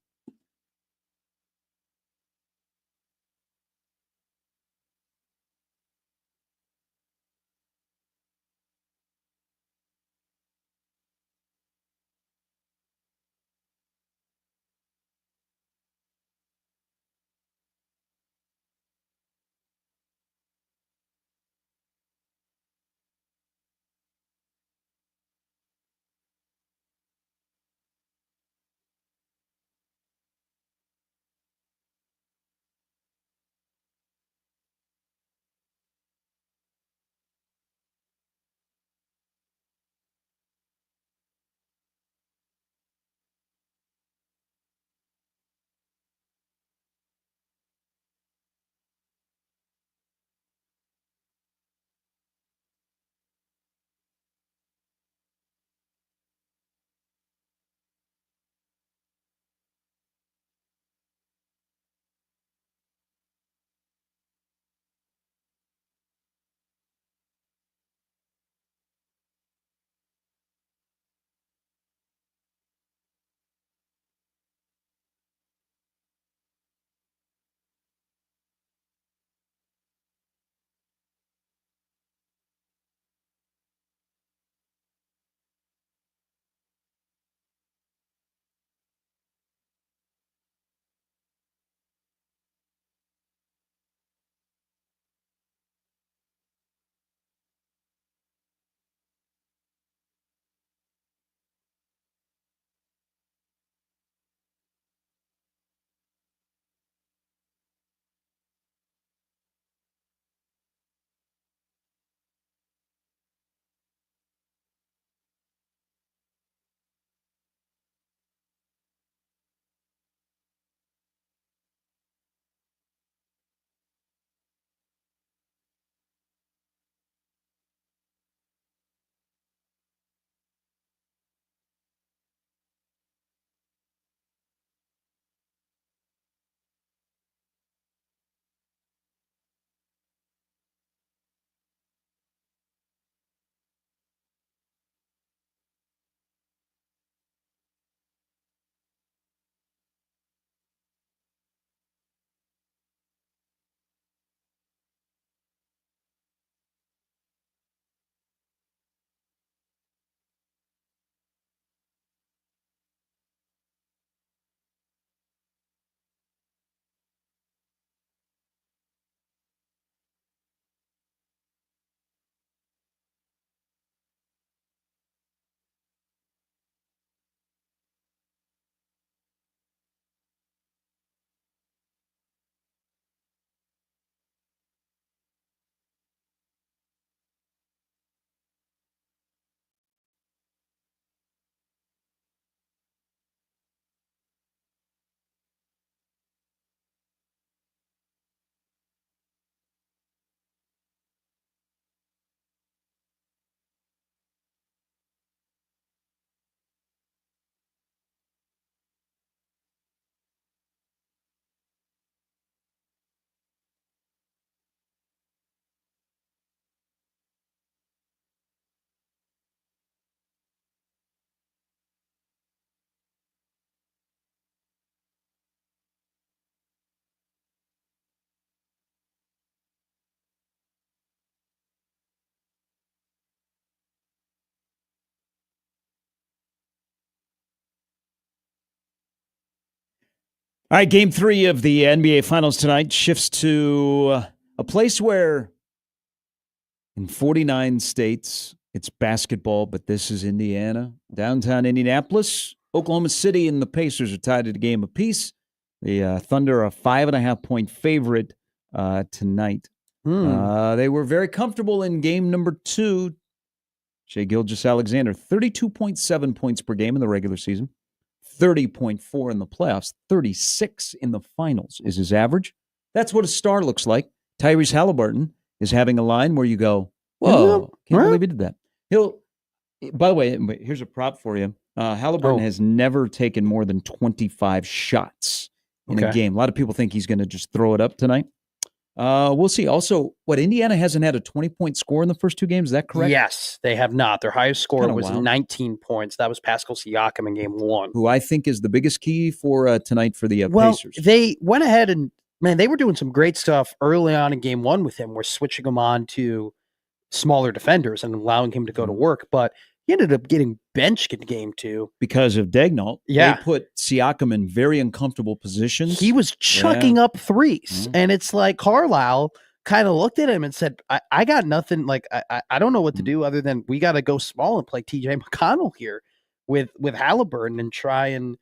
All right, game 3 of the NBA Finals tonight shifts to a place where in 49 states it's basketball, but this is Indiana. Downtown Indianapolis, Oklahoma City and the Pacers are tied at a game apiece. The Thunder are a 5.5-point favorite tonight. They were very comfortable in game number 2. Shai Gilgeous-Alexander, 32.7 points per game in the regular season, 30.4 in the playoffs, 36 in the finals is his average. That's what a star looks like. Tyrese Halliburton is having a line where you go, whoa, can't believe he did that. By the way, here's a prop for you. Halliburton has never taken more than 25 shots in a game. A lot of people think he's going to just throw it up tonight. We'll see. Also, Indiana hasn't had a 20-point score in the first 2 games. Is that correct? Yes, they have not. Their highest score was 19 points. That was Pascal Siakam in game 1. Who I think is the biggest key for tonight for the Pacers. They went ahead and, they were doing some great stuff early on in game 1 with him. We're switching him on to smaller defenders and allowing him to go to work. But he ended up getting benched in game 2. Because of Daigneault. Yeah. They put Siakam in very uncomfortable positions. He was chucking up threes. And it's like Carlisle kind of looked at him and said, I got nothing. Like, I don't know what to do other than we got to go small and play TJ McConnell here with Halliburton and try and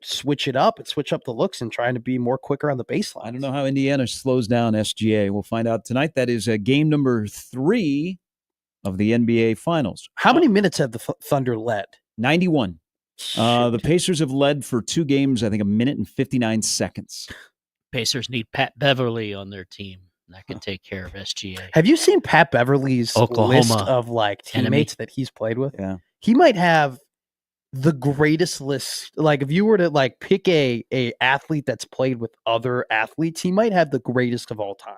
switch it up and switch up the looks and trying to be more quicker on the baseline. I don't know how Indiana slows down SGA. We'll find out tonight. That is game number 3 of the NBA Finals. How many minutes have the Thunder led? 91. The Pacers have led for 2 games, I think, 1 minute and 59 seconds. Pacers need Pat Beverly on their team. That can take care of SGA. Have you seen Pat Beverly's Oklahoma list of teammates that he's played with? Yeah. He might have the greatest list. Like, if you were to pick a athlete that's played with other athletes, he might have the greatest of all time.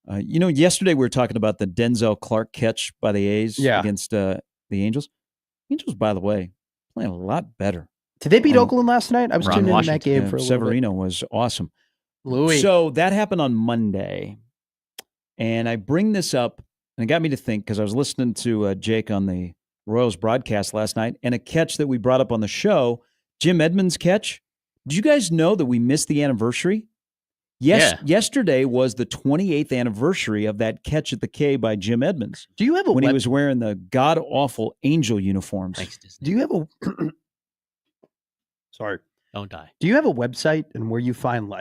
Yesterday we were talking about the Denzel Clark catch by the A's against the Angels. Angels, by the way, playing a lot better. Did they beat Oakland last night? I was tuning in that game for a little bit. Severino was awesome. Louis. So that happened on Monday. And I bring this up, and it got me to think because I was listening to Jake on the Royals broadcast last night, and a catch that we brought up on the show, Jim Edmonds' catch. Did you guys know that we missed the anniversary? Yes, yesterday was the 28th anniversary of that catch at the K by Jim Edmonds. Do you have a when he was wearing the god-awful Angel uniforms? Thanks, Disney. Do you have a Sorry. Don't die. Do you have a website and where you find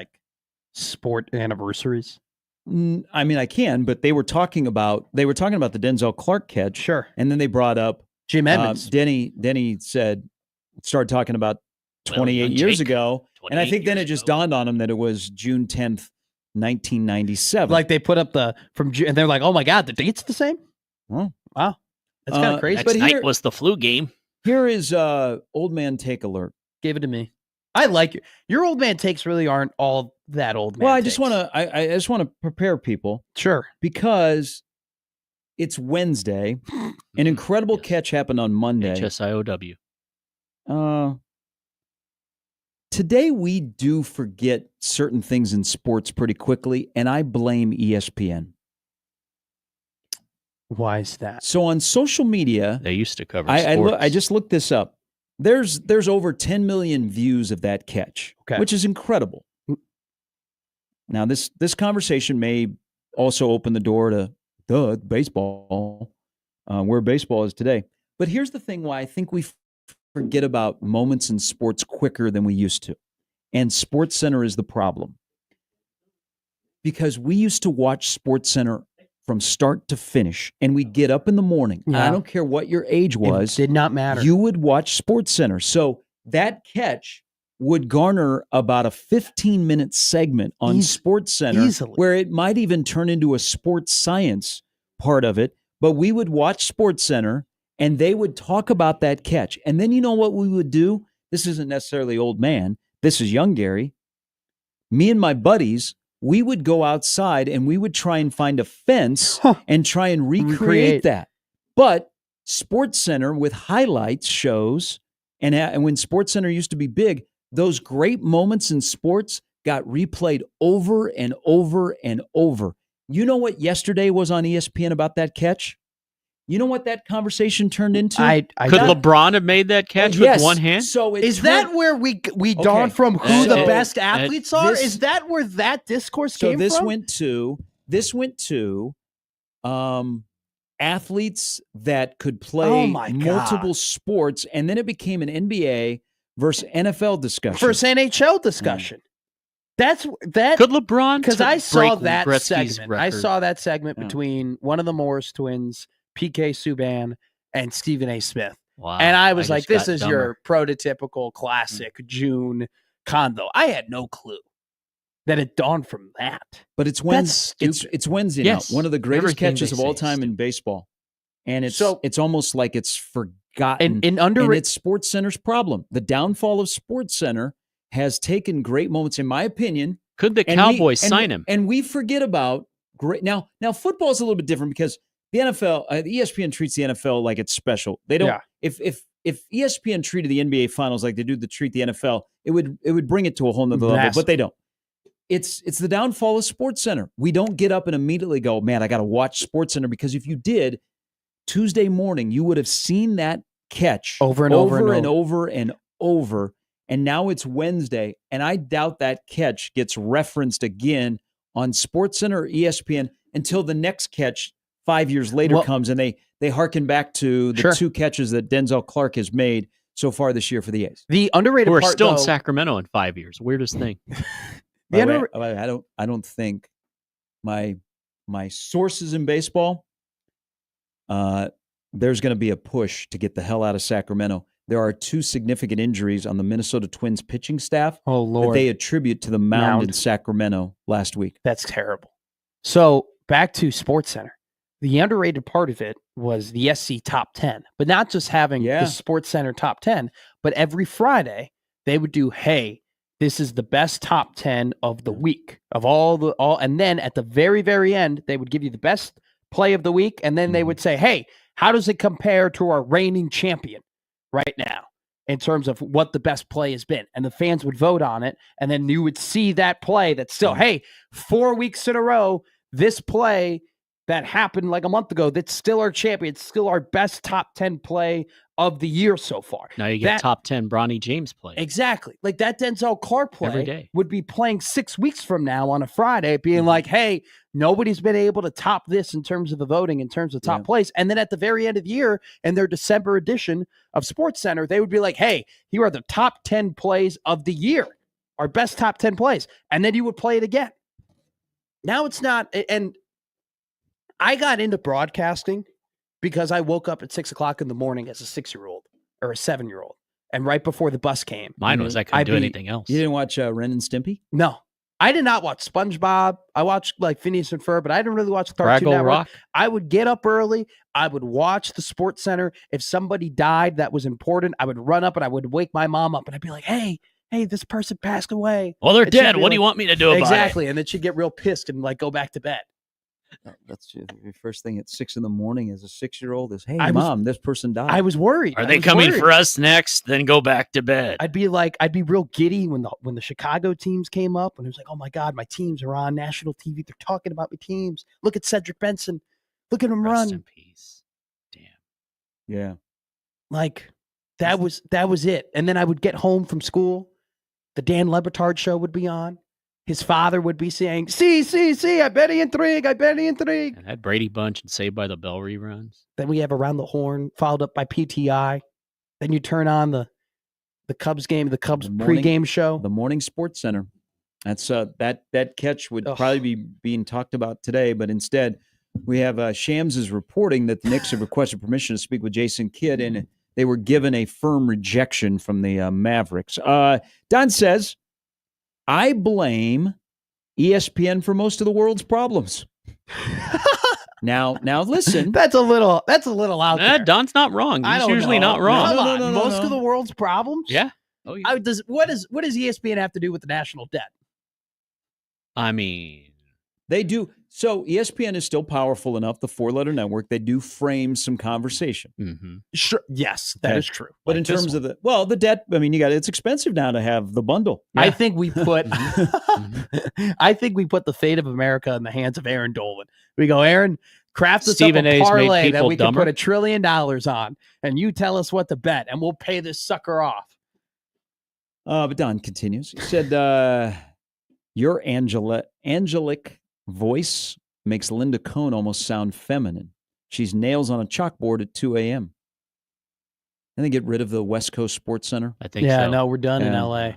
sport anniversaries? I mean, I can, but they were talking about the Denzel Clark catch. Sure. And then they brought up Jim Edmonds. Denny started talking about 28 years ago. And I think then it just dawned on him that it was June 10th, 1997. They put up and they're like, oh my God, the date's the same? Wow. That's kind of crazy. Next night was the flu game. Here is Old Man Take Alert. Give it to me. I like you. Your old man takes really aren't all that old man. Well, I takes. just want to prepare people. Sure. Because it's Wednesday. An incredible catch happened on Monday. HSIOW. Today we do forget certain things in sports pretty quickly, and I blame ESPN. Why is that? So on social media, they used to cover sports. I just looked this up. There's over 10 million views of that catch, which is incredible. Now, this conversation may also open the door to baseball, where baseball is today. But here's the thing why I think we forget about moments in sports quicker than we used to. And SportsCenter is the problem. Because we used to watch SportsCenter from start to finish, and we'd get up in the morning. Yeah. I don't care what your age was. It did not matter. You would watch SportsCenter. So that catch would garner about a 15-minute segment on SportsCenter, where it might even turn into a sports science part of it. But we would watch SportsCenter, and they would talk about that catch. And then you know what we would do? This isn't necessarily old man. This is young Gary. Me and my buddies, we would go outside and we would try and find a fence and try and recreate that. But SportsCenter with highlights shows, and when SportsCenter used to be big, those great moments in sports got replayed over and over and over. You know what yesterday was on ESPN about that catch? You know what that conversation turned into? I Could don't- LeBron have made that catch Yes. with one hand? So it Is turned- that where we dawn Okay. from who the So- best athletes are? this- Is that where that discourse so came this from? went to athletes that could play Oh my multiple God. sports, and then it became an NBA versus NFL discussion. First NHL discussion. That's that Could LeBron? because I saw break that Gretzky's segment. I record? saw that segment Yeah. between one of the Morris twins, PK Subban, and Stephen A. Smith. Wow. And I was like, just this got is your prototypical classic June Condo. I had no clue that it dawned from that. But it's That's Wednesday. stupid. It's Wednesday Yes. now. One of the greatest Everything catches they of all say is time in stupid. baseball, and it's So- almost like it's forgotten. And And under it's SportsCenter's problem. The downfall of SportsCenter has taken great moments, in my opinion. Could the and Cowboys we, and, sign him? And we forget about great. Now football is a little bit different because the NFL, the ESPN treats the NFL like it's special. They don't. Yeah. If ESPN treated the NBA Finals like they do treat the NFL, it would bring it to a whole nother level. Massive. But they don't. It's the downfall of SportsCenter. We don't get up and immediately go, man, I got to watch SportsCenter, because if you did, Tuesday morning you would have seen that catch Over and over and and over and over. And now it's Wednesday, and I doubt that catch gets referenced again on SportsCenter or ESPN until the next catch 5 years later Well- comes, and they harken back to the Sure. two catches that Denzel Clark has made so far this year for the A's. the underrated We're part, still in though, Sacramento in 5 years. Weirdest thing. By the way, under- I don't think my sources in baseball, there's going to be a push to get the hell out of Sacramento. There are two significant injuries on the Minnesota Twins pitching staff oh that Lord, they attribute to the mound in Mound. Sacramento last week. that's terrible. So back to SportsCenter. The underrated part of it was the SC top 10, but not just having Yeah. the SportsCenter top 10, but every Friday they would do, hey, this is the best top 10 of the week of all, and then at the very, very end, they would give you the best play of the week. And then they would say, hey, how does it compare to our reigning champion right now in terms of what the best play has been? And the fans would vote on it. And then you would see that play that's still, hey, 4 weeks in a row, this play that happened like a month ago, that's still our champion. It's still our best top 10 play of the year so far. Now you get That- top 10 Bronny James play. Exactly. Like that Denzel Clark play Every day. would be playing 6 weeks from now on a Friday, being like, hey, nobody's been able to top this in terms of the voting, in terms of top Yeah. plays. And then at the very end of the year, in their December edition of SportsCenter, they would be like, hey, here are the top 10 plays of the year, our best top 10 plays. And then you would play it again. Now it's not. And I got into broadcasting because I woke up at 6 o'clock in the morning as a 6-year-old or a 7-year-old. And right before the bus came, Mine was I couldn't I'd do be- anything else. You didn't watch Ren and Stimpy? no, I did not watch SpongeBob. I watched like Phineas and Ferb, but I didn't really watch Cartoon Fraggle Network. Rock. I would get up early. I would watch the Sports Center. If somebody died that was important, I would run up and I would wake my mom up and I'd be like, hey, this person passed away. Well, they're It should dead. be What do you like- want me to do about Exactly. And then she'd get real pissed and like go back to bed. That's your first thing at 6 in the morning as a 6-year-old is, hey, I was- Mom, this person died. I was worried. it? Are I they was coming worried. for us next? Then go back to bed. I'd be real giddy when the Chicago teams came up, and it was like, oh my God, my teams are on national TV. They're talking about my teams. Look at Cedric Benson. Look at him Rest run. in peace. Damn. Yeah. Like that was it. And then I would get home from school. The Dan Lebertard show would be on. His father would be saying, see, I bet he intrigue. And that Brady Bunch and Saved by the Bell reruns. Then we have Around the Horn, followed up by PTI. Then you turn on the Cubs game, the Cubs The morning- pregame show. The morning Sports Center. That's that catch would Ugh. probably be being talked about today, but instead we have Shams is reporting that the Knicks have requested permission to speak with Jason Kidd, and they were given a firm rejection from the Mavericks. Don says, I blame ESPN for most of the world's problems. Now listen. That's a little out there. Don's not wrong. I He's don't usually know. not wrong. Come No, on. no, Most no. of the world's problems? Yeah. Oh, yeah. What does ESPN have to do with the national debt? I mean, They do. So ESPN is still powerful enough, the 4-letter network, they do frame some conversation. mhm. Sure. Yes, that Okay. is true. But Like in this terms of the debt, I mean, it's expensive now to have the bundle. I think we put Mhm. I think we put the fate of America in the hands of Aaron Dolan. We go, Aaron, Craft us Stephen up A's a made parlay that people we can dumber. put $1 trillion on, and you tell us what to bet, and we'll pay this sucker off. But Don continues. He said, your angelic voice makes Linda Cohn almost sound feminine. She's nails on a chalkboard at 2 a.m. And they get rid of the West Coast Sports Center. I think so. No, we're done in Yeah. L.A.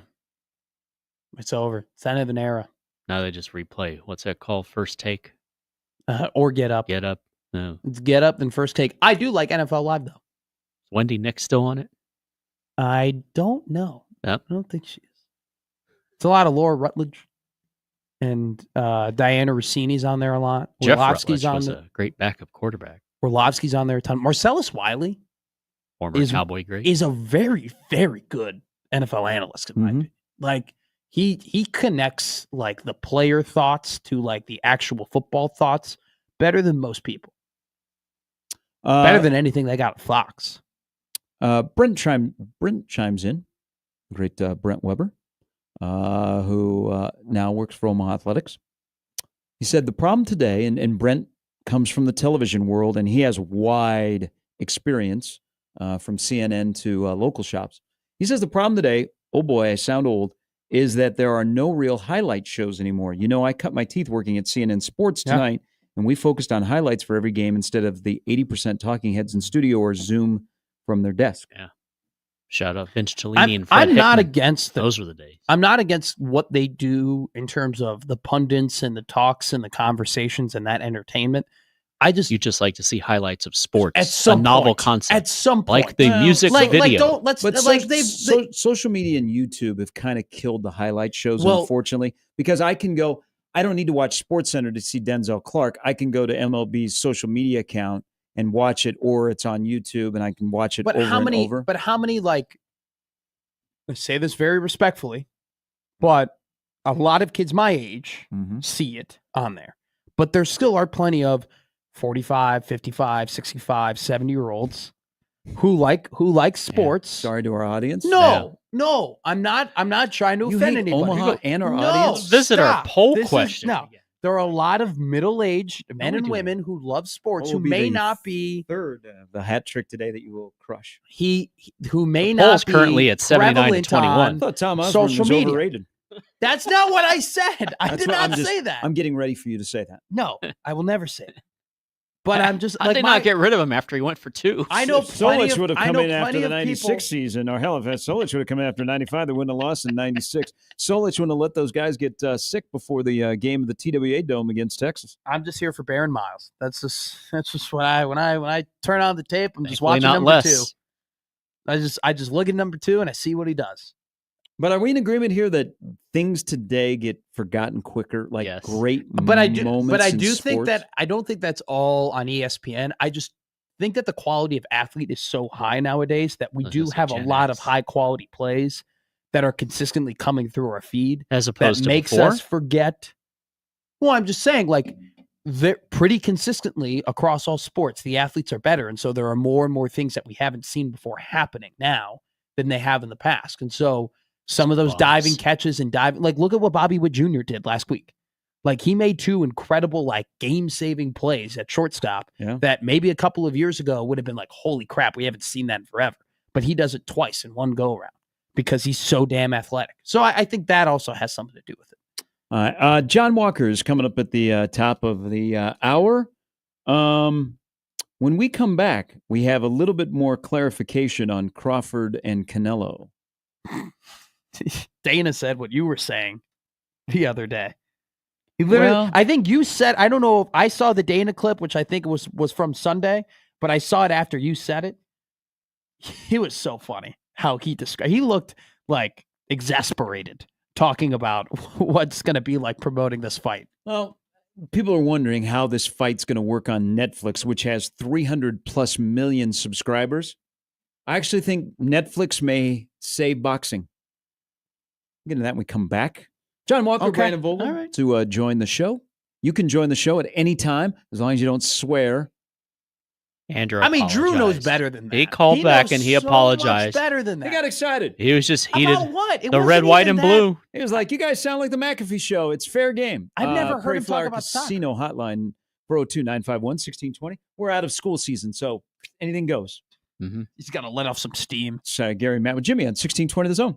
It's over. It's the end of an era. Now they just replay. What's that called? First take? Or Get Up. Get up? No. It's Get Up, then First Take. I do like NFL Live, though. Is Wendy Nick still on it? I don't know. Yep. I don't think she is. It's a lot of Laura Rutledge. And Diana Rossini's on there a lot. Jeff Orlovsky's Rutledge was on a great backup quarterback. Orlovsky's on there a ton. Marcellus Wiley Former Cowboy great. is a very, very good NFL analyst in my opinion. Like he connects like the player thoughts to like the actual football thoughts better than most people. Better than anything they got at Fox. Brent chimes in. Great Brent Weber, who now works for Omaha Athletics. He said the problem today, and Brent comes from the television world, and he has wide experience from CNN to local shops. He says the problem today, oh boy, I sound old, is that there are no real highlight shows anymore. You know, I cut my teeth working at CNN Sports tonight, and we focused on highlights for every game instead of the 80% talking heads in studio or Zoom from their desk. Yeah. Shout out Vince Cellini and Fred I'm not Hickman. against Those were the days. I'm not against what they do in terms of the pundits and the talks and the conversations and that entertainment. You just like to see highlights of sports. At some a novel point, concept. At some point. Like the music video. Social media and YouTube have kind of killed the highlight shows, Well- unfortunately, because I don't need to watch SportsCenter to see Denzel Clark. I can go to MLB's social media account and watch it, or it's on YouTube and I can watch it over and over. But how many, like, I say this very respectfully, but a lot of kids my age see it on there. But there still are plenty of 45, 55, 65, 70-year-olds who like sports. Sorry to our audience. No, I'm not trying to You offend hate anybody. Omaha and our No, audience? Visit our stop. poll This is- question. No, there are a lot of middle-aged men we and do. women who love sports What who will be may the not be third the hat trick today that you will crush. who may The not poll's be currently at 79 to prevalent 21. I on thought Tom Osborne social was media. overrated. That's not what I said. I That's did what not I'm just- say that. I'm getting ready for you to say that. No, I will never say that. But I'm just How'd like they not get rid of him after he went for 2? I know plenty Solich of, would have I come know in after plenty the of 96 people. season, or hell, if Solich would have come in after 95, they wouldn't have lost in 96. Solich wouldn't have let those guys get sick before the game of the TWA Dome against Texas. I'm just here for Baron Miles. That's just when I turn on the tape, I'm just Thankfully, watching not number less. 2. I just look at number 2 and I see what he does. But are we in agreement here that things today get forgotten quicker? Like Yes. great But I do moments in think sports? that I don't think that's all on ESPN. I just think that the quality of athlete is so high nowadays that we Those do are have a Gen lot X. of high quality plays that are consistently coming through our feed As that opposed to makes before. us forget. Well, I'm just saying, like, they're pretty consistently across all sports, the athletes are better. And so there are more and more things that we haven't seen before happening now than they have in the past. And so some of those Bombs. diving catches and diving, like, look at what Bobby Wood Jr. did last week. Like, he made 2 incredible, like, game-saving plays at shortstop that maybe a couple of years ago would have been like, holy crap, we haven't seen that in forever. But he does it twice in one go-around because he's so damn athletic. So I think that also has something to do with it. John Walker is coming up at the top of the hour. When we come back, we have a little bit more clarification on Crawford and Canelo. Dana said what you were saying the other day. He literally, Well- I think you said, I don't know if I saw the Dana clip, which I think was from Sunday, but I saw it after you said it. He was so funny how he described. He looked like exasperated talking about what's going to be like promoting this fight. Well, people are wondering how this fight's going to work on Netflix, which has 300 plus million subscribers. I actually think Netflix may save boxing. We'll get into that when we come back. John Walker, Okay. Brandon Vogel, All right. to join the show. You can join the show at any time as long as you don't swear. Andrew I mean, Drew knows apologized. better than that. He called back knows and he so much apologized. better than I that. got excited. He was just heated. About what? It The wasn't red, white, even and that- blue. It was like, you guys sound like the McAfee show. It's fair game. I've never heard Prairie him talk Flower about soccer. Casino Hotline, 402-951-1620. We're out of school season, so anything goes. He's got to let off some steam. It's Gary, Matt with Jimmy on 1620 The Zone.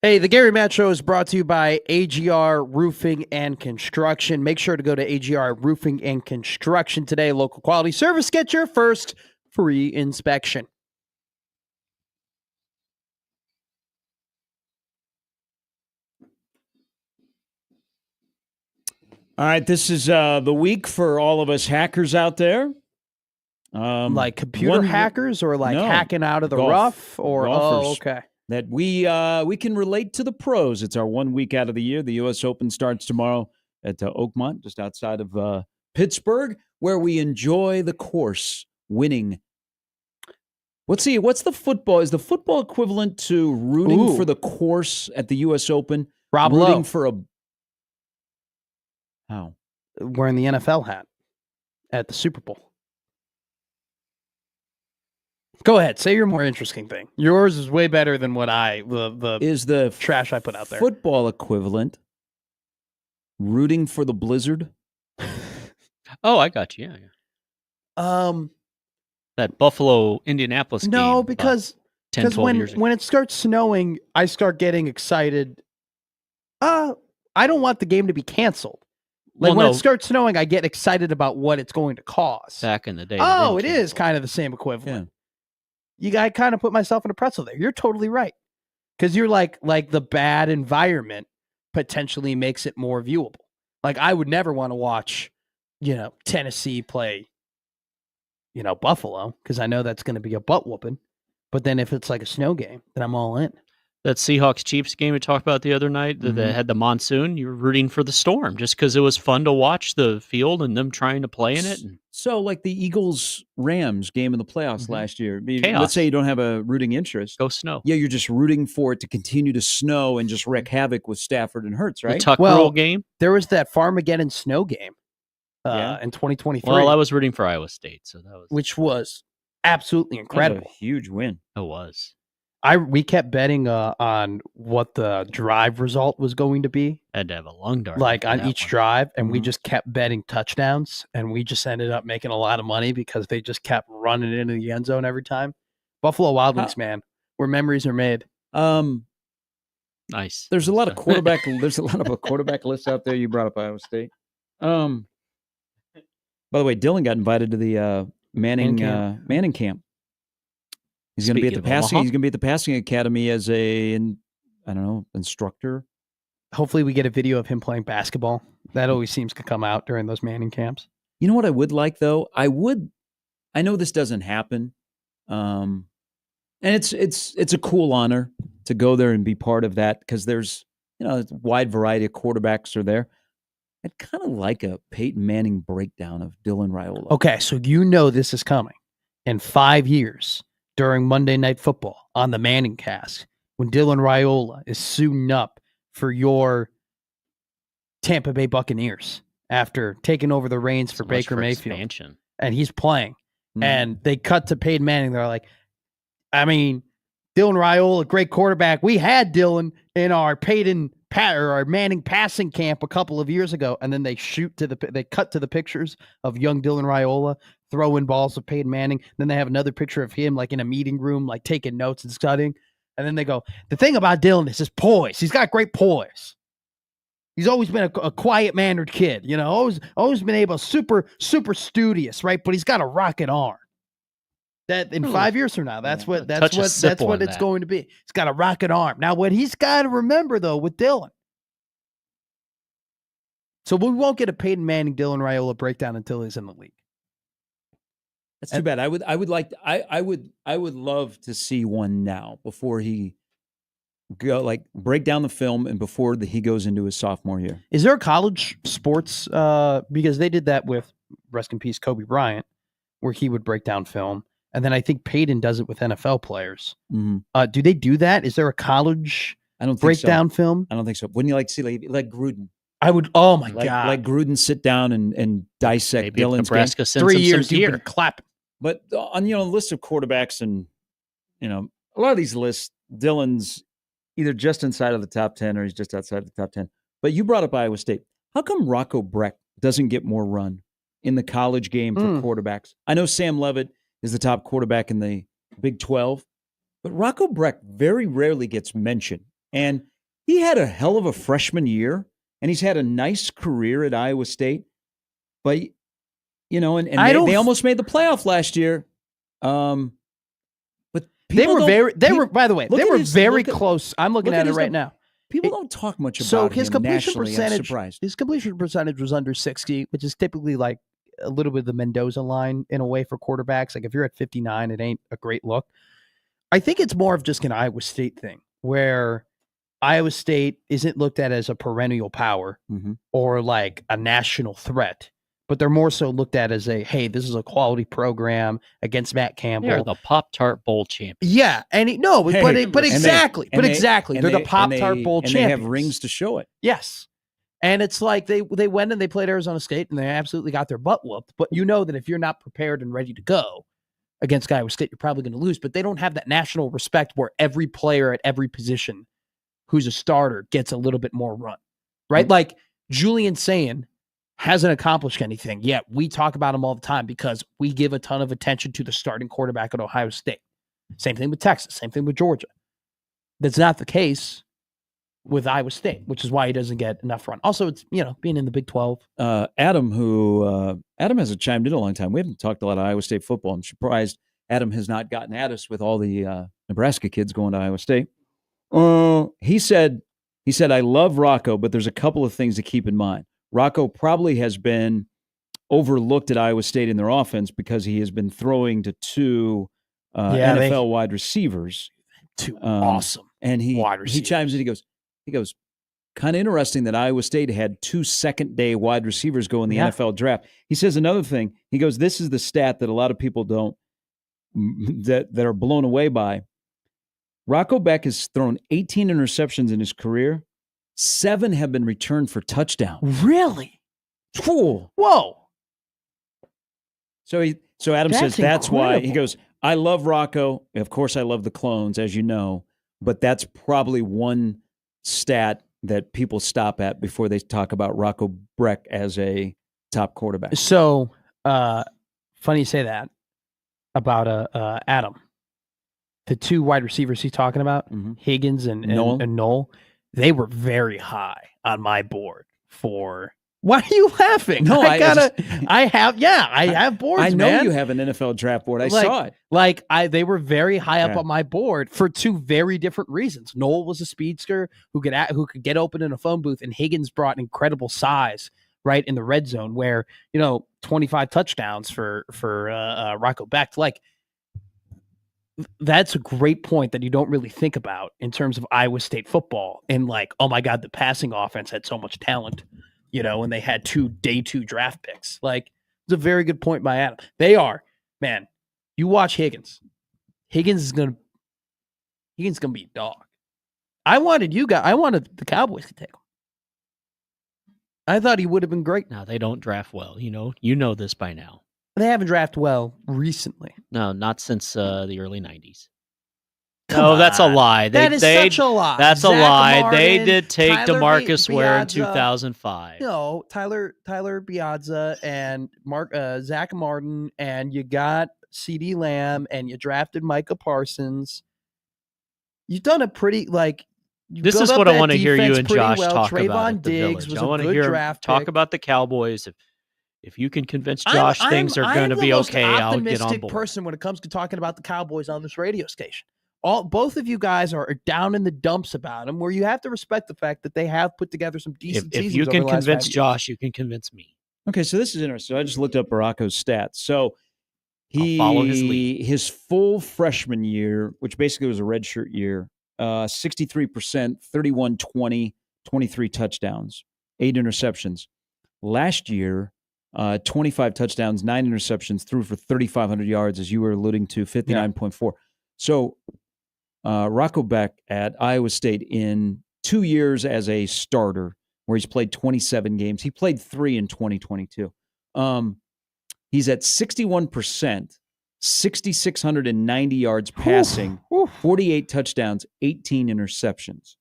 Hey, the Gary Matt Show is brought to you by AGR Roofing and Construction. Make sure to go to AGR Roofing and Construction today. Local quality service. Get your first free inspection. All right, this is the week for all of us hackers out there. Like computer hackers or like hacking out of the rough? Or golfers. okay. That we can relate to the pros. It's our 1 week out of the year. The U.S. Open starts tomorrow at Oakmont, just outside of Pittsburgh, where we enjoy the course, winning. What's the football? Is the football equivalent to rooting for the course at the U.S. Open? Rob rooting Lowe. for a how? Wearing the NFL hat at the Super Bowl. Go ahead. Say your more interesting thing. Yours is way better than what the trash I put out there. Football equivalent rooting for the Blizzard. Oh, I got you. Yeah. That Buffalo Indianapolis game. No, because 10, 12 years ago. when it starts snowing, I start getting excited. I don't want the game to be canceled. Like when it starts snowing, I get excited about what it's going to cause. Back in the day. Oh, it is kind of the same equivalent. Yeah. I kind of put myself in a pretzel there. You're totally right. Because you're like the bad environment potentially makes it more viewable. Like I would never want to watch, Tennessee play, Buffalo, because I know that's going to be a butt whooping. But then if it's like a snow game, then I'm all in. That Seahawks-Chiefs game we talked about the other night that had the monsoon, you were rooting for the storm just because it was fun to watch the field and them trying to play in it. So like the Eagles-Rams game in the playoffs last year. Chaos. Let's say you don't have a rooting interest. Go snow. Yeah, you're just rooting for it to continue to snow and just wreak havoc with Stafford and Hurts, right? The Tuck Rule game? There was that Farmageddon snow game in 2023. Well, I was rooting for Iowa State, so that was... Which was absolutely incredible. That was a huge win. It was. We kept betting on what the drive result was going to be. Had to have a lung dart. Like on each drive, and we just kept betting touchdowns, and we just ended up making a lot of money because they just kept running into the end zone every time. Buffalo Wild Wings, man, where memories are made. Nice. There's a lot of quarterback lists out there. You brought up Iowa State. By the way, Dylan got invited to the Manning camp. He's going to be at the passing. He's going to be at the passing academy as instructor. Hopefully, we get a video of him playing basketball. That always seems to come out during those Manning camps. You know what I would like though? I know this doesn't happen, and it's a cool honor to go there and be part of that because there's a wide variety of quarterbacks are there. I'd kind of like a Peyton Manning breakdown of Dylan Raiola. Okay, so this is coming in 5 years. During Monday Night Football on the Manning cast, when Dylan Raiola is suiting up for your Tampa Bay Buccaneers after taking over the reins for Baker Mayfield. Expansion. And he's playing. And they cut to Peyton Manning. They're like, Dylan Raiola, great quarterback. We had Dylan in our our Manning passing camp a couple of years ago. And then they cut to the pictures of young Dylan Raiola throwing balls with Peyton Manning. Then they have another picture of him like in a meeting room, like taking notes and studying. And then they go, the thing about Dylan is his poise. He's got great poise. He's always been a quiet-mannered kid, always been able, super studious, right? But he's got a rocket arm. That in 5 years from now, that's what it's going to be. He's got a rocket arm. Now, what he's got to remember though with Dylan. So we won't get a Peyton Manning, Dylan Raiola breakdown until he's in the league. That's too bad. I would love to see one now before he break down the film and before he goes into his sophomore year. Is there a college sports because they did that with rest in peace Kobe Bryant, where he would break down film, and then I think Peyton does it with NFL players. Mm-hmm. Do they do that? Is there a college breakdown film? I don't think so. Wouldn't you like to see like Gruden? I would. Oh my god! Like Gruden sit down and dissect Dylan's Nebraska game. 3 years you've been clapping. But on the list of quarterbacks and a lot of these lists, Dylan's either just inside of the top 10 or he's just outside the top 10. But you brought up Iowa State. How come Rocco Brecht doesn't get more run in the college game for quarterbacks? I know Sam Leavitt is the top quarterback in the Big 12, but Rocco Brecht very rarely gets mentioned. And he had a hell of a freshman year, and he's had a nice career at Iowa State. But they almost made the playoff last year. But they were by the way, they were very close. close. I'm looking at it right now. People don't talk much about so his him completion nationally. percentage. I'm surprised. His completion percentage was under 60, which is typically like a little bit of the Mendoza line in a way for quarterbacks. Like if you're at 59, it ain't a great look. I think it's more of just an Iowa State thing where Iowa State isn't looked at as a perennial power or like a national threat, but they're more so looked at as a, hey, this is a quality program against Matt Campbell. They're the Pop-Tart Bowl champions. Yeah, and exactly. They're the Pop-Tart Bowl champions. And they have rings to show it. Yes. And it's like they went and they played Arizona State and they absolutely got their butt whooped. But you know that if you're not prepared and ready to go against Iowa State, you're probably going to lose. But they don't have that national respect where every player at every position who's a starter gets a little bit more run, right? Like Julian Sayin hasn't accomplished anything yet. We talk about him all the time because we give a ton of attention to the starting quarterback at Ohio State. Same thing with Texas. Same thing with Georgia. That's not the case with Iowa State, which is why he doesn't get enough run. Also, it's, being in the Big 12. Adam hasn't chimed in a long time. We haven't talked a lot of Iowa State football. I'm surprised Adam has not gotten at us with all the Nebraska kids going to Iowa State. He said, I love Rocco, but there's a couple of things to keep in mind. Rocco probably has been overlooked at Iowa State in their offense because he has been throwing to two NFL wide receivers. Two awesome and wide receivers. He chimes in, he goes, kind of interesting that Iowa State had 2 second-day wide receivers go in the NFL draft. He says another thing. He goes, this is the stat that a lot of people that are blown away by. Rocco Beck has thrown 18 interceptions in his career. 7 have been returned for touchdowns. Really? Cool. Whoa. So Adam says that's why. He goes, I love Rocco. Of course, I love the clones, as you know, but that's probably one stat that people stop at before they talk about Rocco Beck as a top quarterback. So, funny you say that about Adam. The 2 wide receivers he's talking about, Higgins and Noel, they were very high on my board for. Why are you laughing? No, I have boards. I know man. You have an NFL draft board. I saw it. They were very high up on my board for 2 very different reasons. Noel was a speedster who could get open in a phone booth, and Higgins brought incredible size right in the red zone, where 25 touchdowns for Rocco Beck. Like, that's a great point that you don't really think about in terms of Iowa State football. And like, oh my God, the passing offense had so much talent, and they had 2 day 2 draft picks. Like, it's a very good point by Adam. They are, man. You watch Higgins. Higgins is gonna be a dog. I wanted the Cowboys to take him. I thought he would have been great. No, they don't draft well. You know this by now. They haven't drafted well recently. No, not since the early 90s. No, that's a lie. That is such a lie. That's Zach a lie. Martin, they did take Tyler DeMarcus Ware in Piazza. 2005. No, Tyler Piazza and Zach Martin, and you got CeeDee Lamb, and you drafted Micah Parsons. You've done a pretty This is what I want to hear you and Josh talk Trayvon about. At the Diggs Village. was I want a to good hear draft talk pick. about the Cowboys. If you can convince Josh things are going to be okay, I'll get on board. Person when it comes to talking about the Cowboys on this radio station. Both of you guys are down in the dumps about them, where you have to respect the fact that they have put together some decent seasons. If you can over the last convince 5 years. Josh, you can convince me. Okay, so this is interesting. So I just looked up Baracco's stats. So I'll follow his lead. His full freshman year, which basically was a redshirt year, 63%, 31-20, 23 touchdowns, 8 interceptions. Last year, 25 touchdowns, 9 interceptions, threw for 3,500 yards, as you were alluding to, 59.4. So Rocco Beck at Iowa State in 2 years as a starter, where he's played 27 games. He played 3 in 2022. He's at 61%, 6,690 yards passing, 48 touchdowns, 18 interceptions.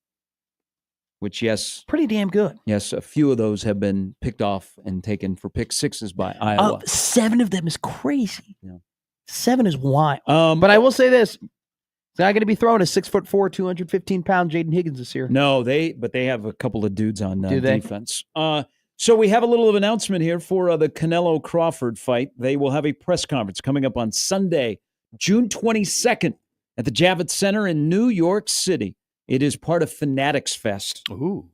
Which, yes, pretty damn good. Yes, a few of those have been picked off and taken for pick sixes by Iowa. 7 of them is crazy. Yeah. 7 is wild. But But I will say this: He's not going to be throwing a 6'4", 215-pound Jaden Higgins this year. No, but they have a couple of dudes on Do they? defense. So we have a little of announcement here for the Canelo Crawford fight. They will have a press conference coming up on Sunday, June 22nd at the Javits Center in New York City. It is part of Fanatics Fest. Ooh.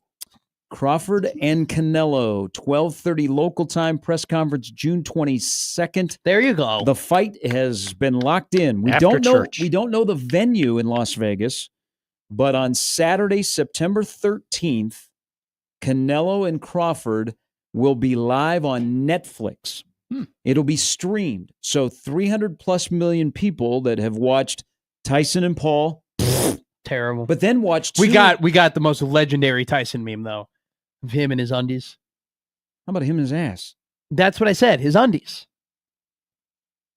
Crawford and Canelo, 12:30 local time, press conference June 22nd. There you go. The fight has been locked in. We After don't know church. we don't know the venue in Las Vegas, but on Saturday, September 13th, Canelo and Crawford will be live on Netflix. It'll be streamed. So 300 plus million people that have watched Tyson and Paul, Terrible. but then watched We got the most legendary Tyson meme, though, of him and his undies. How about him and his ass? That's what I said, his undies.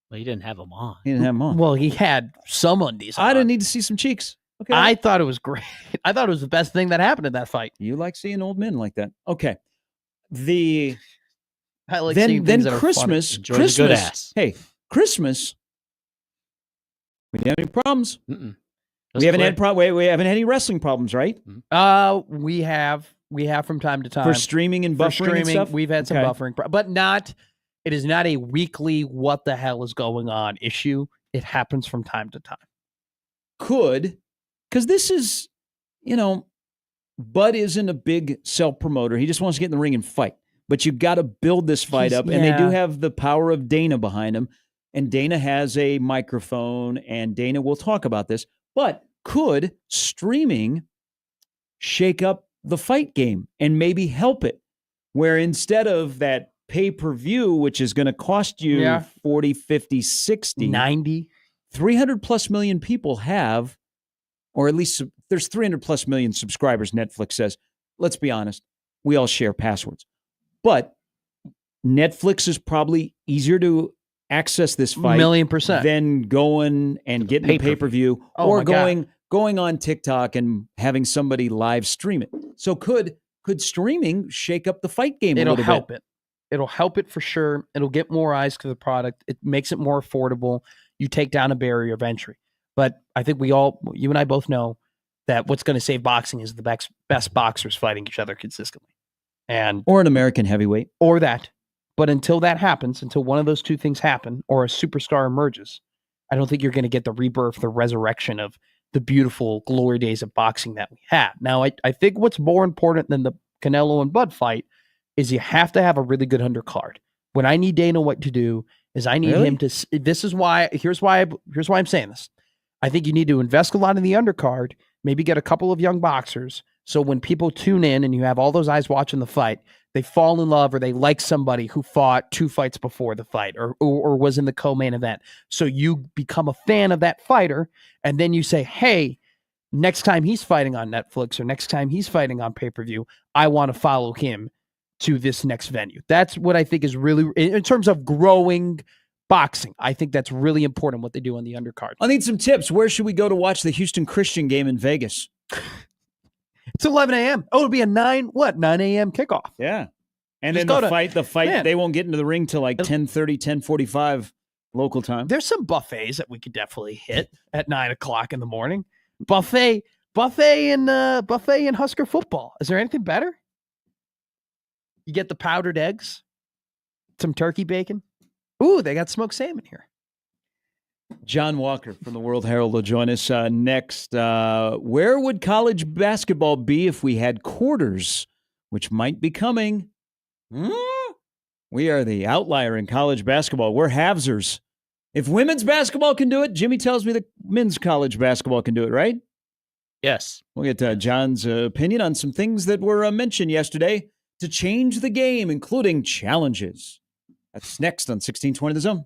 Well, he didn't have them on. He didn't have them on. Well, he had some undies I on. didn't need to see some cheeks. Okay. I thought it was great. I thought it was the best thing that happened in that fight. You like seeing old men like that. Okay. I like Then seeing things that are Christmas. Enjoy the good ass. Hey, Christmas. We didn't have any problems. Mm-mm. We haven't had we haven't had any wrestling problems, right? funny. We have from time to time For streaming and For buffering streaming. and stuff. We've had some Okay. buffering, but not. It is not a weekly what the hell is going on issue. It happens from time to time. Could, because this is, Bud isn't a big self promoter. He just wants to get in the ring and fight. But you got to build this fight up, and they do have the power of Dana behind him. And Dana has a microphone, and Dana will talk about this. But could streaming shake up the fight game and maybe help it? Where instead of that pay-per-view, which is going to cost you 40, 50, 60, 90. 300 plus million people have, or at least there's 300 plus million subscribers, Netflix says. Let's be honest, we all share passwords. But Netflix is probably easier to access this fight $1,000,000%. than going and getting the pay-per-view Oh or my God. going on TikTok and having somebody live stream it. So could streaming shake up the fight game a It'll little help bit? it. It'll help it for sure. It'll get more eyes to the product. It makes it more affordable. You take down a barrier of entry. But I think you and I both know that what's going to save boxing is the best boxers fighting each other consistently. Or an American heavyweight. Or that. But until that happens, until one of those two things happen, or a superstar emerges, I don't think you're going to get the rebirth, the resurrection of the beautiful glory days of boxing that we had. Now, I think what's more important than the Canelo and Bud fight is you have to have a really good undercard. What I need Dana White to do is I need him to. Here's why I'm saying this. I think you need to invest a lot in the undercard, maybe get a couple of young boxers. So when people tune in and you have all those eyes watching the fight, they fall in love or they like somebody who fought 2 fights before the fight or was in the co-main event. So you become a fan of that fighter. And then you say, hey, next time he's fighting on Netflix or next time he's fighting on pay-per-view, I want to follow him to this next venue. That's what I think is really, in terms of growing boxing, I think that's really important what they do on the undercard. I need some tips. Where should we go to watch the Houston Christian game in Vegas? It's 11 a.m. Oh, it'll be a 9 a.m. kickoff. Yeah. And Just then go the fight, Man. they won't get into the ring till like 10:30, 10:45 local time. There's some buffets that we could definitely hit at 9 o'clock in the morning. Buffet and Husker football. Is there anything better? You get the powdered eggs, some turkey bacon. Ooh, they got smoked salmon here. John Walker from the World Herald will join us next. Where would college basketball be if we had quarters, which might be coming? We are the outlier in college basketball. We're halvesers. If women's basketball can do it, Jimmy tells me that men's college basketball can do it, right? Yes. We'll get John's opinion on some things that were mentioned yesterday to change the game, including challenges. That's next on 1620 The Zone.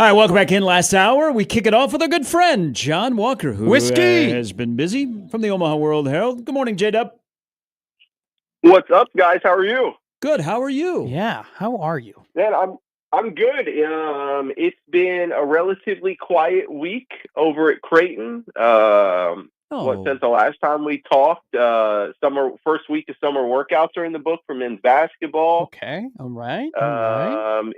All right, welcome back in. Last hour, we kick it off with our good friend, John Walker, who Whiskey! has been busy from the Omaha World Herald. Good morning, J-Dub. What's up, guys? How are you? Good. How are you? Yeah, how are you? Man, I'm good. It's been a relatively quiet week over at Creighton. Since the last time we talked, first week of summer workouts are in the book for men's basketball. Okay, all right.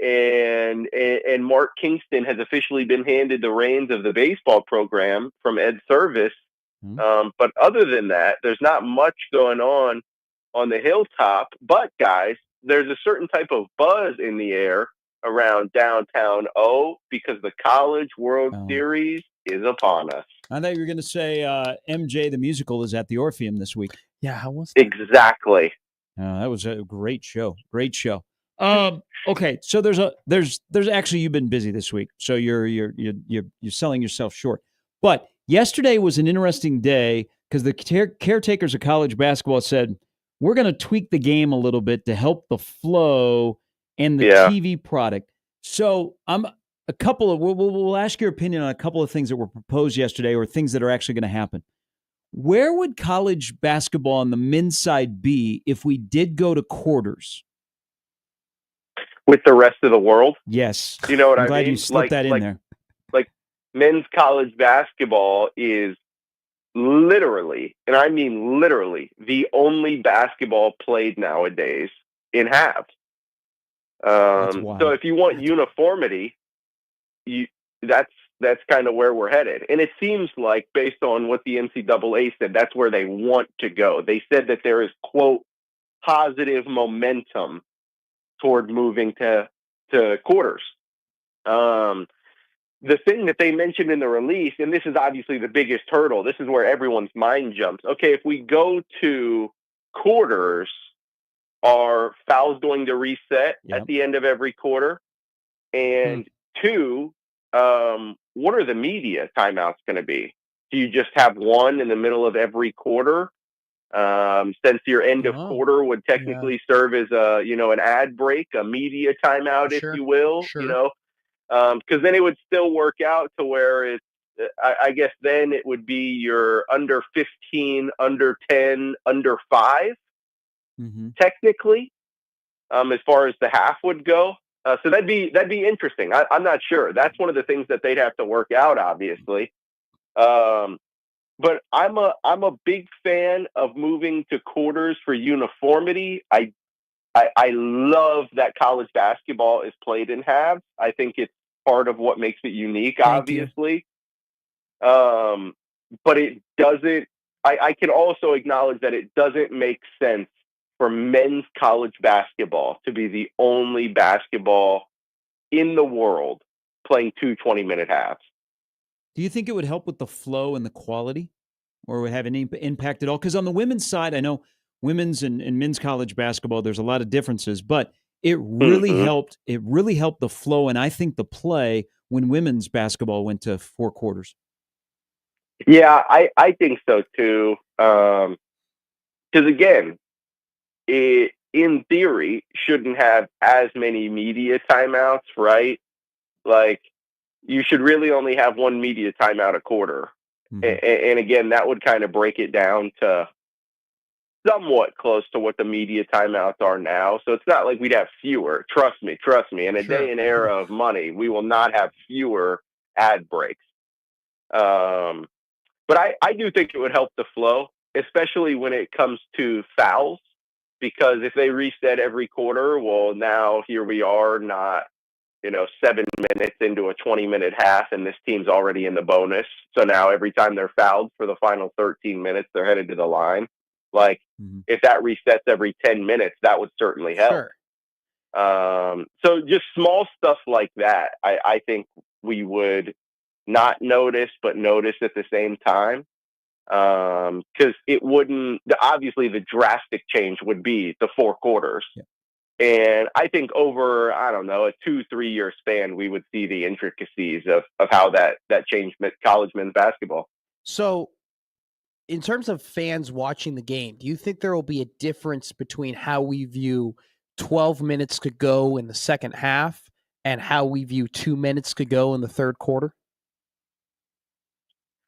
And Mark Kingston has officially been handed the reins of the baseball program from Ed Service. But other than that, there's not much going on the hilltop. But guys, there's a certain type of buzz in the air around downtown O because the College World Series is upon us. I thought you were going to say MJ the Musical is at the Orpheum this week. Yeah, how was that? Exactly. That was a great show. Great show. Okay, so there's actually, you've been busy this week, so you're selling yourself short. But yesterday was an interesting day because the caretakers of college basketball said we're going to tweak the game a little bit to help the flow and the TV product. So we'll ask your opinion on a couple of things that were proposed yesterday or things that are actually going to happen. Where would college basketball on the men's side be if we did go to quarters? With the rest of the world? Yes. You know what I'm I glad mean? you slipped that in there. Like men's college basketball is literally, and I mean literally, the only basketball played nowadays in halves. So if you want uniformity, that's kind of where we're headed. And it seems like, based on what the NCAA said, that's where they want to go. They said that there is, quote, positive momentum toward moving to quarters. The thing that they mentioned in the release, and this is obviously the biggest hurdle, this is where everyone's mind jumps. Okay, if we go to quarters, are fouls going to reset at the end of every quarter? And two, what are the media timeouts going to be? Do you just have one in the middle of every quarter? Since your end of quarter would technically serve as an ad break, a media timeout, if you will, because then it would still work out to where it's, I guess then it would be your under 15, under 10, under 5, technically, as far as the half would go. So that'd be interesting. I'm not sure. That's one of the things that they'd have to work out, obviously. But I'm a big fan of moving to quarters for uniformity. I love that college basketball is played in halves. I think it's part of what makes it unique, obviously. But it doesn't. I can also acknowledge that it doesn't make sense for men's college basketball to be the only basketball in the world playing 2 20-minute halves. Do you think it would help with the flow and the quality, or would have any impact at all? Because on the women's side, I know women's and men's college basketball, there's a lot of differences, but it really helped. It really helped the flow, and I think the play when women's basketball went to 4 quarters. Yeah, I think so too. Because again, it in theory shouldn't have as many media timeouts, right? Like, you should really only have one media timeout a quarter. And again, that would kind of break it down to somewhat close to what the media timeouts are now. So it's not like we'd have fewer. Trust me. In a day and era of money, we will not have fewer ad breaks. But I do think it would help the flow, especially when it comes to fouls, because if they reset every quarter, well, now here we are, not 7 minutes into a 20-minute half, and this team's already in the bonus. So now every time they're fouled for the final 13 minutes, they're headed to the line. Like, if that resets every 10 minutes, that would certainly help. So just small stuff like that, I think we would not notice, but notice at the same time. Because it wouldn't, obviously the drastic change would be the 4 quarters. And I think over, I don't know, a 2-3 year span, we would see the intricacies of how that changed college men's basketball. So in terms of fans watching the game, do you think there will be a difference between how we view 12 minutes to go in the second half and how we view 2 minutes could go in the third quarter?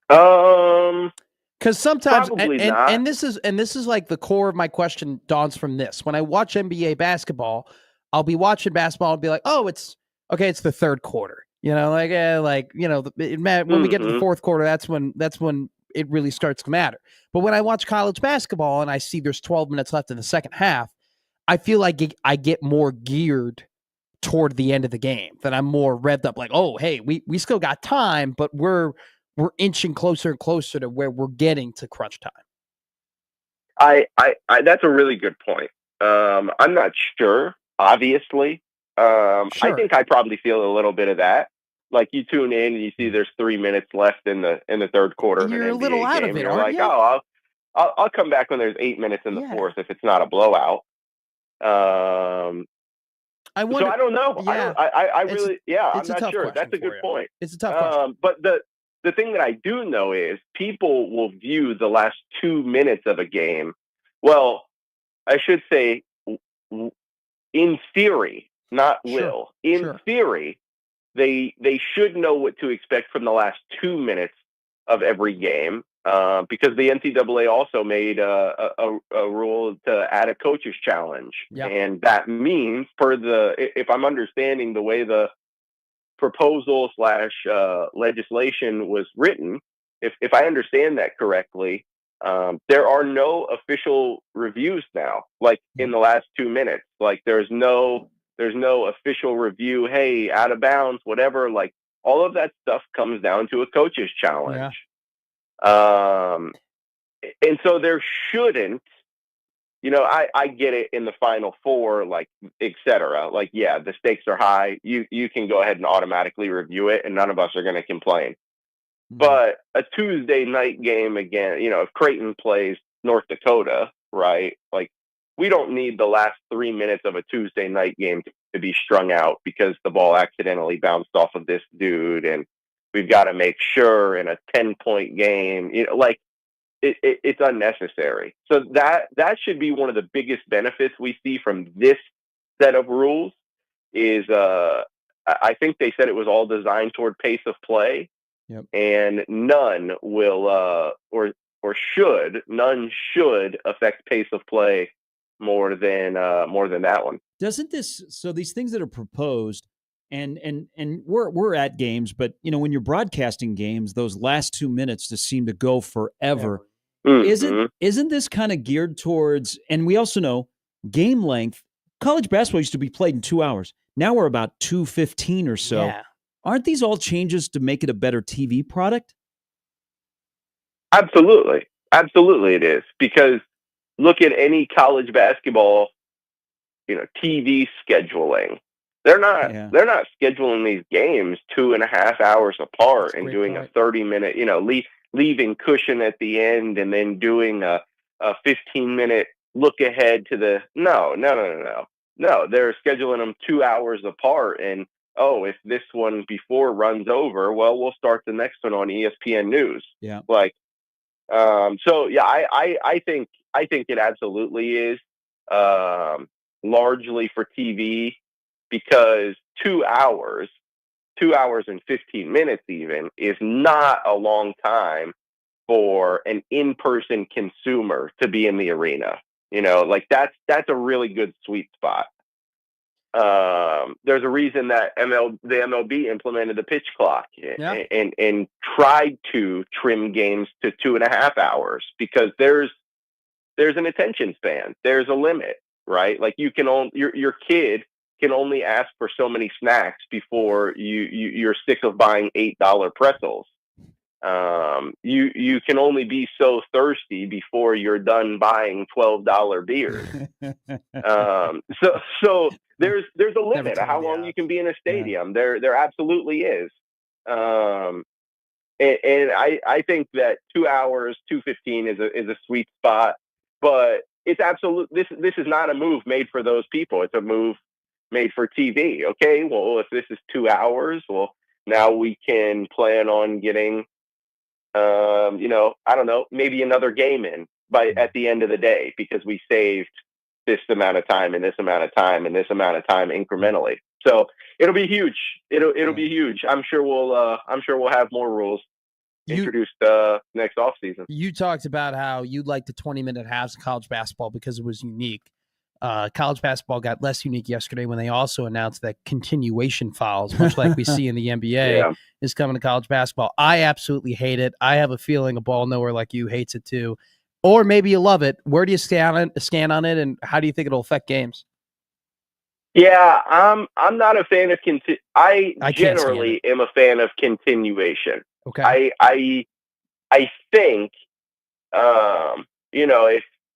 Because sometimes, Probably not. and this is like the core of my question dawns from this. When I watch NBA basketball, I'll be watching basketball and be like, oh, it's the third quarter. When we get to the Mhm. fourth quarter, that's when it really starts to matter. But when I watch college basketball and I see there's 12 minutes left in the second half, I feel like I get more geared toward the end of the game, that I'm more revved up. Like, oh, hey, we still got time, but we're inching closer and closer to where we're getting to crunch time. I that's a really good point. I'm not sure, obviously. I Sure. think I probably feel a little bit of that. Like, you tune in and you see there's 3 minutes left in the third quarter of an You're a NBA little out game. of it, You're aren't like, you? oh, I'll come back when there's 8 minutes in the Yeah. fourth if it's not a blowout. I So wonder. I don't know. Yeah. I It's- really, I'm it's a not tough sure. question That's a for good you. point. It's a tough question. But the thing that I do know is people will view the last 2 minutes of a game. Well, I should say, in theory, not Sure, will. In sure. theory, they should know what to expect from the last 2 minutes of every game, because the NCAA also made a rule to add a coach's challenge, Yeah. and that means, if I'm understanding the way the proposal / legislation was written, if I understand that correctly, there are no official reviews now, like in the last 2 minutes. Like, there's no official review. Hey, out of bounds, whatever. Like, all of that stuff comes down to a coach's challenge. And so there shouldn't, I get it in the Final Four, like, et cetera. Like, yeah, the stakes are high. You can go ahead and automatically review it, and none of us are going to complain. But a Tuesday night game again, if Creighton plays North Dakota, right? Like, we don't need the last 3 minutes of a Tuesday night game to be strung out because the ball accidentally bounced off of this dude, and we've got to make sure in a 10-point game, it's unnecessary. So that should be one of the biggest benefits we see from this set of rules. Is I think they said it was all designed toward pace of play. Yep. And none will none should affect pace of play more than that one. Doesn't these things that are proposed, and we're at games, but when you're broadcasting games, those last 2 minutes just seem to go forever. Mm-hmm. Isn't this kind of geared towards, and we also know game length, college basketball used to be played in 2 hours. Now we're about 2:15 or so. Yeah. Aren't these all changes to make it a better TV product? Absolutely it is, because look at any college basketball, TV scheduling. They're not scheduling these games 2.5 hours apart and doing point. a 30-minute, leaving cushion at the end and then doing a 15-minute look ahead to the no. They're scheduling them 2 hours apart, and if this one before runs over, well, we'll start the next one on ESPN News. Yeah. Like, so yeah, I think it absolutely is, largely for TV, because 2 hours and 15 minutes even is not a long time for an in-person consumer to be in the arena. Like, that's a really good sweet spot. There's a reason that the MLB implemented the pitch clock and tried to trim games to 2.5 hours, because there's an attention span. There's a limit, right? Like, your kid can only ask for so many snacks before you're sick of buying $8 pretzels. You can only be so thirsty before you're done buying $12 beers. So there's a limit of how long you can be in a stadium. Yeah. There absolutely is. And I think that 2 hours, 2:15 is a sweet spot, but it's absolute. This is not a move made for those people. It's a move made for TV. Okay, well, if this is 2 hours, well, now we can plan on getting, I don't know, maybe another game in at the end of the day, because we saved this amount of time and this amount of time and this amount of time incrementally. So it'll be huge. It'll be huge. I'm sure we'll have more rules introduced next offseason. You talked about how you liked the 20-minute halves of college basketball because it was unique. College basketball got less unique yesterday when they also announced that continuation fouls, much like we see in the NBA, is coming to college basketball. I absolutely hate it. I have a feeling a ball knower like you hates it too. Or maybe you love it. Where do you stand on it, and how do you think it'll affect games? Yeah, I'm not a fan of I can't generally am a fan of continuation. Okay. I think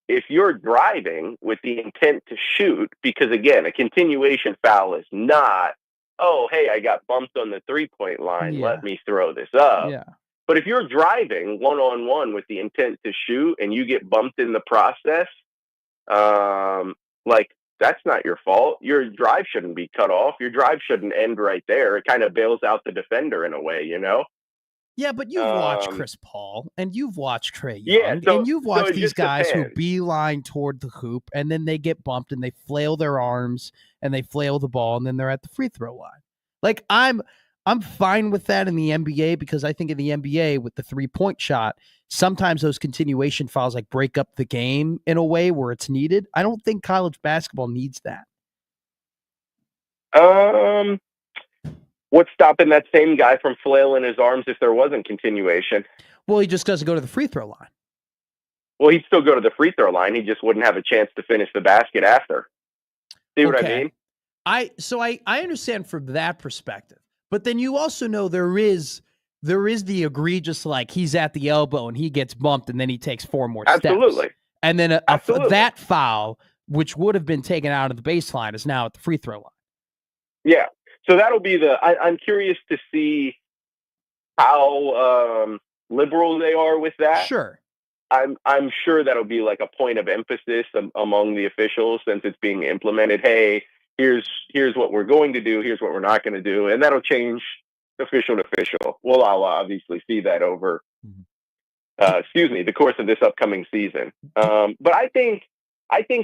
if you're driving with the intent to shoot, because again, a continuation foul is not, oh, hey, I got bumped on the 3-point line, let me throw this up. Yeah. But if you're driving one-on-one with the intent to shoot and you get bumped in the process, that's not your fault. Your drive shouldn't be cut off. Your drive shouldn't end right there. It kind of bails out the defender in a way, Yeah, but you've watched Chris Paul and you've watched Trae Yeah, Young, so- and you've so watched it these just guys who depends. beeline toward the hoop, and then they get bumped and they flail their arms and they flail the ball, and then they're at the free throw line. Like I'm fine with that in the NBA because I think in the NBA with the 3-point shot, sometimes those continuation fouls like break up the game in a way where it's needed. I don't think college basketball needs that. What's stopping that same guy from flailing his arms if there wasn't continuation? Well, he just doesn't go to the free throw line. Well, he'd still go to the free throw line. He just wouldn't have a chance to finish the basket after. See what I mean? I understand from that perspective, but then you also know there is the egregious, like he's at the elbow and he gets bumped and then he takes 4 more Absolutely. steps. And then Absolutely. that foul, which would have been taken out of the baseline, is now at the free throw line. Yeah. So that'll be I'm curious to see how liberal they are with that. Sure. I'm sure that'll be like a point of emphasis among the officials since it's being implemented. Hey, here's what we're going to do. Here's what we're not going to do, and that'll change official to official. Well, I'll obviously see that over, the course of this upcoming season. But I think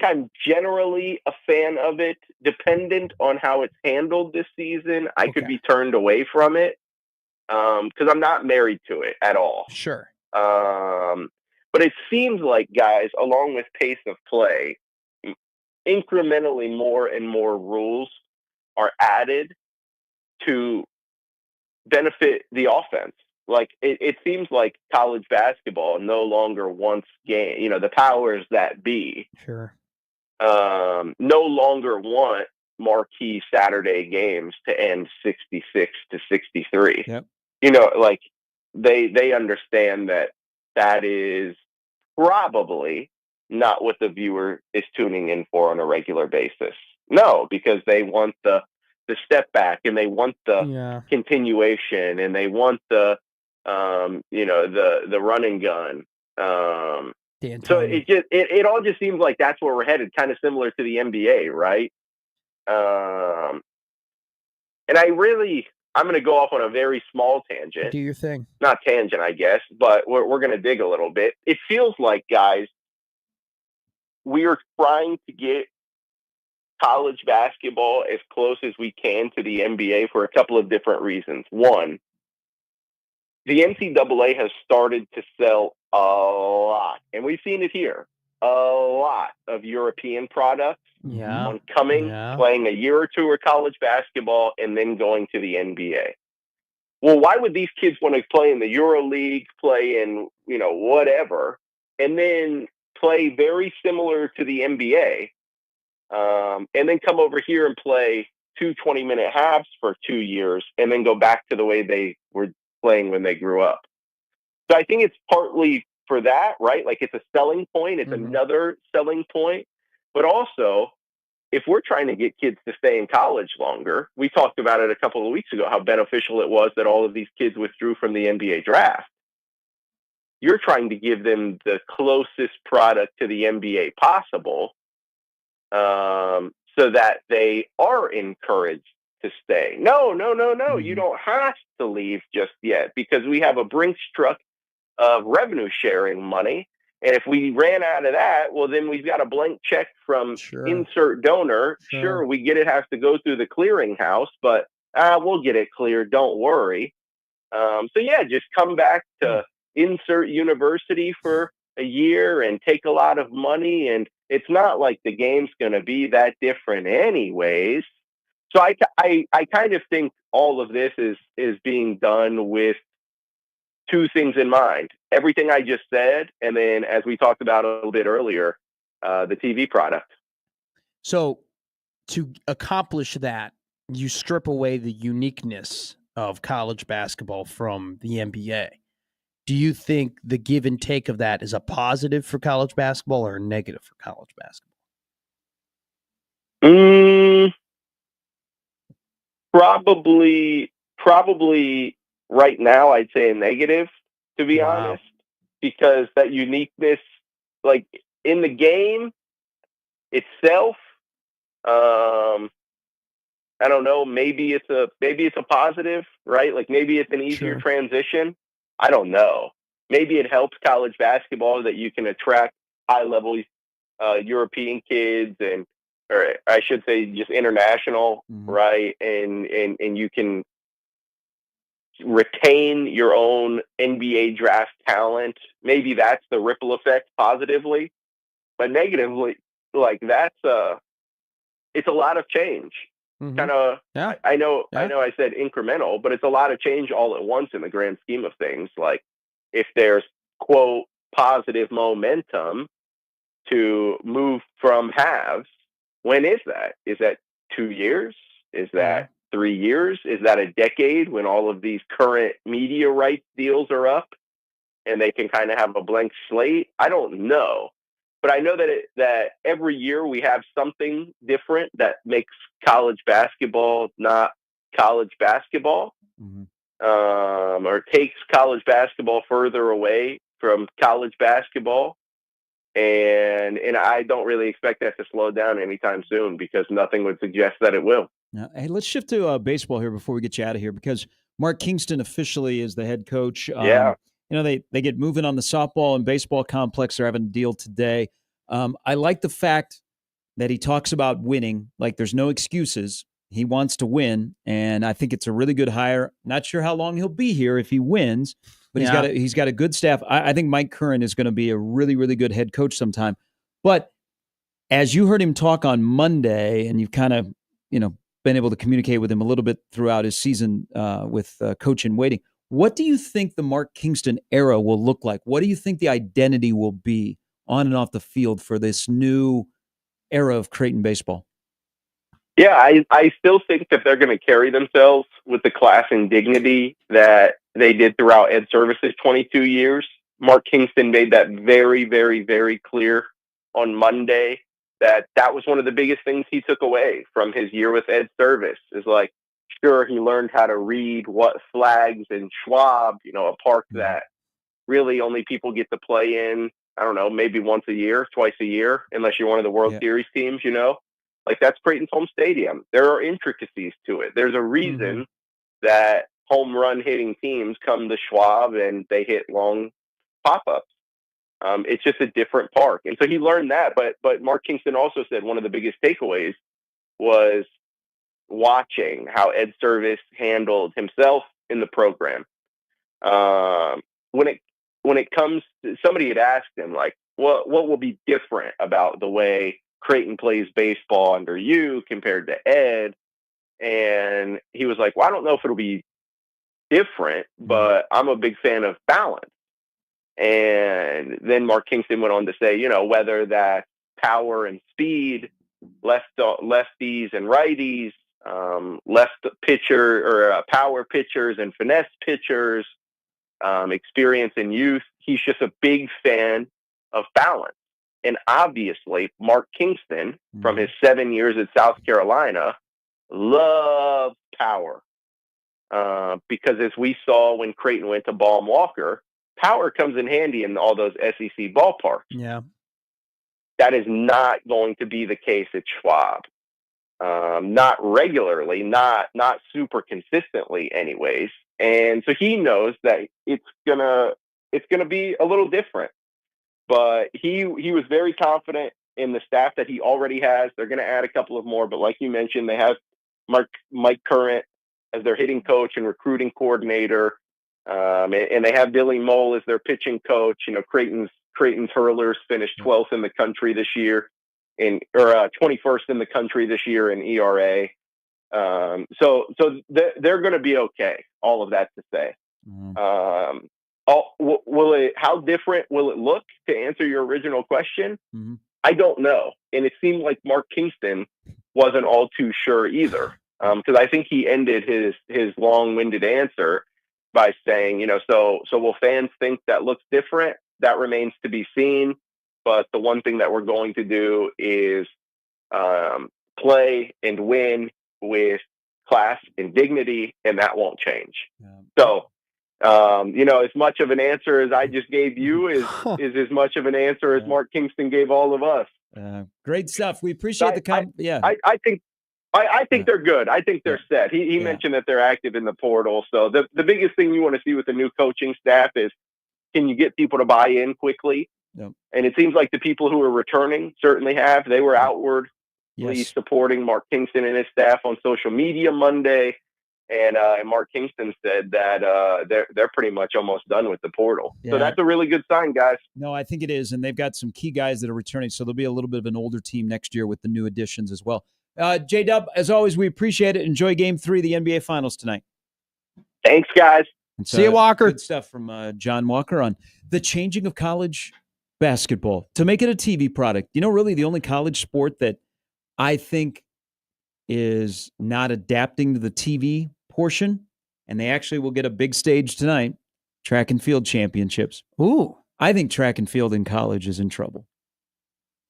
I'm generally a fan of it, dependent on how it's handled this season. I could be turned away from it because I'm not married to it at all. Sure. But it seems like, guys, along with pace of play, incrementally more and more rules are added to benefit the offense. Like it seems like college basketball no longer wants the powers that be. Sure. No longer want marquee Saturday games to end 66-63. Yep. They understand that is probably not what the viewer is tuning in for on a regular basis. No, because they want the step back and they want the continuation and they want the run and gun. So it all just seems like that's where we're headed, kind of similar to the NBA, right? And I'm going to go off on a very small tangent. Do your thing. Not tangent, I guess, but we're going to dig a little bit. It feels like, guys, we are trying to get college basketball as close as we can to the NBA for a couple of different reasons. One, the NCAA has started to sell a lot, and we've seen it here, a lot of European products on playing a year or two of college basketball, and then going to the NBA. Well, why would these kids want to play in the EuroLeague, play in, whatever, and then play very similar to the NBA, and then come over here and play 2 20-minute halves for 2 years, and then go back to the way they were playing when they grew up? So I think it's partly for that, right? Like it's a selling point. It's another selling point. But also, if we're trying to get kids to stay in college longer, we talked about it a couple of weeks ago, how beneficial it was that all of these kids withdrew from the NBA draft. You're trying to give them the closest product to the NBA possible, so that they are encouraged to stay. No. You don't have to leave just yet because we have a Brinks truck of revenue sharing money And if we ran out of that, well, then we've got a blank check from Sure. insert donor. Sure. Sure, we get it has to go through the clearinghouse, but we'll get it cleared. Don't worry. So yeah, just come back to insert university for a year and take a lot of money. And it's not like the game's going to be that different anyways. So I kind of think all of this is being done with two things in mind. Everything I just said, and then as we talked about a little bit earlier, the TV product. So to accomplish that, you strip away the uniqueness of college basketball from the NBA. Do you think the give and take of that is a positive for college basketball or a negative for college basketball? Probably right now I'd say a negative, to be honest, because that uniqueness, like in the game itself, I don't know, maybe it's a positive, right? Like maybe it's an easier transition. I don't know. Maybe it helps college basketball that you can attract high level European kids or I should say just international, right? And you can retain your own NBA draft talent. Maybe that's the ripple effect positively, but negatively, like it's a lot of change. Kind of, I know I said incremental, but it's a lot of change all at once in the grand scheme of things. Like if there's quote positive momentum to move from halves, when is that? Is that 2 years? Is that 3 years? Is that a decade when all of these current media rights deals are up and they can kind of have a blank slate? I don't know. But I know that every year we have something different that makes college basketball not college basketball, or takes college basketball further away from college basketball. And I don't really expect that to slow down anytime soon because nothing would suggest that it will. Now, hey, let's shift to baseball here before we get you out of here because Mark Kingston officially is the head coach. Yeah. They get moving on the softball and baseball complex. They're having a deal today. I like the fact that he talks about winning. Like there's no excuses. He wants to win, and I think it's a really good hire. Not sure how long he'll be here if he wins, but he's got a good staff. I think Mike Curran is going to be a really, really good head coach sometime. But as you heard him talk on Monday, and you've kind of been able to communicate with him a little bit throughout his season with coach in waiting. What do you think the Mark Kingston era will look like? What do you think the identity will be on and off the field for this new era of Creighton baseball? Yeah, I still think that they're going to carry themselves with the class and dignity that they did throughout Ed Service's 22 years. Mark Kingston made that very, very, very clear on Monday that was one of the biggest things he took away from his year with Ed Service is like, sure, he learned how to read what flags in Schwab, a park that really only people get to play in, I don't know, maybe once a year, twice a year, unless you're one of the World Series teams, Like that's Creighton's home stadium. There are intricacies to it. There's a reason that home run hitting teams come to Schwab and they hit long pop-ups. It's just a different park. And so he learned that. But Mark Kingston also said one of the biggest takeaways was watching how Ed Service handled himself in the program. When it comes to, somebody had asked him, like, what will be different about the way Creighton plays baseball under you compared to Ed? And he was like, well, I don't know if it'll be different, but I'm a big fan of balance. And then Mark Kingston went on to say, whether that's power and speed, lefties and righties, left pitcher or power pitchers and finesse pitchers, experience and youth. He's just a big fan of balance. And obviously, Mark Kingston, from his 7 years at South Carolina, loves power. Because as we saw when Creighton went to Baum Walker, power comes in handy in all those SEC ballparks. Yeah. That is not going to be the case at Schwab. Not regularly, not super consistently anyways. And so he knows that it's gonna be a little different. but he was very confident in the staff that he already has. They're going to add a couple of more, but like you mentioned, they have Mike Current as their hitting coach and recruiting coordinator, and they have Billy Mole as their pitching coach. Creighton's hurlers finished 12th in the country this year, or 21st in the country this year in ERA. So they're going to be okay. All of that to say. How different will it look, to answer your original question? Mm-hmm. I don't know. And it seemed like Mark Kingston wasn't all too sure either. Because I think he ended his long-winded answer by saying, so will fans think that looks different? That remains to be seen. But the one thing that we're going to do is play and win with class and dignity, and that won't change. Yeah. So, as much of an answer as I just gave you is as much of an answer as Mark Kingston gave all of us. Great stuff. We appreciate the comment. Yeah, I think they're good. I think they're set. He mentioned that they're active in the portal. So the biggest thing you want to see with the new coaching staff is, can you get people to buy in quickly? Yep. And it seems like the people who are returning certainly have. They were outwardly supporting Mark Kingston and his staff on social media Monday. And Mark Kingston said that they're pretty much almost done with the portal. Yeah. So that's a really good sign, guys. No, I think it is. And they've got some key guys that are returning. So there'll be a little bit of an older team next year with the new additions as well. J-Dub, as always, we appreciate it. Enjoy Game 3 of the NBA Finals tonight. Thanks, guys. See you, Walker. Good stuff from John Walker on the changing of college basketball to make it a TV product. Really the only college sport that I think is not adapting to the TV portion, and they actually will get a big stage tonight, track and field championships. Ooh. I think track and field in college is in trouble.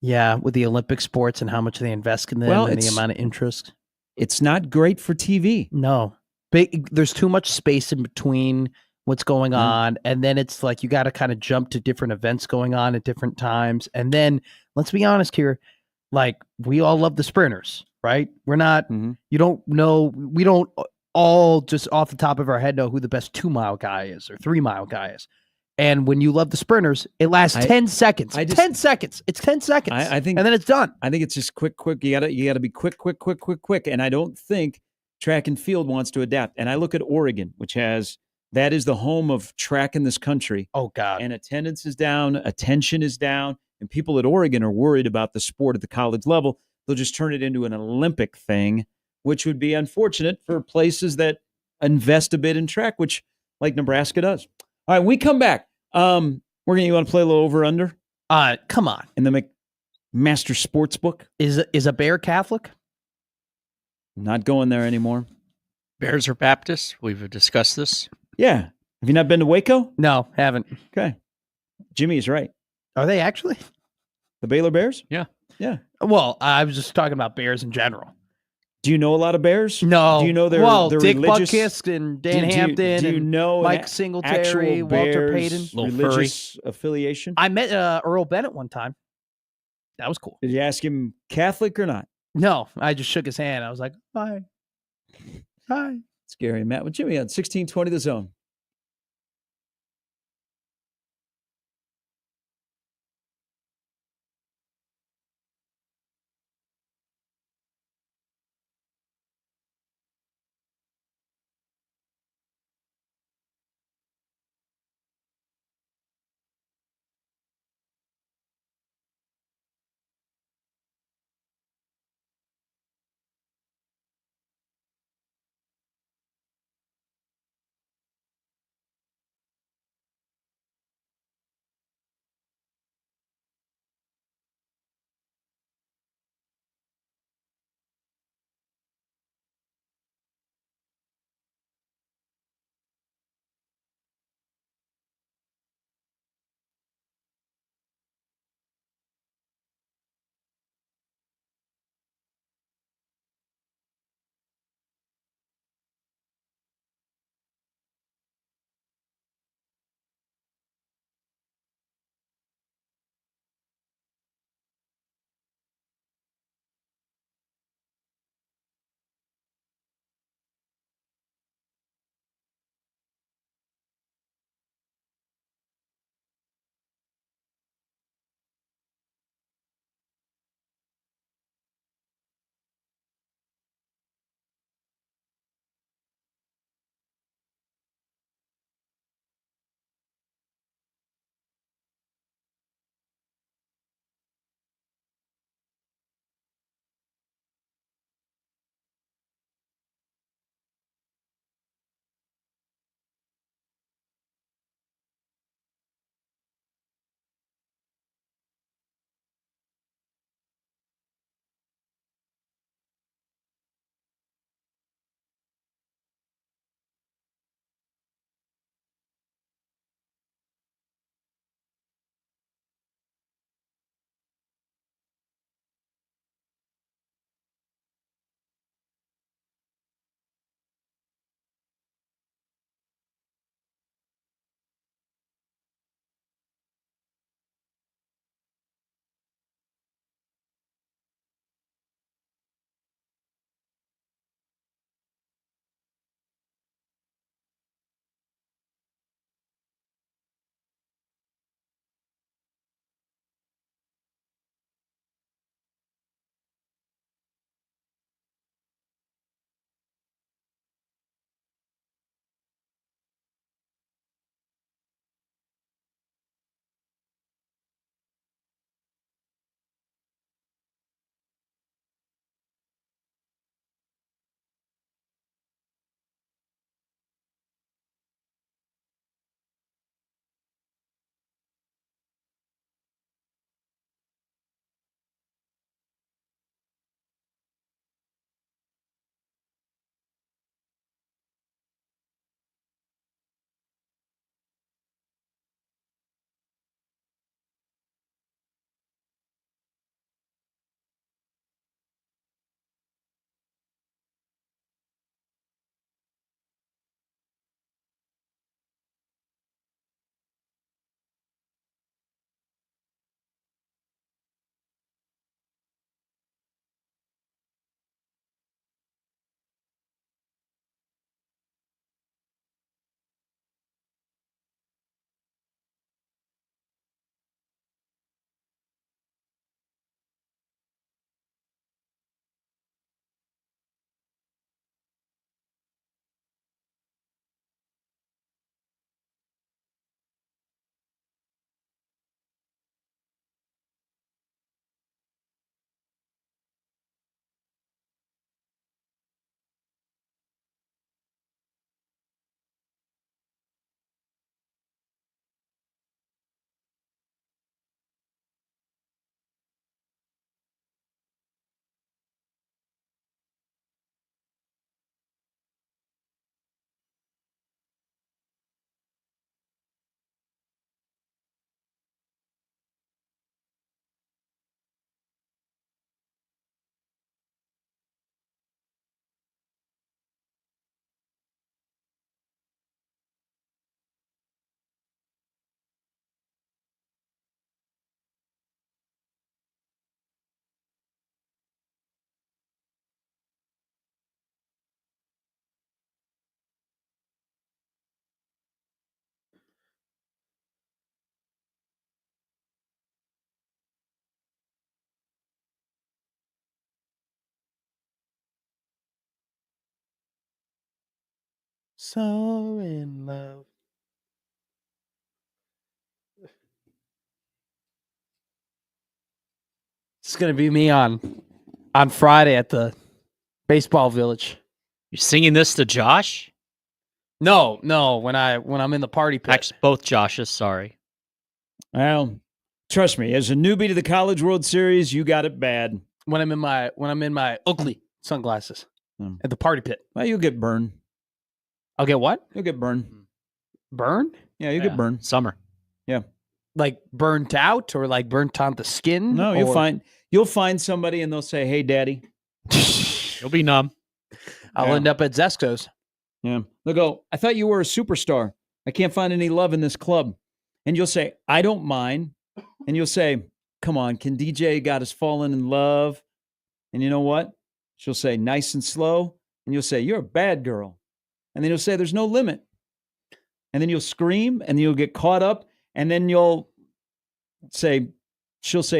Yeah, with the Olympic sports and how much they invest in them and the amount of interest. It's not great for TV. No. There's too much space in between what's going on, and then it's like you got to kind of jump to different events going on at different times. And then, let's be honest here, like, we all love the sprinters, right? We're not, you don't know, we don't all just off the top of our head know who the best 2-mile guy is or 3-mile guy is. And when you love the sprinters, it lasts 10 seconds. 10 seconds. It's 10 seconds. I think, and then it's done. I think it's just quick. You gotta be quick. And I don't think track and field wants to adapt. And I look at Oregon, that is the home of track in this country. Oh, God. And attendance is down, attention is down, and people at Oregon are worried about the sport at the college level. They'll just turn it into an Olympic thing, which would be unfortunate for places that invest a bit in track, which like Nebraska does. All right, we come back. You want to play a little over-under? Come on. In the McMaster Sportsbook? Is a bear Catholic? Not going there anymore. Bears are Baptists. We've discussed this. Yeah. Have you not been to Waco? No, haven't. Okay. Jimmy is right. Are they actually? The Baylor Bears? Yeah. Yeah. Well, I was just talking about Bears in general. Do you know a lot of Bears? No. Do you know their Dick religious... Butkus and Dan Hampton do you know Mike Singletary, Walter Payton. Religious affiliation? I met Earl Bennett one time. That was cool. Did you ask him Catholic or not? No, I just shook his hand. I was like, bye. Hi. Scary. Matt with Jimmy on 1620 The Zone. So in love. It's gonna be me on Friday at the baseball village. You're singing this to Josh? No, when I'm in the party pit. Actually, both Joshes. Sorry. Well, trust me, as a newbie to the College World Series, you got it bad. When I'm in my Oakley sunglasses at the party pit. Well, you'll get burned. I'll get what? You'll get burned. Burn? Yeah, you get burned. Summer. Yeah. Like burnt out or like burnt on the skin? No, you'll find somebody and they'll say, "Hey, Daddy." You'll be numb. I'll end up at Zesco's. Yeah. They'll go, "I thought you were a superstar. I can't find any love in this club." And you'll say, "I don't mind." And you'll say, "Come on, can DJ got us falling in love?" And you know what? She'll say, "Nice and slow." And you'll say, "You're a bad girl." And then you'll say, "There's no limit." And then you'll scream and you'll get caught up. And then she'll say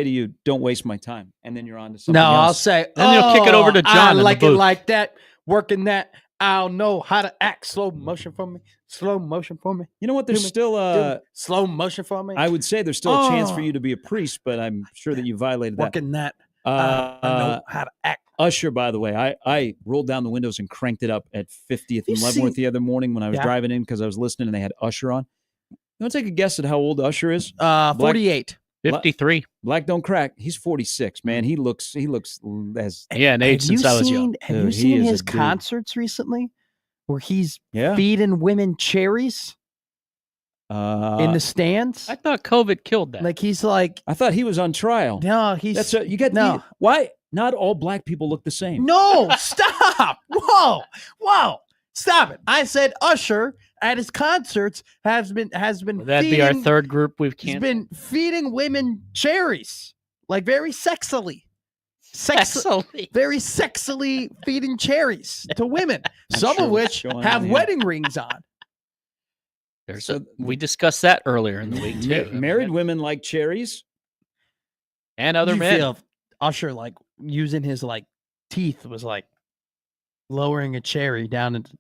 to you, "Don't waste my time." And then you're on to something else. I'll say, Then you'll kick it over to John I in the like it booth. like that. Working that. I'll know how to act. Slow motion for me. Slow motion for me. You know what? There's still slow motion for me. I would say there's still a chance for you to be a priest, but I'm sure that you violated that. Working that. I know how to act. Usher, by the way, I rolled down the windows and cranked it up at 50th and Leavenworth the other morning when I was driving in because I was listening and they had Usher on. You want to take a guess at how old Usher is? 48. 53. Black don't crack. He's 46, man. He looks as Yeah, an age since I was young. Have Dude, you he seen is his a dude. concerts recently where he's yeah. feeding women cherries in the stands? I thought COVID killed that. Like he's like, I thought he was on trial. no, he's You get no. why not all black people look the same? No, stop. Whoa. Stop it. I said Usher at his concerts has been Would that be our third group we've He's canceled? been feeding women cherries, like very sexily. Very sexily feeding cherries to women, some sure of which what's going have on here. wedding rings on. We discussed that earlier in the week too. Married women like cherries. And other You men. feel Usher like using his like teeth was like lowering a cherry down into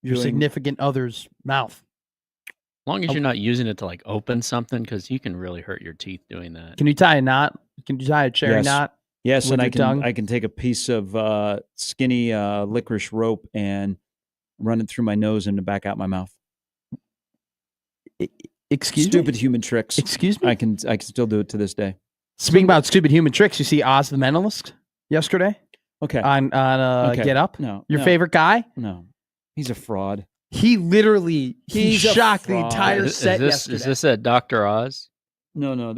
your Doing- significant other's mouth. As long as you're not using it to like open something, because you can really hurt your teeth doing that. Can you tie a knot? Can you tie a cherry Yes. knot? Yes, With and your tongue? I can take a piece of skinny licorice rope and run it through my nose and back out my mouth. Excuse Stupid me? human tricks. Excuse me? I can still do it to this day. Speaking about stupid human tricks, you see Oz the Mentalist yesterday Okay. on Okay. Get Up? No. Your no, favorite guy? No. He's a fraud. He literally He's a shocked the fraud. entire set Is yesterday. this a Dr. Oz? No. No.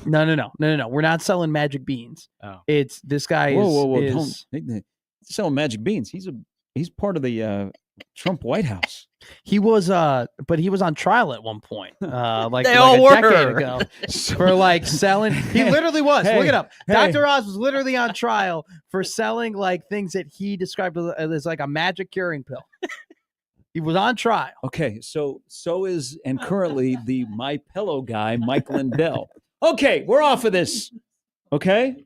We're not selling magic beans. Oh. It's this guy Whoa. is Don't selling magic beans. He's part of the Trump White House. he was but he was on trial at one point. Like, They like all a decade were. ago for like selling. He literally was. Hey, Look it up. hey. Dr. Oz was literally on trial for selling like things that he described as like a magic curing pill. He was on trial. Okay, so is and currently the My Pillow guy, Mike Lindell. Okay, we're off of this. Okay,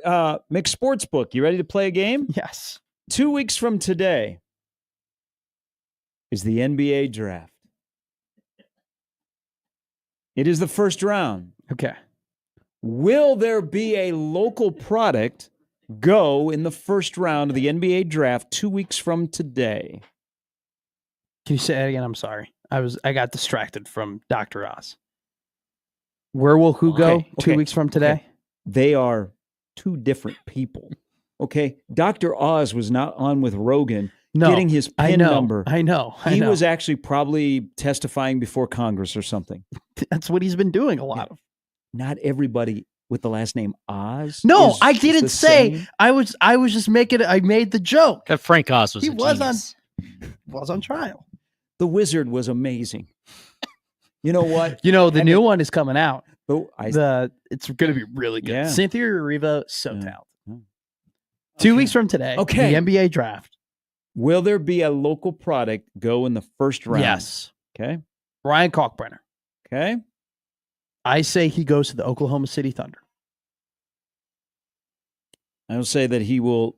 Mick Sportsbook, you ready to play a game? Yes. 2 weeks from today is the NBA draft. It is the first round. Okay. Will there be a local product go in the first round of the NBA draft 2 weeks from today? Can you say that again? I'm sorry. I got distracted from Dr. Oz. Where will who go Okay, 2 okay, weeks from today? okay. They are two different people. Okay, Dr. Oz was not on with Rogan No, getting his I PIN know. number. I know. He was actually probably testifying before Congress or something. That's what he's been doing a lot of. Not everybody with the last name Oz. No, is I the didn't say. same. I was just making it. I made the joke. That Frank Oz was He a was genius. Was on trial. The Wizard was amazing. You know what? You know, the And new one is coming out. I, It's going to be really good. Yeah. Cynthia Erivo, so Yeah. talented. Yeah. 2 Okay. weeks from today, Okay. the NBA draft. will there be a local product go in the first round? Yes. Okay. Ryan Kalkbrenner. Okay. I say he goes to the Oklahoma City Thunder. I will say that he will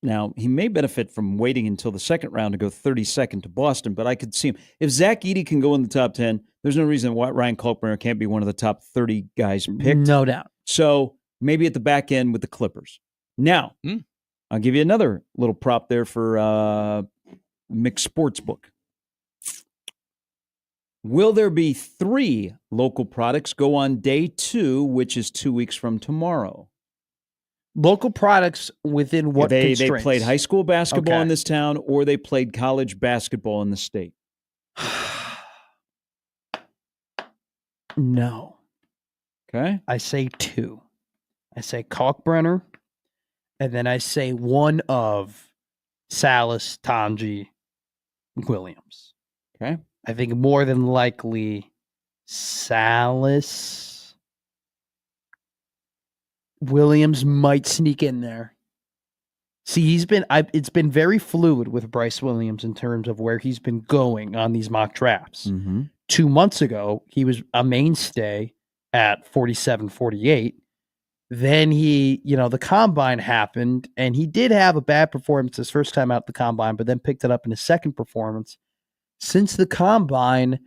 Now, he may benefit from waiting until the second round to go 32nd to Boston, but I could see him. If Zach Edey can go in the top 10, there's no reason why Ryan Kalkbrenner can't be one of the top 30 guys picked. No doubt. So maybe at the back end with the Clippers. Now, I'll give you another little prop there for Mixed Sportsbook. Will there be 3 local products go on day 2, which is 2 weeks from tomorrow? Local products within what They constraints? played high school basketball Okay. in this town, or they played college basketball in the state. No. Okay. I say 2. I say Kalkbrenner, and then I say one of Salas, Tanji, Williams. Okay. I think more than likely Salas. Williams might sneak in there. See, it's been very fluid with Bryce Williams in terms of where he's been going on these mock drafts. Mm-hmm. 2 months ago, he was a mainstay at 47, 48. Then the combine happened, and he did have a bad performance his first time out the combine, but then picked it up in his second performance. Since the combine,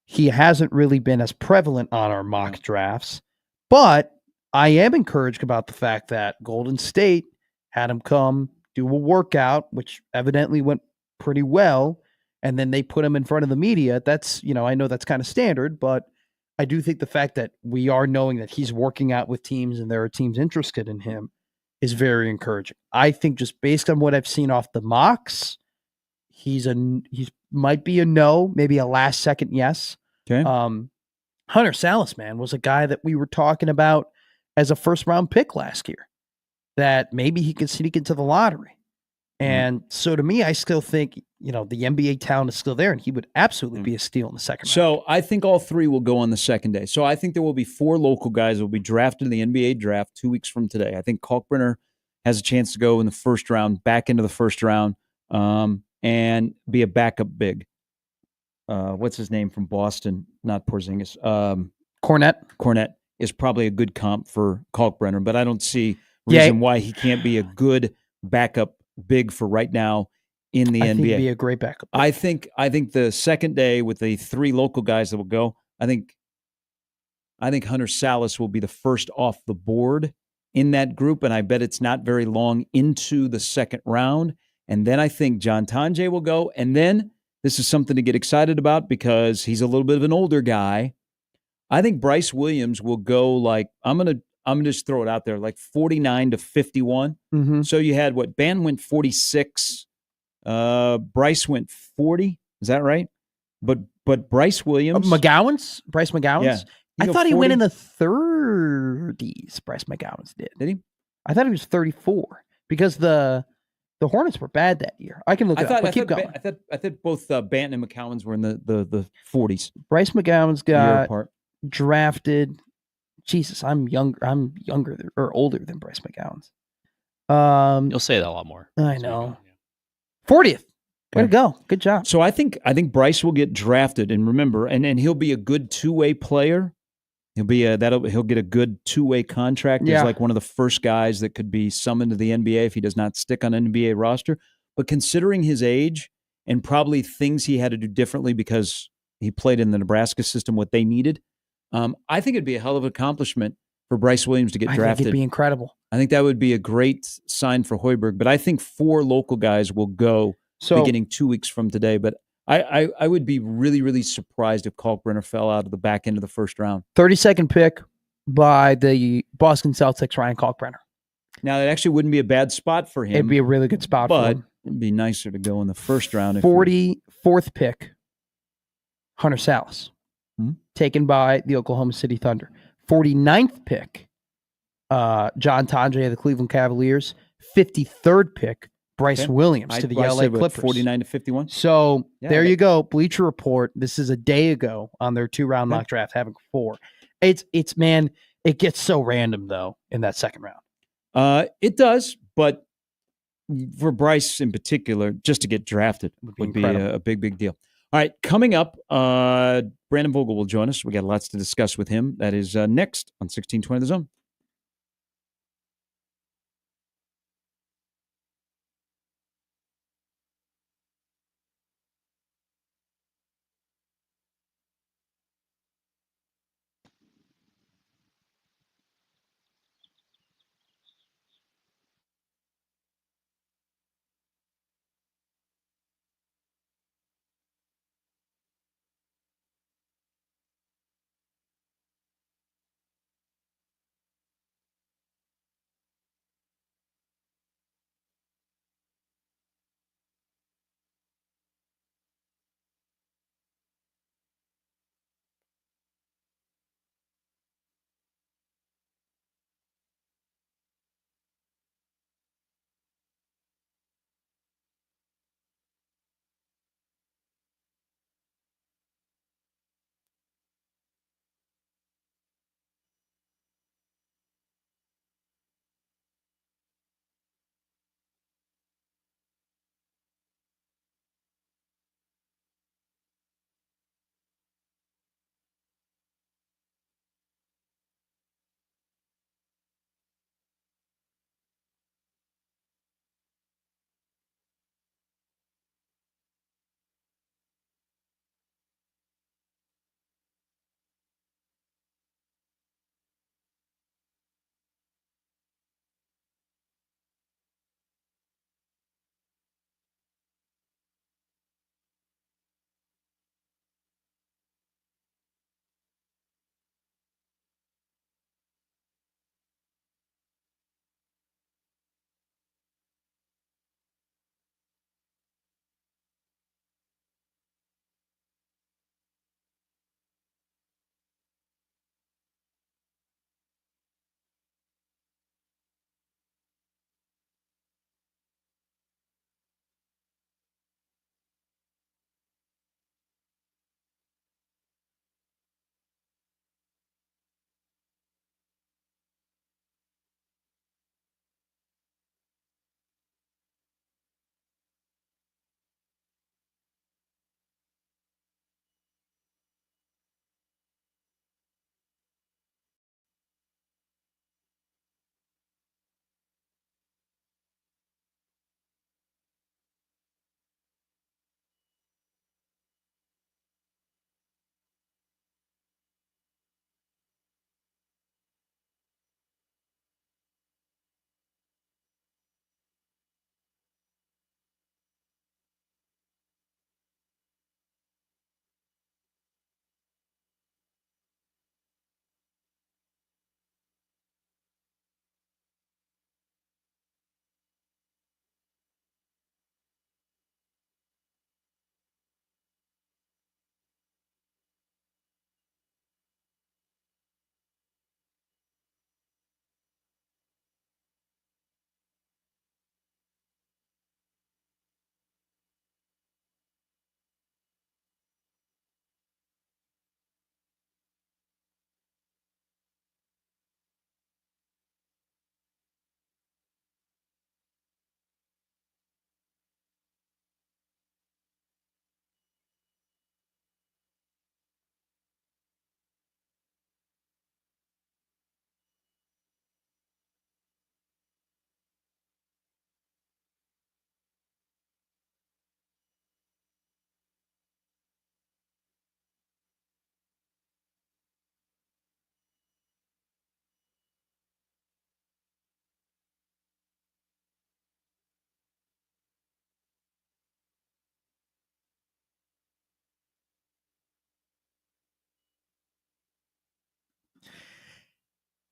he hasn't really been as prevalent on our mock drafts, but I am encouraged about the fact that Golden State had him come do a workout, which evidently went pretty well, and then they put him in front of the media. That's, I know that's kind of standard, but I do think the fact that we are knowing that he's working out with teams and there are teams interested in him is very encouraging. I think just based on what I've seen off the mocks, he's might be a no, maybe a last second yes. Okay. Hunter Salas, man, was a guy that we were talking about as a first round pick last year, that maybe he could sneak into the lottery. And so to me, I still think, the NBA talent is still there, and he would absolutely be a steal in the second round. So I think all 3 will go on the second day. So I think there will be 4 local guys that will be drafted in the NBA draft 2 weeks from today. I think Kalkbrenner has a chance to go in the first round, back into the first round, and be a backup big. What's his name from Boston? Not Porzingis. Cornette is probably a good comp for Kalkbrenner, but I don't see reason why he can't be a good backup big for right now in the NBA. I think he'd be a great backup. I think the second day with the 3 local guys that will go, I think Hunter Salas will be the first off the board in that group, and I bet it's not very long into the second round. And then I think John Tanji will go, and then this is something to get excited about because he's a little bit of an older guy. I think Bryce Williams will go I'm gonna just throw it out there, 49 to 51. Mm-hmm. So you had Ban went 46, Bryce went 40. Is that right? But Bryce Williams, Bryce McGowan's. Yeah, I thought he 40? went in the 30s. Bryce McGowan's did. Did he? I thought he was 34 because the Hornets were bad that year. I can look it up. But keep going. I thought both Banton and McCowan's were in the 40s. Bryce McGowan's got apart. drafted. Jesus, I'm younger or older than Bryce McGowan's. You'll say that a lot more. I know. 40th. Way to go. Good job. So I think Bryce will get drafted, and remember, and he'll be a good 2-way player. He'll get a good 2-way contract. He's one of the first guys that could be summoned to the NBA if he does not stick on an NBA roster. But considering his age and probably things he had to do differently because he played in the Nebraska system, what they needed, I think it'd be a hell of an accomplishment for Bryce Williams to get drafted. I think it'd be incredible. I think that would be a great sign for Hoiberg. But I think 4 local guys will go beginning 2 weeks from today. But I would be really, really surprised if Kalkbrenner fell out of the back end of the first round. 32nd pick by the Boston Celtics, Ryan Kalkbrenner. Now, that actually wouldn't be a bad spot for him. It'd be a really good spot for him. It'd be nicer to go in the first round. 44th pick, Hunter Salas, taken by the Oklahoma City Thunder. 49th pick, John Tanji of the Cleveland Cavaliers. 53rd pick, Bryce Williams to the LA Clippers. 49 to 51. So there you go. Bleacher Report. This is a day ago on their 2-round mock draft, having 4. It's man, it gets so random though in that second round. It does, but for Bryce in particular, just to get drafted would be a big, big deal. All right, coming up, Brandon Vogel will join us. We got lots to discuss with him. That is next on 1620 The Zone.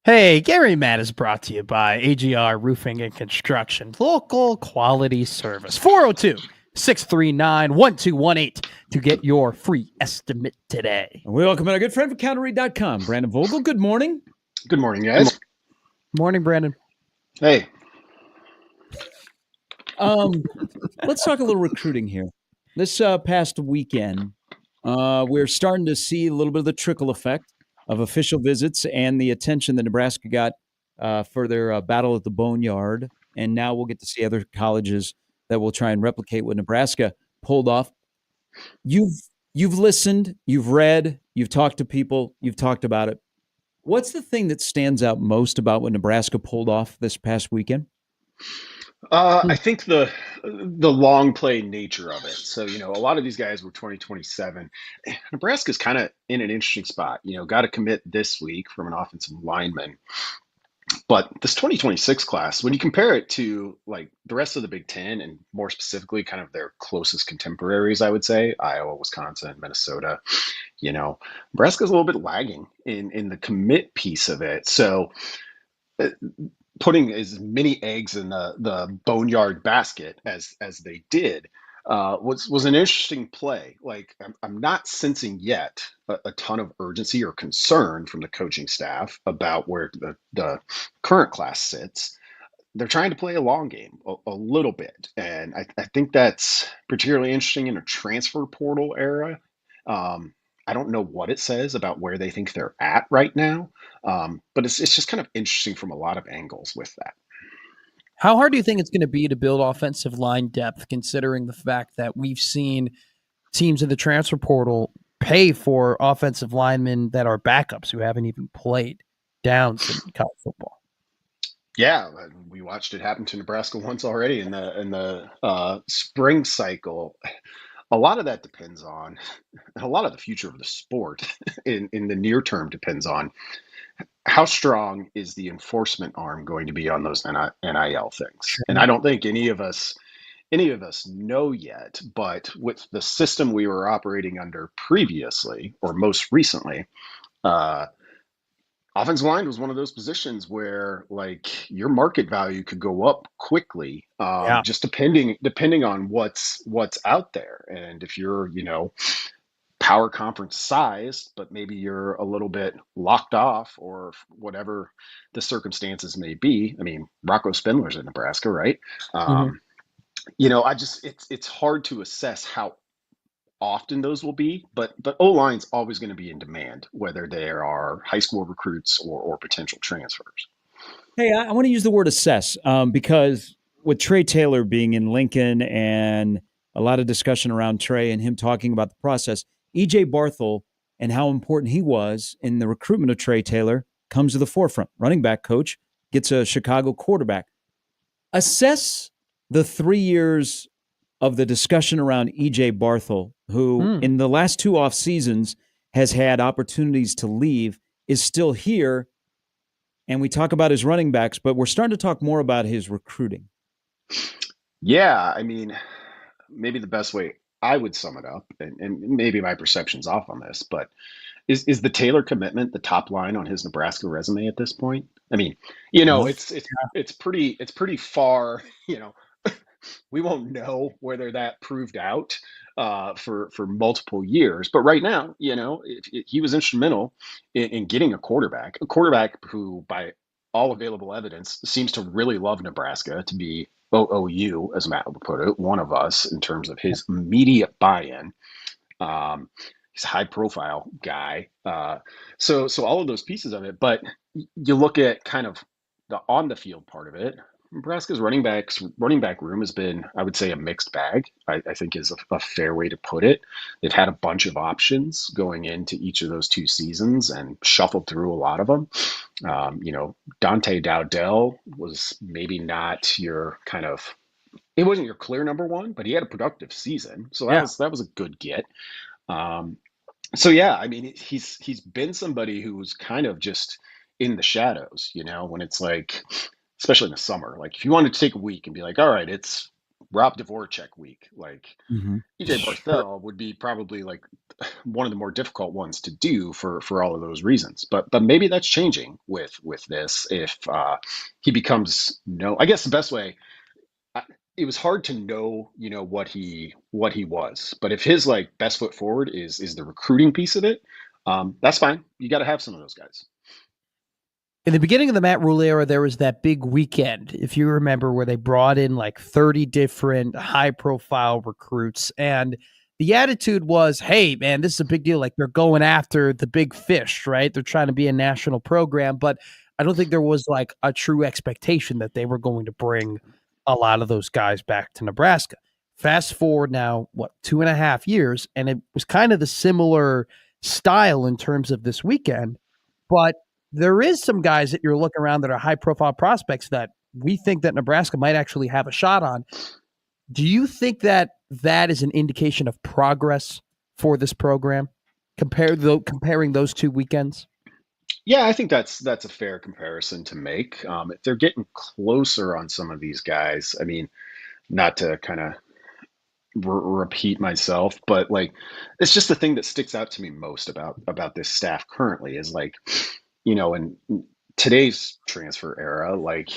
Hey, Gary Matt is brought to you by AGR Roofing and Construction, local quality service. 402-639-1218 to get your free estimate today. And we welcome our good friend from counterread.com, Brandon Vogel. Good morning. Good morning, guys. Morning, Brandon. Hey. Let's talk a little recruiting here. This past weekend, we're starting to see a little bit of the trickle effect of official visits and the attention that Nebraska got for their battle at the Boneyard. And now we'll get to see other colleges that will try and replicate what Nebraska pulled off. You've listened, you've read, you've talked to people, you've talked about it. What's the thing that stands out most about what Nebraska pulled off this past weekend? I think the long play nature of it. So, a lot of these guys were 2027. Nebraska's kind of in an interesting spot. Got to commit this week from an offensive lineman. But this 2026 class, when you compare it to like the rest of the Big Ten and more specifically kind of their closest contemporaries, I would say, Iowa, Wisconsin, Minnesota, Nebraska's a little bit lagging in the commit piece of it. So putting as many eggs in the boneyard basket as they did was an interesting play. Like I'm not sensing yet a ton of urgency or concern from the coaching staff about where the current class sits. They're trying to play a long game a little bit, and I think that's particularly interesting in a transfer portal era. I don't know what it says about where they think they're at right now, but it's just kind of interesting from a lot of angles with that. How hard do you think it's going to be to build offensive line depth, considering the fact that we've seen teams in the transfer portal pay for offensive linemen that are backups who haven't even played downs in college football? Yeah, we watched it happen to Nebraska once already in the spring cycle. A lot of that depends on, and a lot of the future of the sport in the near term depends on how strong is the enforcement arm going to be on those NIL things. And I don't think any of us know yet, but with the system we were operating under previously or most recently, offensive line was one of those positions where like your market value could go up quickly, just depending on what's out there. And if you're, power conference sized, but maybe you're a little bit locked off or whatever the circumstances may be. I mean, Rocco Spindler's in Nebraska, right? It's hard to assess how often those will be, but O-line's always going to be in demand, whether there are high school recruits or potential transfers. Hey, I want to use the word assess because with Trey Taylor being in Lincoln and a lot of discussion around Trey and him talking about the process, E.J. Barthel and how important he was in the recruitment of Trey Taylor comes to the forefront. Running back coach gets a Chicago quarterback. Assess the 3 years of the discussion around E.J. Barthel, who in the last 2 off seasons has had opportunities to leave, is still here. And we talk about his running backs, but we're starting to talk more about his recruiting. Yeah, I mean, maybe the best way I would sum it up, and maybe my perception's off on this, but is the Taylor commitment the top line on his Nebraska resume at this point? I mean, it's pretty far, we won't know whether that proved out for multiple years. But right now, he was instrumental in getting a quarterback who, by all available evidence, seems to really love Nebraska, to be OOU, as Matt would put it, one of us in terms of his immediate buy-in. He's a high-profile guy. So all of those pieces of it. But you look at kind of the on-the-field part of it. Nebraska's running back room has been, I would say, a mixed bag. I think is a fair way to put it. They've had a bunch of options going into each of those 2 seasons and shuffled through a lot of them. Dante Dowdell was maybe not your kind of, it wasn't your clear number one, but he had a productive season, so that was a good get. So yeah, I mean, he's been somebody who's kind of just in the shadows, when it's like, especially in the summer, like if you wanted to take a week and be like, all right, it's Rob Dvorak week. Like EJ Sure. Barthel would be probably like one of the more difficult ones to do for all of those reasons. But maybe that's changing with this if he becomes no. I guess the best way. It was hard to know, what he was. But if his like best foot forward is the recruiting piece of it, that's fine. You got to have some of those guys. In the beginning of the Matt Rule era, there was that big weekend, if you remember, where they brought in like 30 different high-profile recruits. And the attitude was, hey, man, this is a big deal. Like, they're going after the big fish, right? They're trying to be a national program. But I don't think there was like a true expectation that they were going to bring a lot of those guys back to Nebraska. Fast forward now, 2.5 years, and it was kind of the similar style in terms of this weekend. But there is some guys that you're looking around that are high profile prospects that we think that Nebraska might actually have a shot on. Do you think that that is an indication of progress for this program? Comparing those 2 weekends? Yeah, I think that's a fair comparison to make. If they're getting closer on some of these guys, I mean, not to kind of repeat myself, but like it's just the thing that sticks out to me most about this staff currently is like, in today's transfer era, like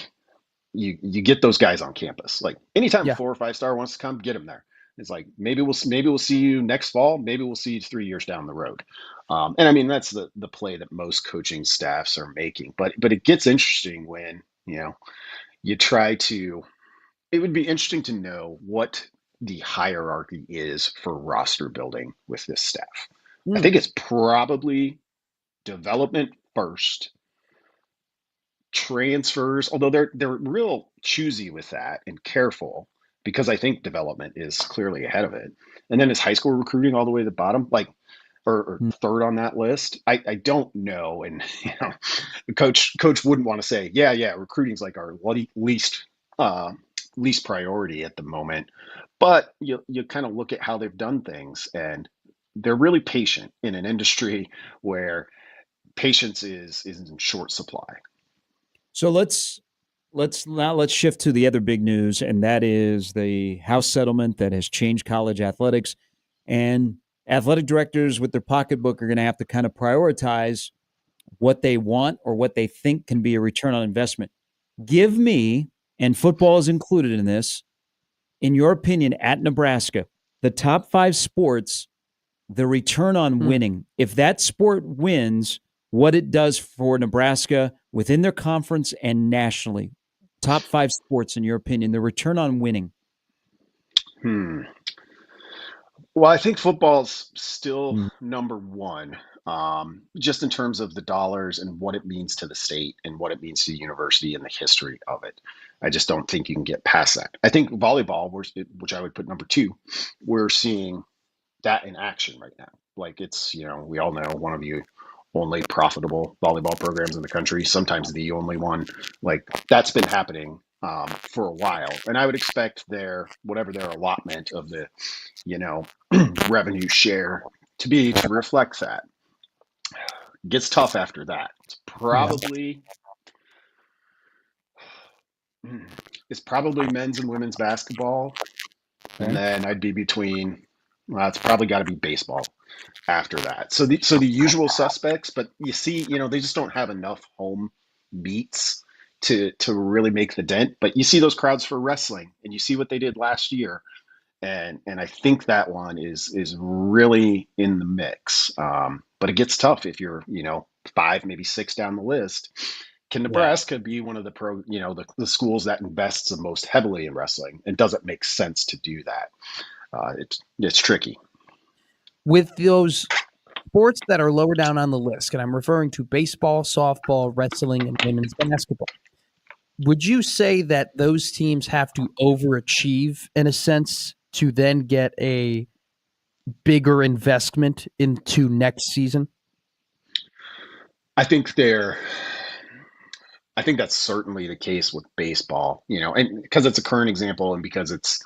you get those guys on campus. Like anytime a 4 or 5 star wants to come, get them there. It's like maybe we'll see you next fall. Maybe we'll see you 3 years down the road. And I mean that's the play that most coaching staffs are making. But it gets interesting when you try to. It would be interesting to know what the hierarchy is for roster building with this staff. I think it's probably development first, transfers, although they're real choosy with that and careful because I think development is clearly ahead of it. And then is high school recruiting all the way to the bottom, like or third on that list? I don't know. And the coach wouldn't want to say, yeah, recruiting's like our least priority at the moment. But you kind of look at how they've done things and they're really patient in an industry where patience is in short supply. So let's shift to the other big news, and that is the House settlement that has changed college athletics. And athletic directors with their pocketbook are going to have to kind of prioritize what they want or what they think can be a return on investment. Give me, and football is included in this, in your opinion, at Nebraska, the top 5 sports, the return on winning. If that sport wins, what it does for Nebraska within their conference and nationally. Top 5 sports, in your opinion, the return on winning. Well, I think football's still number one, just in terms of the dollars and what it means to the state and what it means to the university and the history of it. I just don't think you can get past that. I think volleyball, which I would put number 2, we're seeing that in action right now. Like it's, we all know one of the only profitable volleyball programs in the country, sometimes the only one. Like that's been happening for a while. And I would expect whatever their allotment of the, revenue share to reflect that. It gets tough after that. It's probably men's and women's basketball. And then I'd be between, it's probably got to be baseball after that. So the usual suspects, but you see, they just don't have enough home beats to really make the dent. But you see those crowds for wrestling, and you see what they did last year, and I think that one is really in the mix. But it gets tough if you're 5, maybe 6 down the list. Can Nebraska be one of the schools that invests the most heavily in wrestling? And does it make sense to do that? It's tricky. With those sports that are lower down on the list, and I'm referring to baseball, softball, wrestling, and women's basketball, would you say that those teams have to overachieve in a sense to then get a bigger investment into next season? I think that's certainly the case with baseball, and because it's a current example and because it's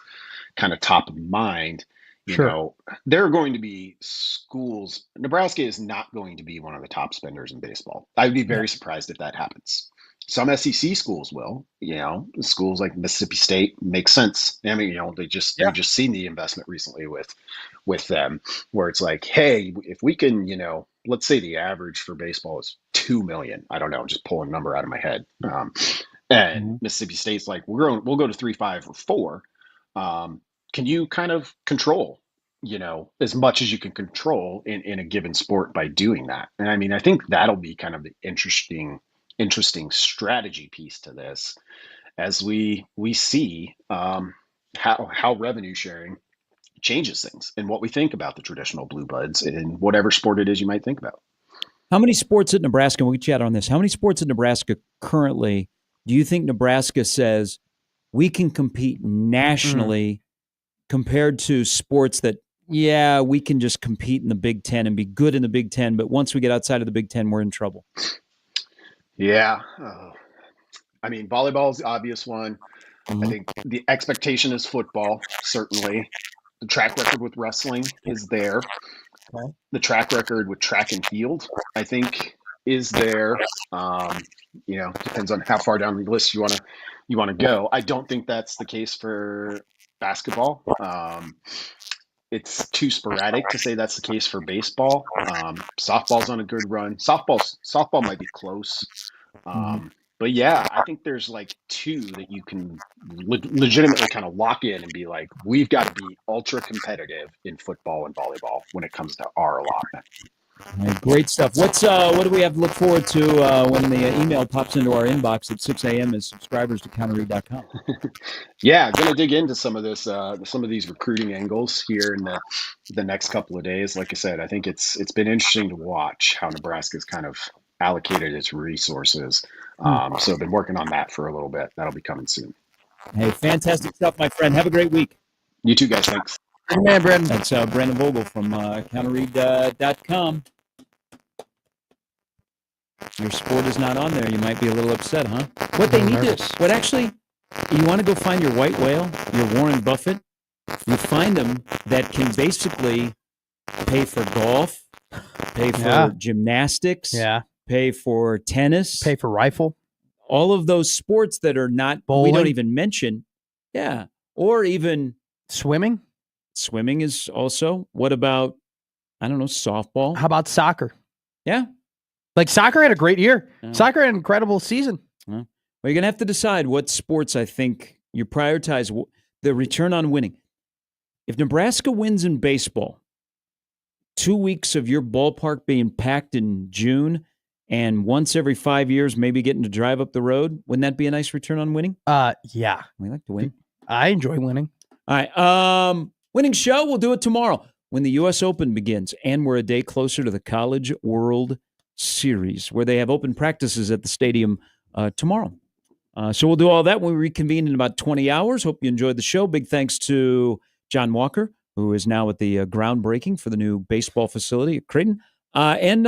kind of top of mind, there are going to be schools. Nebraska is not going to be one of the top spenders in baseball. I would be very surprised if that happens. Some SEC schools will, schools like Mississippi State makes sense. I mean, they've just seen the investment recently with them, where it's like, hey, if we can, let's say the average for baseball is 2 million. I don't know, just pulling a number out of my head. And Mississippi State's like, we'll go to 3, 5, or 4. Can you kind of control, as much as you can control in a given sport by doing that? And I mean, I think that'll be kind of the interesting strategy piece to this, as we see how revenue sharing changes things and what we think about the traditional blue buds in whatever sport it is you might think about. How many sports at Nebraska, and we chat on this, how many sports at Nebraska currently do you think Nebraska says we can compete nationally compared to sports that, we can just compete in the Big Ten and be good in the Big Ten, but once we get outside of the Big Ten, we're in trouble? Yeah. I mean, volleyball is the obvious one. I think the expectation is football, certainly. The track record with wrestling is there. Okay. The track record with track and field, I think, is there. Depends on how far down the list you want to go. I don't think that's the case for basketball. It's too sporadic to say that's the case for baseball. Softball's on a good run. Softball might be close. But yeah, I think there's like 2 that you can legitimately kind of lock in and be like, we've got to be ultra competitive in football and volleyball when it comes to our allotment. All right, great stuff. What do we have to look forward to when the email pops into our inbox at 6 a.m. as subscribers to counterread.com? Yeah, going to dig into some of these recruiting angles here in the next couple of days. Like I said, I think it's been interesting to watch how Nebraska's kind of allocated its resources. So I've been working on that for a little bit. That'll be coming soon. Hey, fantastic stuff, my friend. Have a great week. You too, guys. Thanks. Good man, Brandon. That's Brandon Vogel from counterread.com. Your sport is not on there. You might be a little upset, huh? What they need to, you want to go find your white whale, your Warren Buffett, you find them that can basically pay for golf, pay for gymnastics, pay for tennis, pay for rifle. All of those sports that are not, bowling. We don't even mention. Yeah. Or even swimming. Swimming is also. What about, I don't know, softball? How about soccer? Yeah. Like soccer had a great year. Soccer had an incredible season. Well, you're going to have to decide what sports I think you prioritize the return on winning. If Nebraska wins in baseball, 2 weeks of your ballpark being packed in June and once every 5 years maybe getting to drive up the road, wouldn't that be a nice return on winning? Yeah. We like to win. I enjoy winning. All right. Winning show, we'll do it tomorrow when the U.S. Open begins, and we're a day closer to the College World Series, where they have open practices at the stadium tomorrow. So we'll do all that when we reconvene in about 20 hours. Hope you enjoyed the show. Big thanks to John Walker, who is now at the groundbreaking for the new baseball facility at Creighton, and